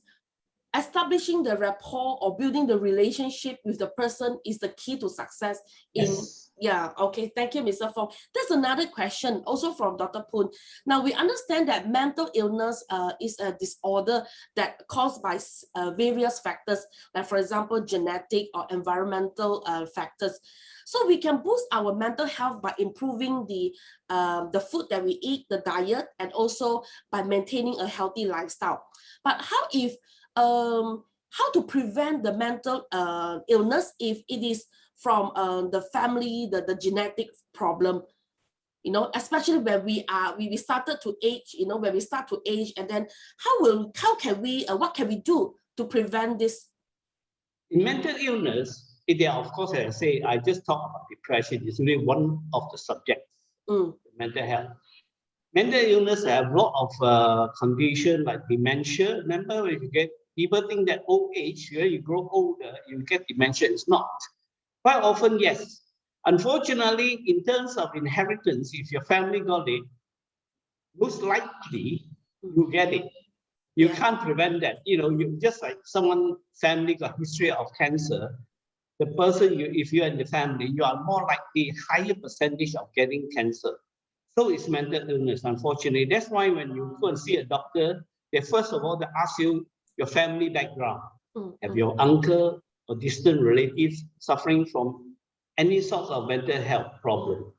establishing the rapport or building the relationship with the person is the key to success in okay, thank you, Mr. Fong. There's another question also from Dr. Poon. Now we understand that mental illness is a disorder that caused by various factors, like for example genetic or environmental factors. So we can boost our mental health by improving the food that we eat, the diet, and also by maintaining a healthy lifestyle. But how to prevent the mental illness if it is from the family, the genetic problem, you know, especially when we started to age, you know, when we start to age, and then what can we do to prevent this? In mental illness, there of course, as I say, I just talked about depression. It's only one of the subjects, mental health. Mental illness have a lot of conditions like dementia. Remember, when you get people think that old age, you grow older, you get dementia. It's not. Quite often, yes. Unfortunately, in terms of inheritance, if your family got it, most likely you get it. You can't prevent that. You know, you just like someone family got history of cancer, the person if you're in the family, you are more likely higher percentage of getting cancer. So it's mental illness, unfortunately. That's why when you go and see a doctor, they first of all they ask you your family background. Have your uncle or distant relatives suffering from any sort of mental health problem?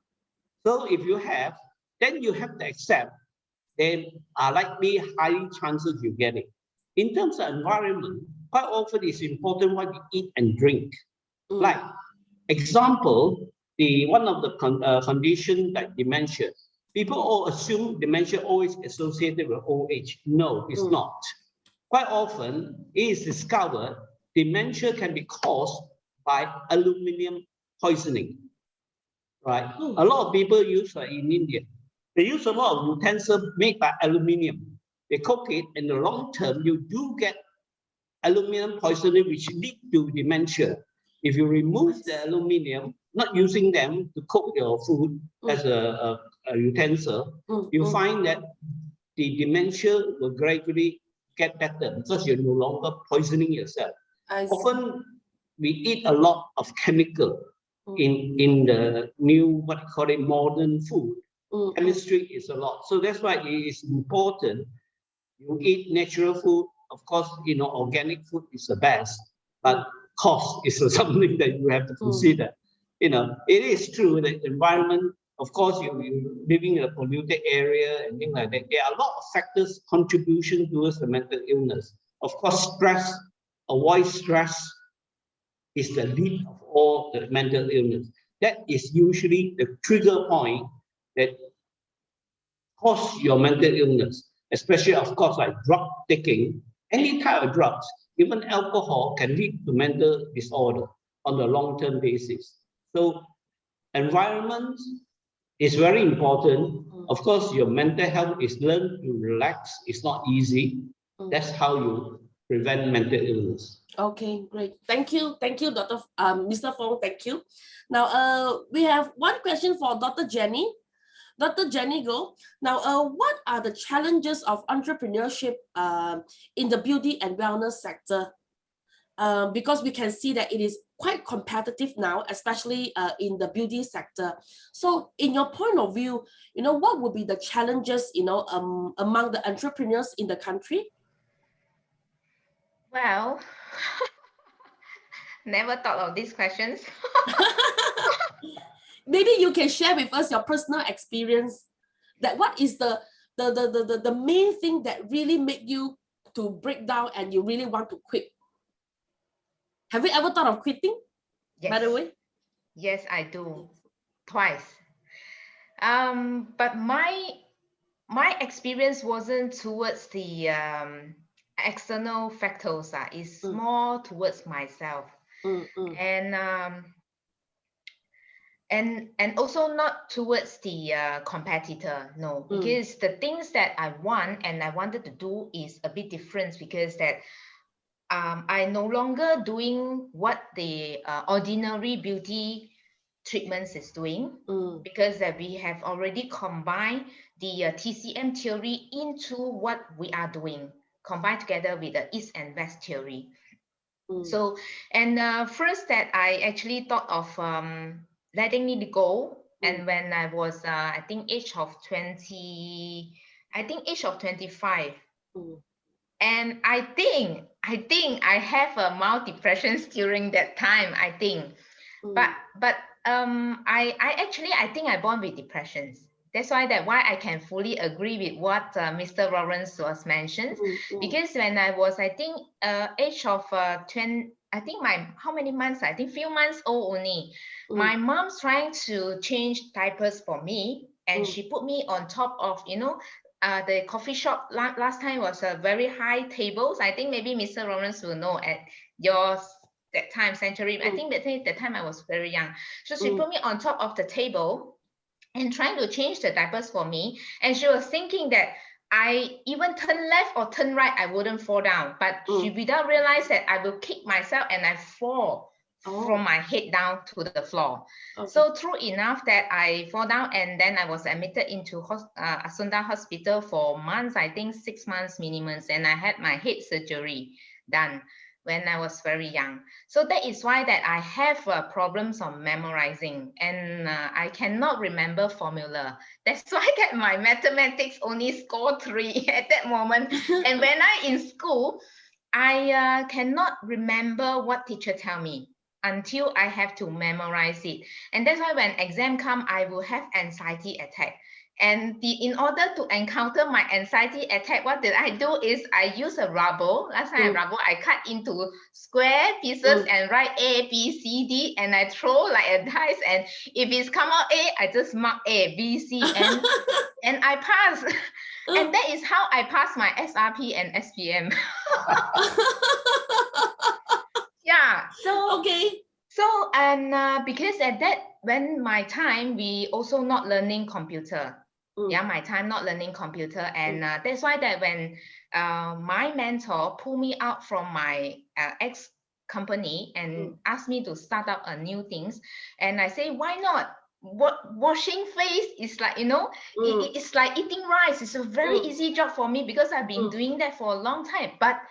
So if you have, then you have to accept there are likely high chances you get it. In terms of environment, quite often it's important what you eat and drink. Like example, one of the conditions like dementia. People all assume dementia always associated with old age. No, it's not. Quite often, it is discovered dementia can be caused by aluminum poisoning. Right? A lot of people use in India. They use a lot of utensils made by aluminum. They cook it, in the long term, you do get aluminum poisoning, which lead to dementia. If you remove the aluminum, not using them to cook your food as a utensil, you find that the dementia will gradually get better because you're no longer poisoning yourself. Often we eat a lot of chemical in the new, what you call it, modern food. Chemistry is a lot. So that's why it is important you eat natural food. Of course, you know, organic food is the best, but cost is something that you have to consider. You know, it is true that environment, of course, you're living in a polluted area and things like that. There are a lot of factors contribution towards the mental illness. Of course, stress, avoid stress is the lead of all the mental illness. That is usually the trigger point that cause your mental illness. especially, of course, like drug taking, any type of drugs, even alcohol can lead to mental disorder on a long-term basis. So environment is very important. Of course, your mental health is learned to relax. It's not easy. That's how you prevent mental illness. Okay, great. Thank you, Dr. Mr. Fong. Thank you. Now, we have one question for Dr. Jenny. Dr. Jenny Go. Now, what are the challenges of entrepreneurship in the beauty and wellness sector? Because we can see that it is quite competitive now, especially in the beauty sector. So in your point of view, what would be the challenges, among the entrepreneurs in the country? Well, never thought of these questions. Maybe you can share with us your personal experience. That what is the main thing that really made you to break down and you really want to quit? Have you ever thought of quitting? Yes. By the way? Yes, I do. Twice. But my experience wasn't towards the external factors. It's more towards myself. And also not towards the competitor, no, because the things that I want and I wanted to do is a bit different, because that I no longer doing what the ordinary beauty treatments is doing, because that we have already combined the TCM theory into what we are doing, combined together with the East and West theory. So, and first that I actually thought of letting it go, and when I was I think age of 25, and I think I have mild depressions during that time, I think. But I think I born with depressions. That's why I can fully agree with what Mr. Lawrence was mentioned. Because when I was, I think, age of 20, I think how many months? I think few months old only. My mom's trying to change diapers for me, and she put me on top of, the coffee shop last time was a very high tables. I think maybe Mr. Lawrence will know at yours that time, Century. I think that time I was very young. So she put me on top of the table and trying to change the diapers for me. And she was thinking that I even turn left or turn right, I wouldn't fall down. But she without realize that I will kick myself and I fall from my head down to the floor. So true enough that I fall down, and then I was admitted into Asunda Hospital for months, I think 6 months minimum, and I had my head surgery done when I was very young. So that is why that I have problems on memorizing, and I cannot remember formula. That's why that my mathematics only scored 3 at that moment. And when I in school, I cannot remember what teacher tell me until I have to memorize it. And that's why when exam come, I will have anxiety attack. And in order to encounter my anxiety attack, what did I do is I use a rubber. Last time I cut into square pieces and write A, B, C, D, and I throw like a dice. And if it's come out A, I just mark A, B, C, and and I pass. And that is how I pass my SRP and SPM. Yeah. So okay. So and because at that when my time we also not learning computer. Yeah, my time not learning computer, and that's why that when my mentor pulled me out from my ex company and asked me to start up a new things, and I say why not? Washing face is like it's like eating rice. It's a very easy job for me because I've been doing that for a long time, but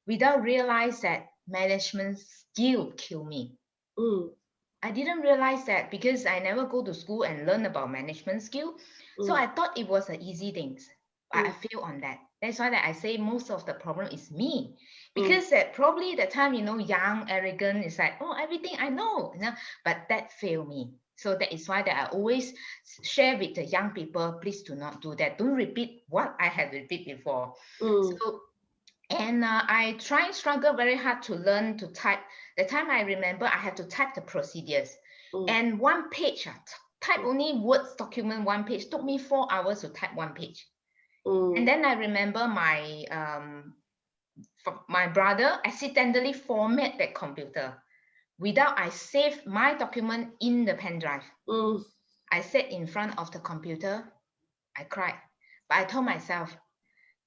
without realize that management skill kill me. I didn't realize that because I never go to school and learn about management skill. So I thought it was an easy thing, but I failed on that. That's why that I say most of the problem is me, because that probably the time, young, arrogant, is like, oh, everything I know, but that failed me. So that is why that I always share with the young people, please do not do that. Don't repeat what I had repeated before. So, and I struggle very hard to learn to type. The time I remember, I had to type the procedures. And one page, type only words document 1 page, took me 4 hours to type 1 page. And then I remember my brother accidentally format that computer without I save my document in the pen drive. I sat in front of the computer, I cried, but I told myself,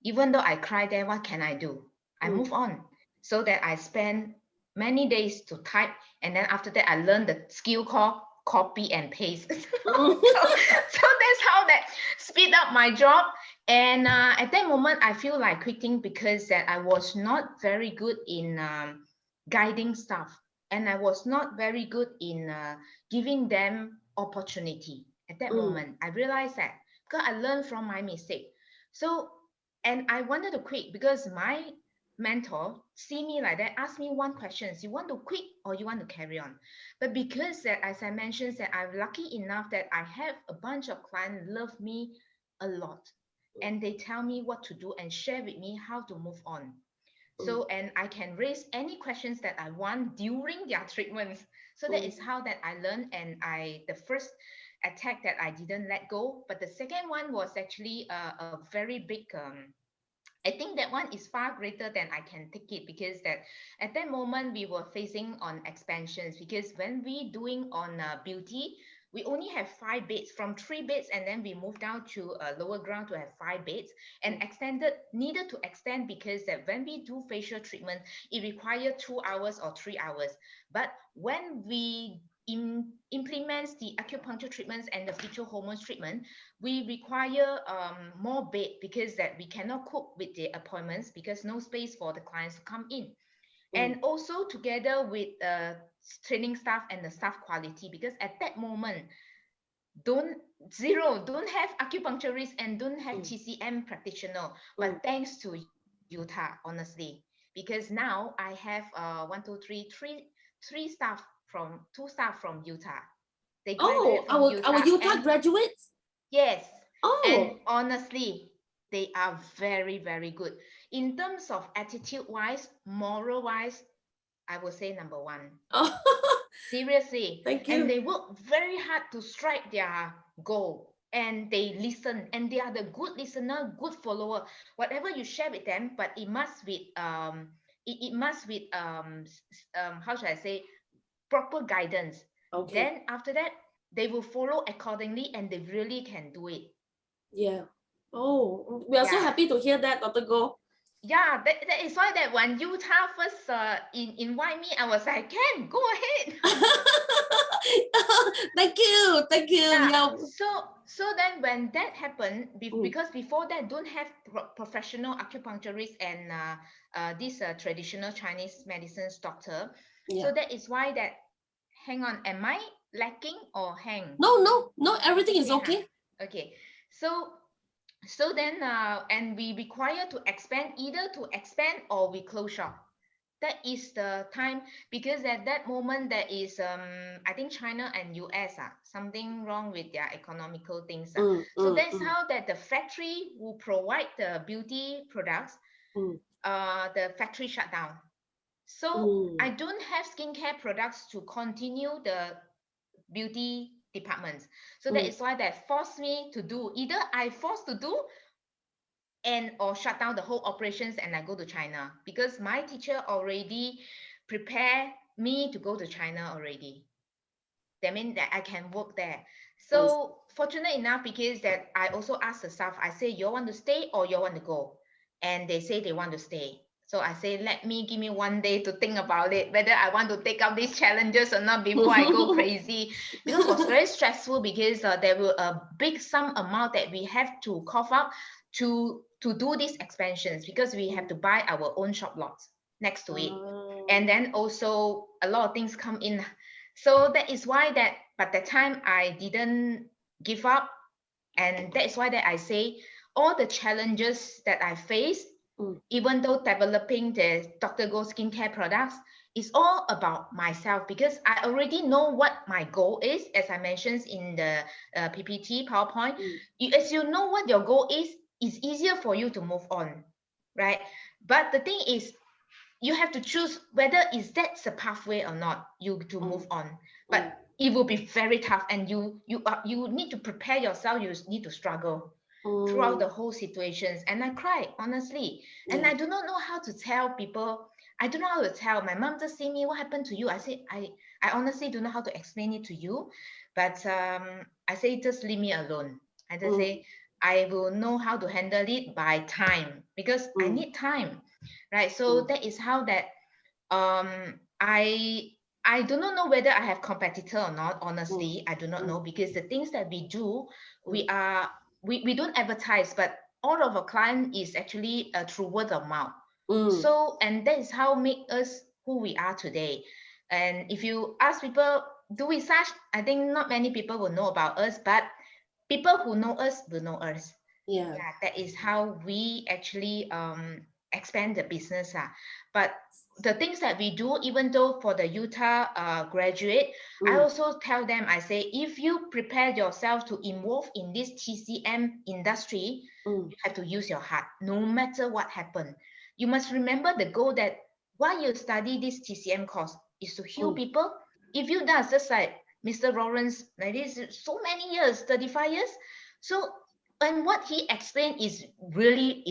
even though I cried there, what can I do? I move on. So that I spent many days to type, and then after that I learned the skill called copy and paste. So that's how that speed up my job. And at that moment I feel like quitting because that I was not very good in guiding staff, and I was not very good in giving them opportunity. At that moment I realized that because I learned from my mistake. So, and I wanted to quit because my mentor see me like that, ask me one question: you want to quit or you want to carry on? But because that, as I mentioned, that I'm lucky enough that I have a bunch of clients love me a lot, and they tell me what to do and share with me how to move on. So, and I can raise any questions that I want during their treatments. So that is how that I learned. And the first attack that I didn't let go, but the second one was actually a very big I think that one is far greater than I can take it, because that at that moment we were facing on expansions, because when we doing on beauty, we only have 5 beds from 3 beds, and then we moved down to a lower ground to have 5 beds, and needed to extend because that when we do facial treatment, it requires 2 hours or 3 hours. But when we implements the acupuncture treatments and the fetal hormones treatment, we require more bed, because that we cannot cope with the appointments because no space for the clients to come in. And also together with training staff and the staff quality, because at that moment don't have acupuncturist and don't have TCM practitioner. But thanks to Utah, honestly, because now I have three staff from 2 staff from Utah. They graduated from Utah. Our Utah graduates? Yes. And honestly, they are very, very good. In terms of attitude-wise, moral-wise, I would say number 1. Seriously. Thank you. And they work very hard to strike their goal. And they listen. And they are the good listener, good follower. Whatever you share with them, but it must with how should I say, proper guidance. Then after that, they will follow accordingly, and they really can do it. Yeah. Oh, we are so happy to hear that, Dr. Go. Yeah, that is why that when Utah first invite me, I was like, "Can go ahead." Thank you. Yeah. So then when that happened, because before that don't have professional acupuncturist and this traditional Chinese medicine doctor. Yeah. So that is why that. Hang on, am I lacking or hang? No, everything is okay. Okay. So then and we require to expand, either to expand or we close shop. That is the time, because at that moment there is I think China and US something wrong with their economical things. So that's how that the factory will provide the beauty products. The factory shut down. So I don't have skincare products to continue the beauty departments. So that is why that forced me to do, either I forced to do or shut down the whole operations and I go to China, because my teacher already prepared me to go to China already. That means that I can work there. So fortunate enough, because that I also asked the staff, I say, you want to stay or you want to go? And they say they want to stay. So I say, give me 1 day to think about it, whether I want to take up these challenges or not before I go crazy. Because it was very stressful, because there were a big sum amount that we have to cough up to do these expansions, because we have to buy our own shop lots next to it. And then also a lot of things come in. So that is why that, but that time I didn't give up. And that is why that I say all the challenges that I faced, even though developing the Dr. Go skincare products, is all about myself, because I already know what my goal is, as I mentioned in the PPT PowerPoint. As you know what your goal is, it's easier for you to move on, right? But the thing is, you have to choose whether is that's a pathway or not, you to move on. But it will be very tough, and you need to prepare yourself. You need to struggle. throughout the whole situations. And I cried, honestly. And I do not know how to tell people. I don't know how to tell. My mom just say me, what happened to you? I said, I honestly don't know how to explain it to you. But I say, just leave me alone. I just say, I will know how to handle it by time, because I need time, right? So that is how that I do not know whether I have competitor or not. Honestly, I do not know, because the things that we do, we don't advertise, but all of our client is actually through word of mouth. So, and that is how make us who we are today. And if you ask people, do we such? I think not many people will know about us, but people who know us will know us. Yeah, that is how we actually expand the business. But the things that we do, even though for the Utah graduate, I also tell them, I say, if you prepare yourself to involve in this TCM industry, you have to use your heart, no matter what happened. You must remember the goal that why you study this TCM course is to heal people. If you does just like Mr. Lawrence, like this, so many years, 35 years. So, and what he explained is very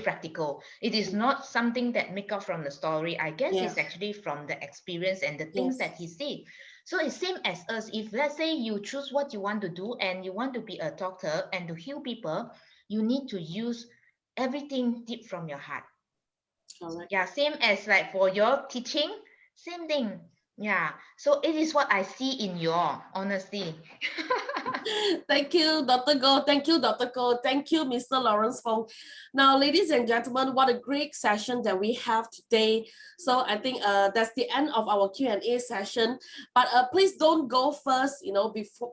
practical. It is not something that make up from the story. I guess it's actually from the experience and the things that he see. So it's same as us. If let's say you choose what you want to do and you want to be a doctor and to heal people, you need to use everything deep from your heart. Correct. Yeah, same as like for your teaching, same thing. Yeah, so it is what I see in your honesty. Thank you, Dr. Go. Thank you, Dr. Go. Thank you, Mr. Lawrence Fong. Now, ladies and gentlemen, what a great session that we have today. So I think that's the end of our Q&A session. But please don't go first,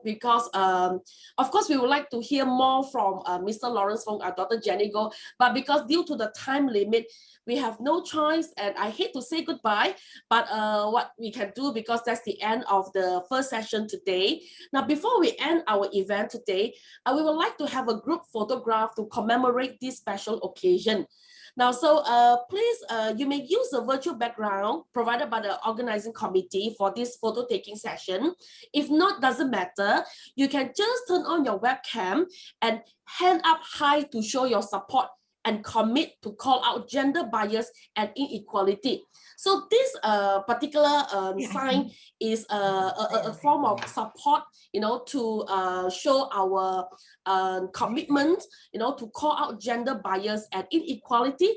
because of course we would like to hear more from Mr. Lawrence Fong or Dr. Jenny Go. But because due to the time limit, we have no choice, and I hate to say goodbye, but what we can do, because that's the end of the first session today. Now, before we end our event today, we would like to have a group photograph to commemorate this special occasion. Now, so please, you may use the virtual background provided by the organizing committee for this photo taking session. If not, doesn't matter. You can just turn on your webcam and hand up high to show your support and commit to call out gender bias and inequality. So this particular sign is a form of support, to show our commitment, to call out gender bias and inequality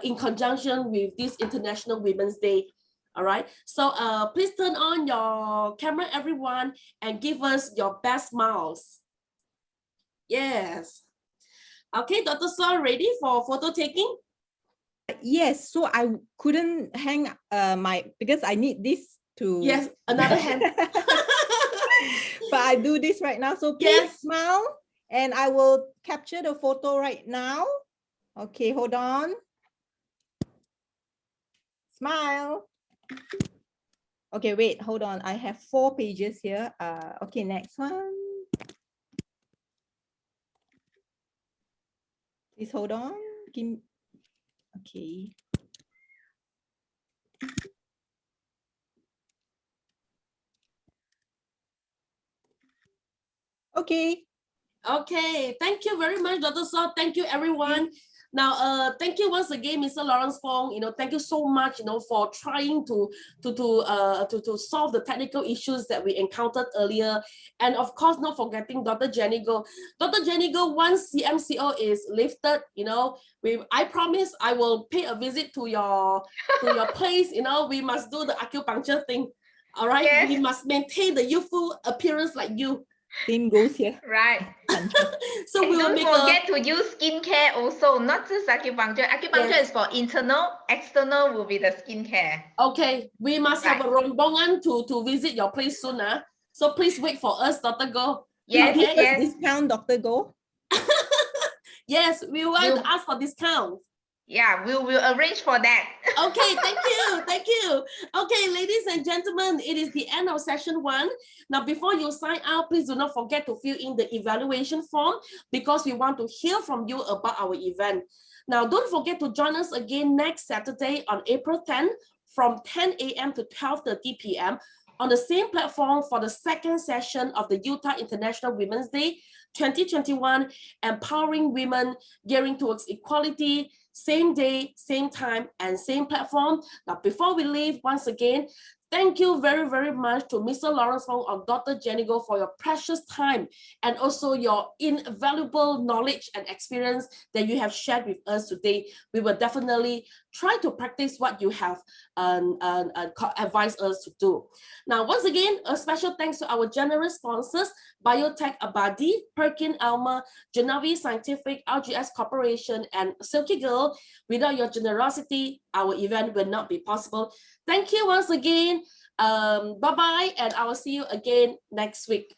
in conjunction with this International Women's Day. All right, so please turn on your camera, everyone, and give us your best smiles. Yes. Okay, Dr. Saw, ready for photo taking? Yes, so I couldn't hang because I need this to... Yes, another hand. But I do this right now. So please smile and I will capture the photo right now. Okay, hold on. Smile. Okay, wait, hold on. I have 4 pages here. Okay, next one. Please hold on. Okay. Okay. Okay, thank you very much, Dr. Saw. Thank you, everyone. Now, thank you once again, Mr. Lawrence Fong. Thank you so much, for trying to solve the technical issues that we encountered earlier, and of course, not forgetting Dr. Jenny Go. Dr. Jenny Go, once CMCO is lifted, I promise I will pay a visit to your place. We must do the acupuncture thing. All right, we must maintain the youthful appearance like you. Same goes here. Right. So we will don't forget to use skincare also, not just acupuncture. Acupuncture is for internal, external will be the skincare. Okay, we must have a rombongan to visit your place soon. So please wait for us, Dr. Go. Yes, okay? yes. Discount, Dr. Go. Yes, we want to ask for discount. Yeah, we will arrange for that. Okay, thank you, thank you. Okay, ladies and gentlemen, it is the end of session 1. Now, before you sign out, please do not forget to fill in the evaluation form, because we want to hear from you about our event. Now, don't forget to join us again next Saturday on April 10 from 10 a.m. to 12:30 p.m. on the same platform for the second session of the Utah International Women's Day 2021, empowering women, gearing towards equality, same day, same time, and same platform. Now, before we leave, once again, thank you very, very much to Mr. Lawrence Fong or Dr. Jenny Go for your precious time and also your invaluable knowledge and experience that you have shared with us today. We will definitely try to practice what you have advised us to do. Now, once again, a special thanks to our generous sponsors, Biotech Abadi, Perkin Elmer, Genevieve Scientific, RGS Corporation, and Silky Girl. Without your generosity, our event will not be possible. Thank you once again. Bye-bye, and I will see you again next week.